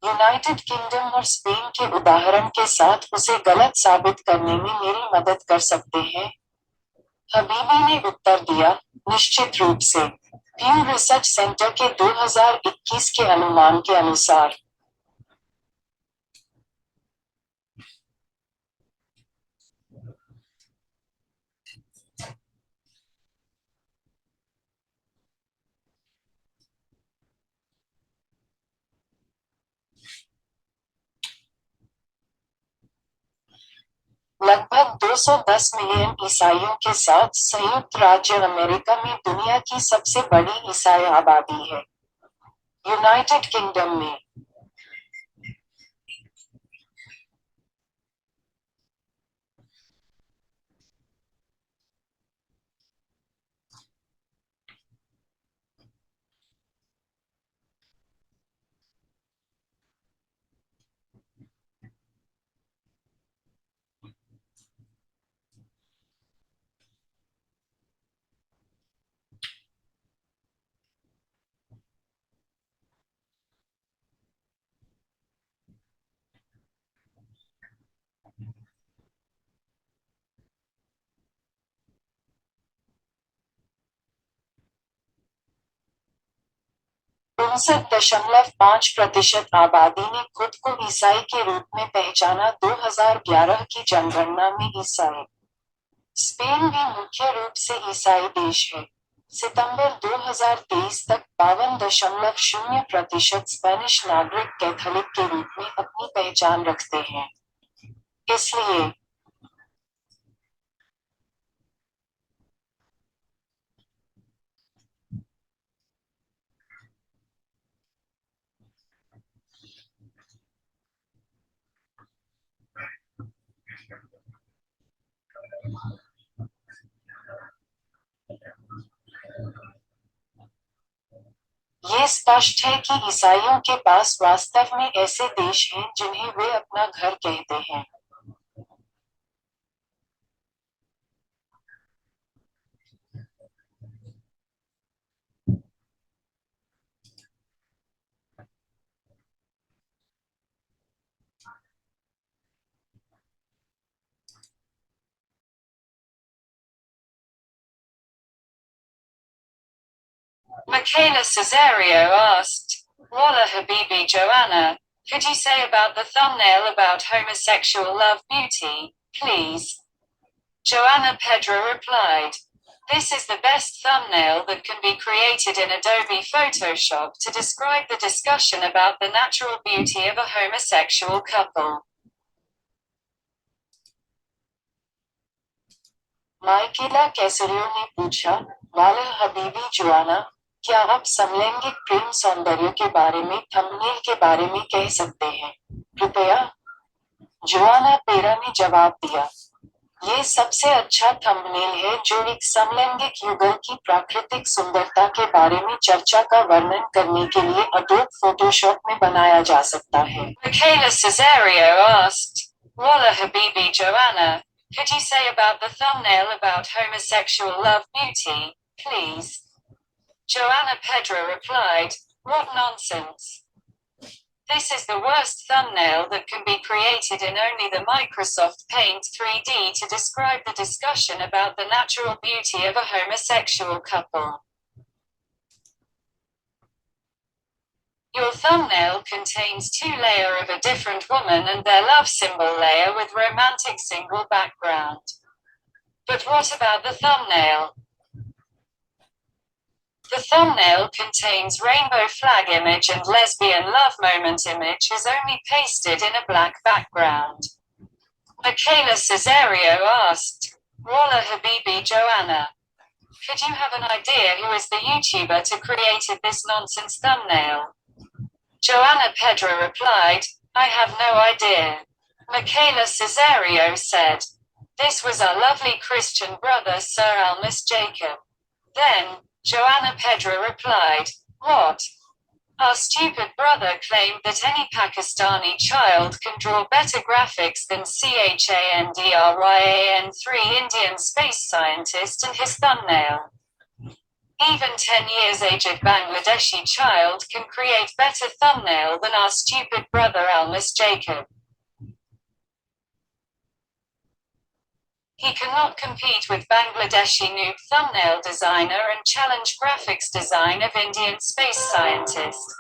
यूनाइटेड किंगडम और स्पेन के उदाहरण के साथ उसे गलत साबित करने में मेरी मदद कर सकते हैं? हबीबी ने उत्तर दिया, निश्चित रूप से। प्यू रिसर्च सेंटर के 2021 के अनुमान के अनुसार लगभग 210 मिलियन ईसाइयों के साथ संयुक्त राज्य अमेरिका में दुनिया की सबसे बड़ी ईसाई आबादी है। यूनाइटेड किंगडम में उनसठ दशमलव 5% आबादी ने खुद को ईसाई के रूप में पहचाना। 2011 की जनगणना में ईसाई स्पेन भी मुख्य रूप से ईसाई देश है। सितंबर 2023 तक 52.0% स्पेनिश नागरिक कैथोलिक के रूप में अपनी पहचान रखते हैं। इसलिए ये स्पष्ट है कि ईसाइयों के पास वास्तव में ऐसे देश हैं जिन्हें वे अपना घर कहते हैं। Michaela Caesario asked, Walla Habibi Joanna, could you say about the thumbnail about homosexual love beauty, please? Joanna Pedra replied, this is the best thumbnail that can be created in Adobe Photoshop to describe the discussion about the natural beauty of a homosexual couple. माइकेला कैसरियो ने पूछा, वाला Habibi Joanna, क्या आप समलैंगिक प्रेम सौंदर्य के बारे में थंबनेल के बारे में कह सकते हैं, कृपया? जोआना पेरा ने जवाब दिया, ये सबसे अच्छा थंबनेल है जो एक समलैंगिक युगल की प्राकृतिक सुंदरता के बारे में चर्चा का वर्णन करने के लिए अडोब फोटोशॉप में बनाया जा सकता है। Michaela Caesario asked, Walla Habibi Joanna, could you say about the thumbnail about homosexual love beauty, please? Joanna Pedra replied, what nonsense. This is the worst thumbnail that can be created in only the Microsoft Paint 3D to describe the discussion about the natural beauty of a homosexual couple. Your thumbnail contains two layers of a different woman and their love symbol layer with romantic single background. But what about the thumbnail? The thumbnail contains rainbow flag image and lesbian love moment image is only pasted in a black background. Michaela Caesario asked, Walla Habibi Joanna, could you have an idea who is the YouTuber to created this nonsense thumbnail? Joanna Pedra replied, I have no idea. Michaela Caesario said, this was our lovely Christian brother Sir Almas Jacob. Then, Joanna Pedra replied, what? Our stupid brother claimed that any Pakistani child can draw better graphics than Chandrayaan-3 Indian space scientist in his thumbnail. Even 10 years aged Bangladeshi child can create better thumbnail than our stupid brother Almas Jacob. He cannot compete with Bangladeshi noob thumbnail designer and challenge graphics design of Indian space scientist.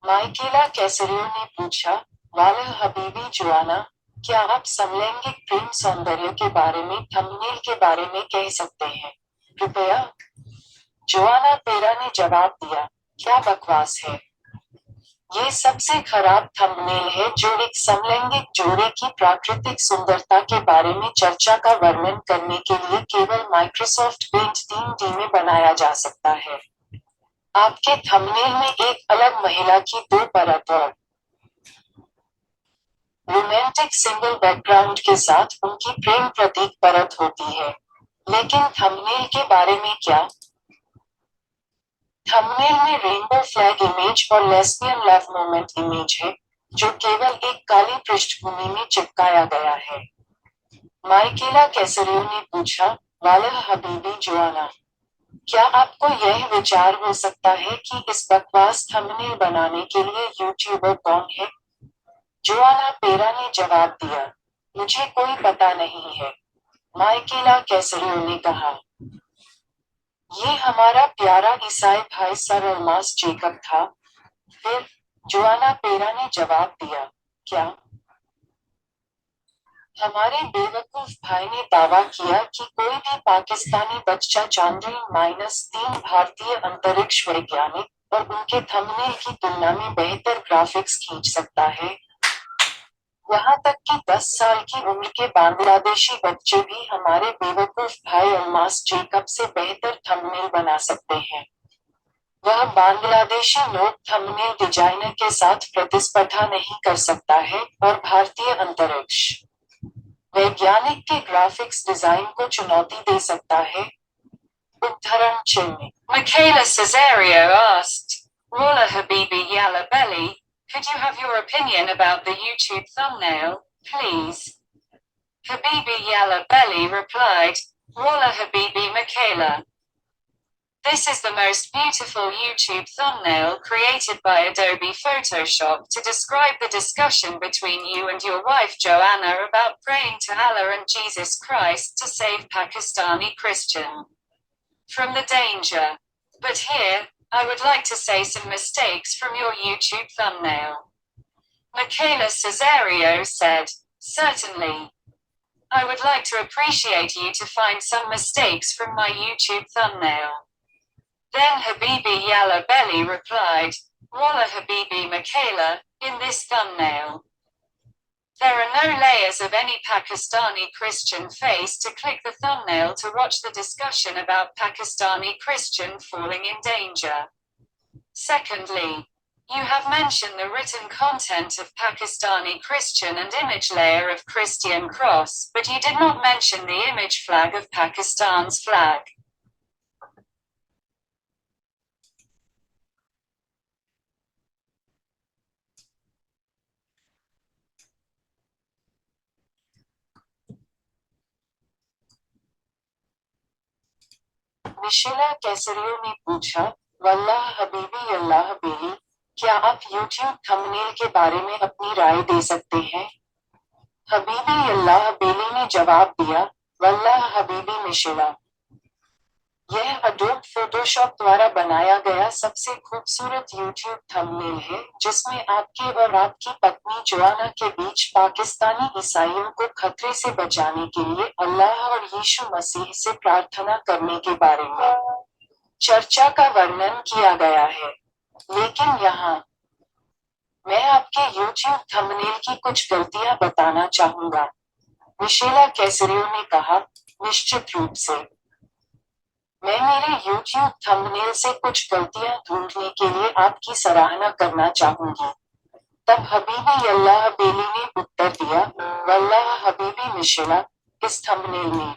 माइकेला कैसरियो ने पूछा, वाला Habibi Joanna, क्या आप समलैंगिक प्रेम सौंदर्य के बारे में थंबनेल के बारे में कह सकते हैं, कृपया? जोआना पेरा ने जवाब दिया, क्या बकवास है। ये सबसे खराब थंबनेल है जो एक समलैंगिक जोड़े की प्राकृतिक सुंदरता के बारे में चर्चा का वर्णन करने के लिए केवल माइक्रोसॉफ्ट पेंट 3D में बनाया जा सकता है। आपके थंबनेल में एक अलग महिला की 2 परत और रोमांटिक सिंगल बैकग्राउंड के साथ उनकी प्रेम प्रतीक परत होती है। लेकिन थंबनेल के बारे में क्या? थंबनेल में रेनबो फ्लैग इमेज और लेस्बियन लव मोमेंट इमेज है, जो केवल एक काली पृष्ठभूमि में चिपकाया गया है। माइकेला कैसरियो ने पूछा, वाला हबीबी जोआना, क्या आपको यह विचार हो सकता है कि इस बकवास थंबनेल बनाने के लिए यूट्यूबर कौन है? जोआना पेरा ने जवाब दिया, मुझे कोई पता नहीं है। माइकेला कैसरियो ने कहा, ये हमारा प्यारा ईसाई भाई सर अल्मास जेकब था। फिर जोआना पेरा ने जवाब दिया, क्या? हमारे बेवकूफ भाई ने दावा किया कि कोई भी पाकिस्तानी बच्चा चांद्रयान-3 भारतीय अंतरिक्ष वैज्ञानिक और उनके थंबनेल की तुलना में बेहतर ग्राफिक्स खींच सकता है। यहाँ तक कि 10 साल की उम्र के बांग्लादेशी बच्चे भी हमारे बेवकूफ भाई अल्मास जेकब से बेहतर थंबनेल बना सकते हैं। वह बांग्लादेशी लोग थंबनेल डिजाइनर के साथ प्रतिस्पर्धा नहीं कर सकता है और भारतीय अंतरिक्ष वैज्ञानिक के ग्राफिक्स डिजाइन को चुनौती दे सकता है? उद्धरण चिन्ह। Michaela Caesario asked, Walla Habibi Yalla Belly, could you have your opinion about the YouTube thumbnail, please? Habibi Yalla Belly replied, Walla Habibi Michaela. This is the most beautiful YouTube thumbnail created by Adobe Photoshop to describe the discussion between you and your wife Joanna about praying to Allah and Jesus Christ to save Pakistani Christian from the danger. But here, I would like to say some mistakes from your YouTube thumbnail. Michaela Caesario said, certainly. I would like to appreciate you to find some mistakes from my YouTube thumbnail. Then Habibi Yalla Belly replied, Walla Habibi Michaela, in this thumbnail. There are no layers of any Pakistani Christian face to click the thumbnail to watch the discussion about Pakistani Christian falling in danger. Secondly, you have mentioned the written content of Pakistani Christian and image layer of Christian cross, but you did not mention the image flag of Pakistan's flag. मिशेला कैसरियो ने पूछा, वल्लाह हबीबी अल्लाह बेली, क्या आप YouTube thumbnail के बारे में अपनी राय दे सकते हैं? हबीबी अल्लाह बेली ने जवाब दिया, वल्लाह हबीबी मिशेला। यह अडोब फोटोशॉप द्वारा बनाया गया सबसे खूबसूरत YouTube थंबनेल है, जिसमें आपके और आपकी पत्नी जोआना के बीच पाकिस्तानी ईसाइयों को खतरे से बचाने के लिए अल्लाह और यीशु मसीह से प्रार्थना करने के बारे में चर्चा का वर्णन किया गया है। लेकिन यहाँ मैं आपके YouTube थंबनेल की कुछ गलतियां बताना चाहूंगा। मिशेला कैसरियो ने कहा, निश्चित रूप से। मैं मेरे YouTube थंबनेल से कुछ गलतियां ढूंढने के लिए आपकी सराहना करना चाहूंगी। तब हबीबी अल्लाह बेली ने उत्तर दिया, वल्लाह हबीबी मिशेला, इस थंबनेल में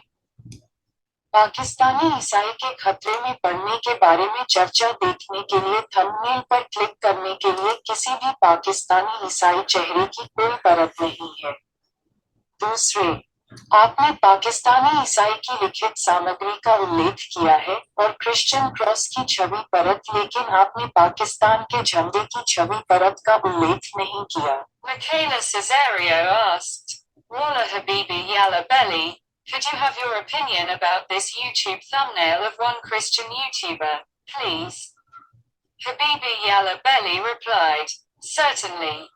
पाकिस्तानी ईसाई के खतरे में पड़ने के बारे में चर्चा देखने के लिए थंबनेल पर क्लिक करने के लिए किसी भी पाकिस्तानी ईसाई चेहरे की कोई परत नहीं है। दूसरे, आपने पाकिस्तानी ईसाई की लिखित सामग्री का उल्लेख किया है और क्रिश्चियन क्रॉस की छवि परत, लेकिन आपने पाकिस्तान के झंडे की छवि परत का उल्लेख नहीं किया। Michaela Caesario asked, Walla Habibi Yalla Belly, could you have your opinion about this YouTube thumbnail of one Christian YouTuber, please? Habibi Yalla Belly replied, certainly.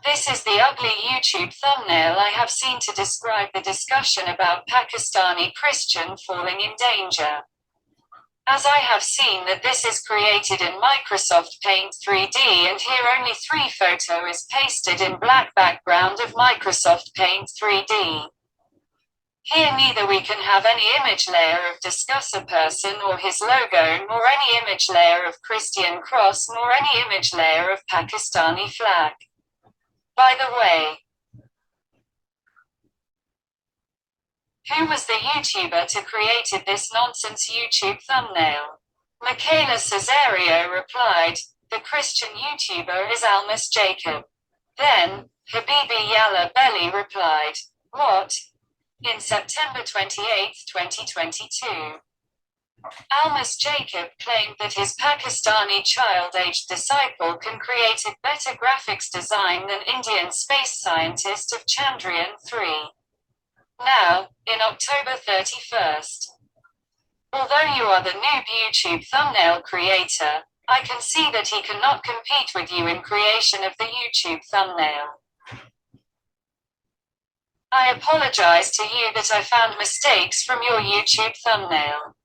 This is the ugly YouTube thumbnail I have seen to describe the discussion about Pakistani Christian falling in danger. As I have seen that this is created in Microsoft Paint 3D and here only 3 photo is pasted in black background of Microsoft Paint 3D. Here neither we can have any image layer of discuss a person or his logo, nor any image layer of Christian cross, nor any image layer of Pakistani flag. By the way, who was the YouTuber to created this nonsense YouTube thumbnail? Michaela Caesario replied, the Christian YouTuber is Almas Jacob. Then, Habibi Yalla Belly replied, what? In September 28, 2022. Almas Jacob claimed that his Pakistani child-aged disciple can create a better graphics design than Indian space scientist of Chandrayaan 3. Now, in October 31st. Although you are the noob YouTube thumbnail creator, I can see that he cannot compete with you in creation of the YouTube thumbnail. I apologize to you that I found mistakes from your YouTube thumbnail.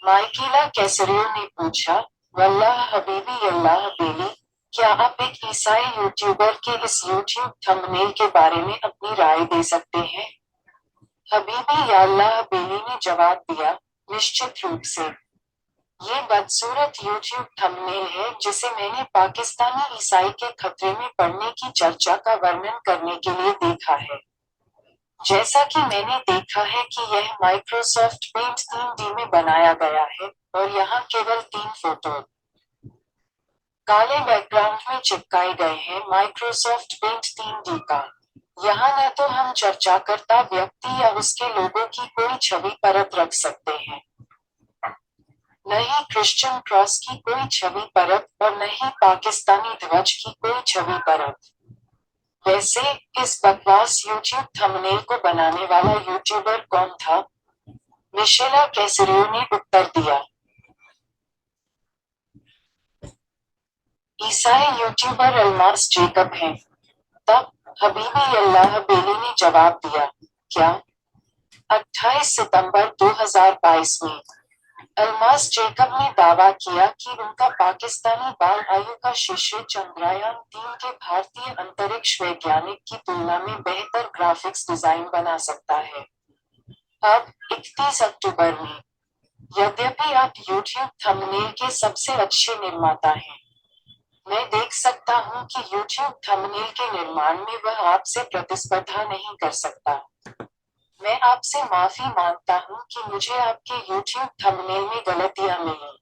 माइकेला कैसरियो ने पूछा, वल्लाह हबीबी अल्लाह बेली, क्या आप एक ईसाई YouTuber के इस YouTube thumbnail के बारे में अपनी राय दे सकते हैं? हबीबी अल्लाह बेली ने जवाब दिया, निश्चित रूप से। ये बदसूरत यूट्यूब थंबनेल है जिसे मैंने पाकिस्तानी ईसाई के खतरे में पड़ने की चर्चा का वर्णन करने के लिए देखा है। जैसा कि मैंने देखा है कि यह माइक्रोसॉफ्ट पेंट 3D में बनाया गया है, और यहाँ केवल 3 फोटो काले बैकग्राउंड में चिपकाए गए हैं माइक्रोसॉफ्ट पेंट 3D का। यहाँ न तो हम चर्चाकर्ता व्यक्ति या उसके लोगों की कोई छवि परत रख सकते हैं, न ही क्रिश्चियन क्रॉस की कोई छवि परत, और न ही पाकिस्तानी ध्वज की कोई छवि परत। वैसे, इस बकवास यूट्यूब थंबनेल को बनाने वाला यूट्यूबर कौन था? मिशेला कैसरियो ने उत्तर दिया। ईसाई यूट्यूबर अल्मास जेकब हैं। तब हबीबी अल्लाह बेली ने जवाब दिया, क्या? 28 सितंबर 2022 में अल्मास जेकब ने दावा किया कि उनका पाकिस्तानी बाल आयु का शिष्य चंद्रयान-3 के भारतीय अंतरिक्ष वैज्ञानिक की तुलना में बेहतर ग्राफिक्स डिजाइन बना सकता है। अब 31 अक्टूबर में, यद्यपि आप यूट्यूब थंबनेल के सबसे अच्छे निर्माता हैं, मैं देख सकता हूं कि यूट्यूब थंबनेल के निर्माण में वह आपसे प्रतिस्पर्धा नहीं कर सकता। मैं आपसे माफी मांगता हूं कि मुझे आपके यूट्यूब थंबनेल में गलतियां मिली।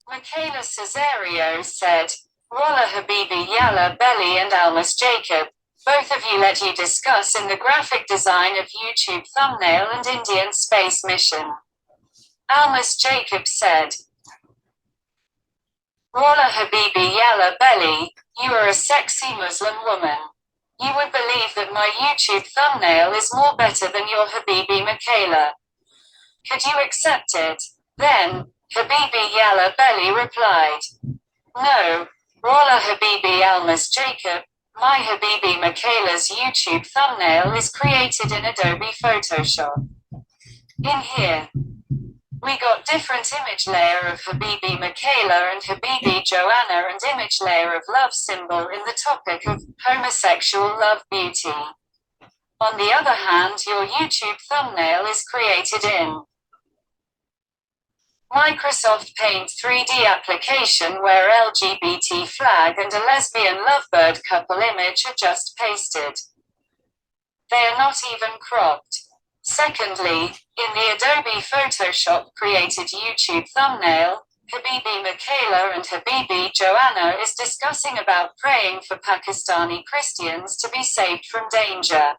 Michaela Caesario said, Walla Habibi Yalla Belly and Almas Jacob, both of you let you discuss in the graphic design of YouTube thumbnail and Indian space mission. Almas Jacob said, Walla Habibi Yalla Belly, you are a sexy Muslim woman. You would believe that my YouTube thumbnail is more better than your Habibi Michaela. Could you accept it? Then, Habibi Yalla Belly replied, No, Walla Habibi Almas Jacob, my Habibi Michaela's YouTube thumbnail is created in Adobe Photoshop. In here, we got different image layer of Habibi Michaela and Habibi Joanna and image layer of love symbol in the topic of homosexual love beauty. On the other hand, your YouTube thumbnail is created in Microsoft Paint 3D application where LGBT flag and a lesbian lovebird couple image are just pasted. They are not even cropped. Secondly, in the Adobe Photoshop created YouTube thumbnail, Habibi Michaela and Habibi Joanna is discussing about praying for Pakistani Christians to be saved from danger.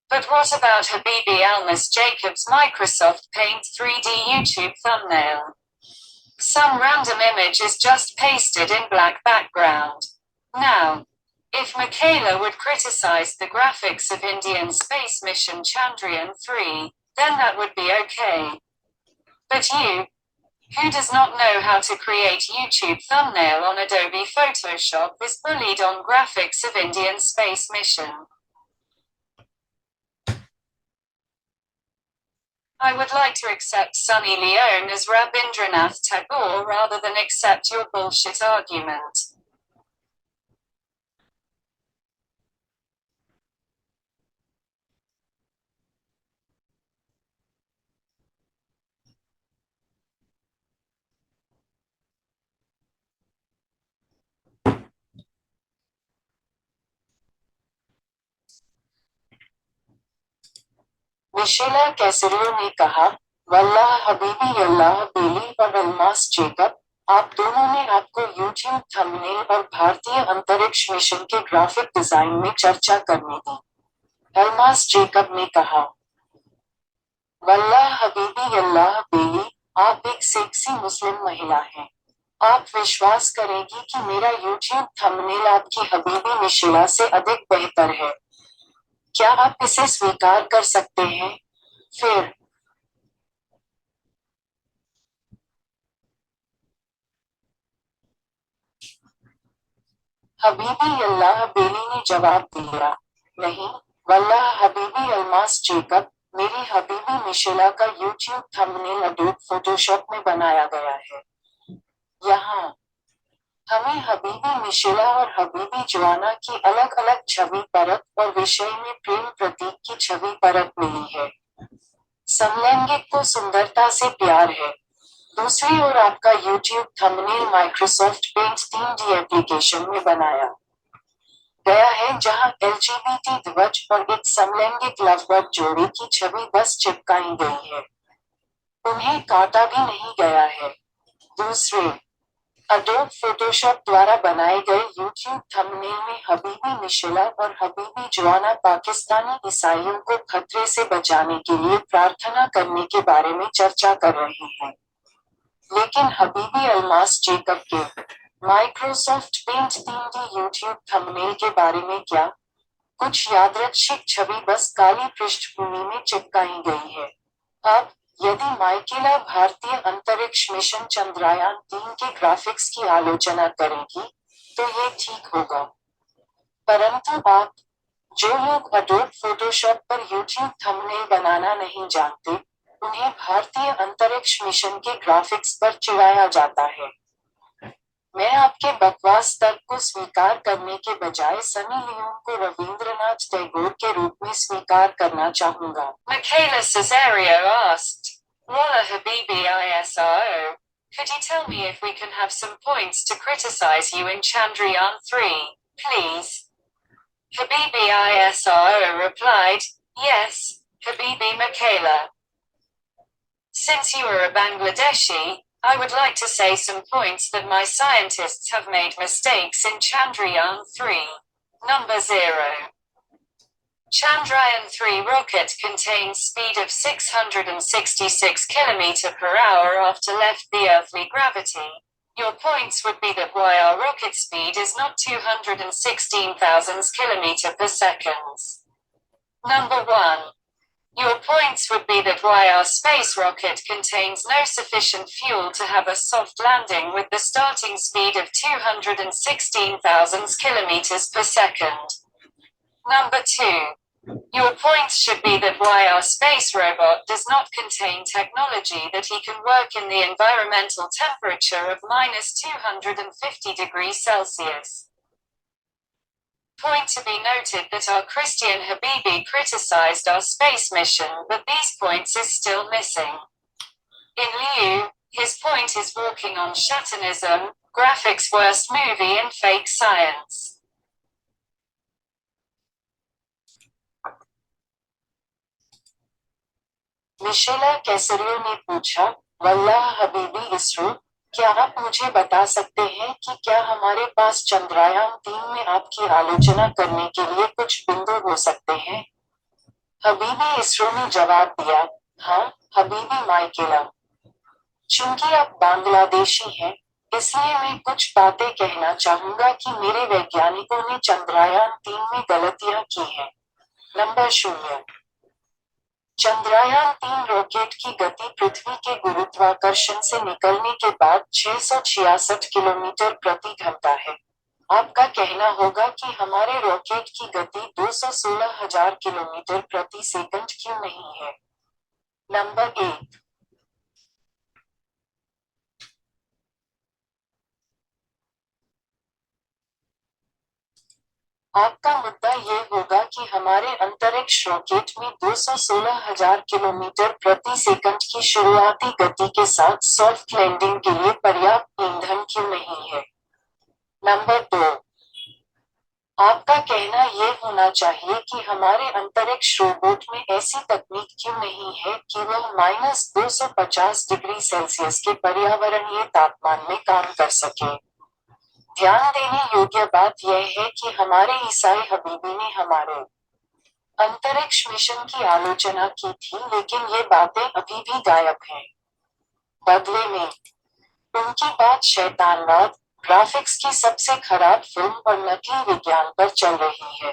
But what about Habibi Almas Jacob's Microsoft Paint 3D YouTube thumbnail? Some random image is just pasted in black background. Now, if Michaela would criticize the graphics of Indian space mission Chandrayaan-3, then that would be okay. But you, who does not know how to create YouTube thumbnail on Adobe Photoshop, is bullied on graphics of Indian space mission. I would like to accept Sunny Leone as Rabindranath Tagore rather than accept your bullshit argument. मिशेला कैसरियो ने कहा, वल्लाह हबीबी अल्लाह बेली और Almas Jacob, आप दोनों ने आपको YouTube thumbnail और भारतीय अंतरिक्ष मिशन के ग्राफिक डिजाइन में चर्चा करने दी। अल्मास जेकब ने कहा, वल्लाह हबीबी अल्लाह बेली, आप एक सेक्सी मुस्लिम महिला हैं। आप विश्वास करेंगी कि मेरा यूट्यूब थंबनेल आपकी हबीबी मिशेला से अधिक बेहतर है। क्या आप इसे स्वीकार कर सकते हैं? फिर हबीबी अल्लाह बेली ने जवाब दिया, नहीं, वल्लाह हबीबी अल्मास जेकब, मेरी हबीबी मिशेला का यूट्यूब थंबनेल अडोब फोटोशॉप में बनाया गया है। यहाँ हमें हबीबी मिशेला और हबीबी जोआना की अलग अलग छवि परत और विषय में प्रेम प्रतीक की छवि परत मिली है। समलैंगिक को सुंदरता से प्यार है। दूसरी ओर आपका YouTube thumbnail Microsoft Paint 3D application में बनाया गया है जहां एलजीबीटी ध्वज और एक समलैंगिक लवबर्ड जोड़ी की छवि बस चिपकाई गई है। उन्हें काटा भी नहीं गया है। दूसरे अडोब फोटोशॉप द्वारा बनाए गए यूट्यूब थंबनेल में हबीबी मिशेला और हबीबी जोआना पाकिस्तानी ईसाइयों को खतरे से बचाने के लिए प्रार्थना करने के बारे में चर्चा कर रहे हैं। लेकिन हबीबी अलमास जेकब के Microsoft Paint 3D YouTube thumbnail के बारे में क्या? कुछ यादृच्छिक छवि बस काली पृष्ठभूमि में चिपकाई गई है। अब यदि माइकेला भारतीय अंतरिक्ष मिशन चंद्रयान-3 के ग्राफिक्स की आलोचना करेगी, तो ये ठीक होगा। परंतु आप, जो लोग अडोब फोटोशॉप पर यूट्यूब थंबनेल बनाना नहीं जानते, उन्हें भारतीय अंतरिक्ष मिशन के ग्राफिक्स पर चिढ़ाया जाता है। मैं आपके बकवास तर्क को स्वीकार करने के बजाय सनी लियोन को रवींद्रनाथ टैगोर के रूप में स्वीकार करना चाहूंगा। Michaela Caesario asked, Walla Habibi ISRO, could you tell me if we can have some points to criticize you in Chandrayaan 3, please? Habibi ISRO replied, yes, Habibi Michaela. Since you are a Bangladeshi, I would like to say some points that my scientists have made mistakes in Chandrayaan 3. Number 0. Chandrayaan-3 rocket contains speed of 666 km per hour after left the earthly gravity. Your points would be that why our rocket speed is not 216,000 km per second. Number 1. Your points would be that why our space rocket contains no sufficient fuel to have a soft landing with the starting speed of 216,000 km per second. Number 2. Your points should be that why our space robot does not contain technology that he can work in the environmental temperature of -250 degrees Celsius. Point to be noted that our Christian Habibi criticized our space mission, but these points is still missing. In lieu, his point is walking on Shatanism, graphics worst movie and fake science. मिशेला कैसरियो ने पूछा, वल्लाह हबीबी इसरो, क्या आप मुझे बता सकते हैं कि क्या हमारे पास चंद्रयान-3 में आपकी आलोचना करने के लिए कुछ बिंदु हो सकते हैं? हबीबी इसरो ने जवाब दिया, हाँ, हबीबी माइकेला। चूंकि आप बांग्लादेशी हैं, इसलिए मैं कुछ बातें कहना चाहूंगा कि मेरे वैज्ञानिकों ने चंद्रयान-3 में गलतियां की हैं। नंबर 0। चंद्रयान-3 रॉकेट की गति पृथ्वी के गुरुत्वाकर्षण से निकलने के बाद 666 किलोमीटर प्रति घंटा है। आपका कहना होगा कि हमारे रॉकेट की गति 216,000 किलोमीटर प्रति सेकंड क्यों नहीं है? नंबर 1। आपका मुद्दा ये होगा कि हमारे अंतरिक्ष रॉकेट में 216,000 किलोमीटर प्रति सेकंड की शुरुआती गति के साथ सॉफ्ट लैंडिंग के लिए पर्याप्त ईंधन क्यों नहीं है? नंबर 2। आपका कहना ये होना चाहिए कि हमारे अंतरिक्ष रोबोट में ऐसी तकनीक क्यों नहीं है कि वह -250 डिग्री सेल्सियस के पर्यावरणीय तापमान में काम कर सके। ध्यान देने योग्य बात यह है कि हमारे ईसाई हबीबी ने हमारे अंतरिक्ष मिशन की आलोचना की थी, लेकिन ये बातें अभी भी गायब हैं। बदले में उनकी बात शैतानवाद, ग्राफिक्स की सबसे खराब फिल्म और नकली विज्ञान पर चल रही है।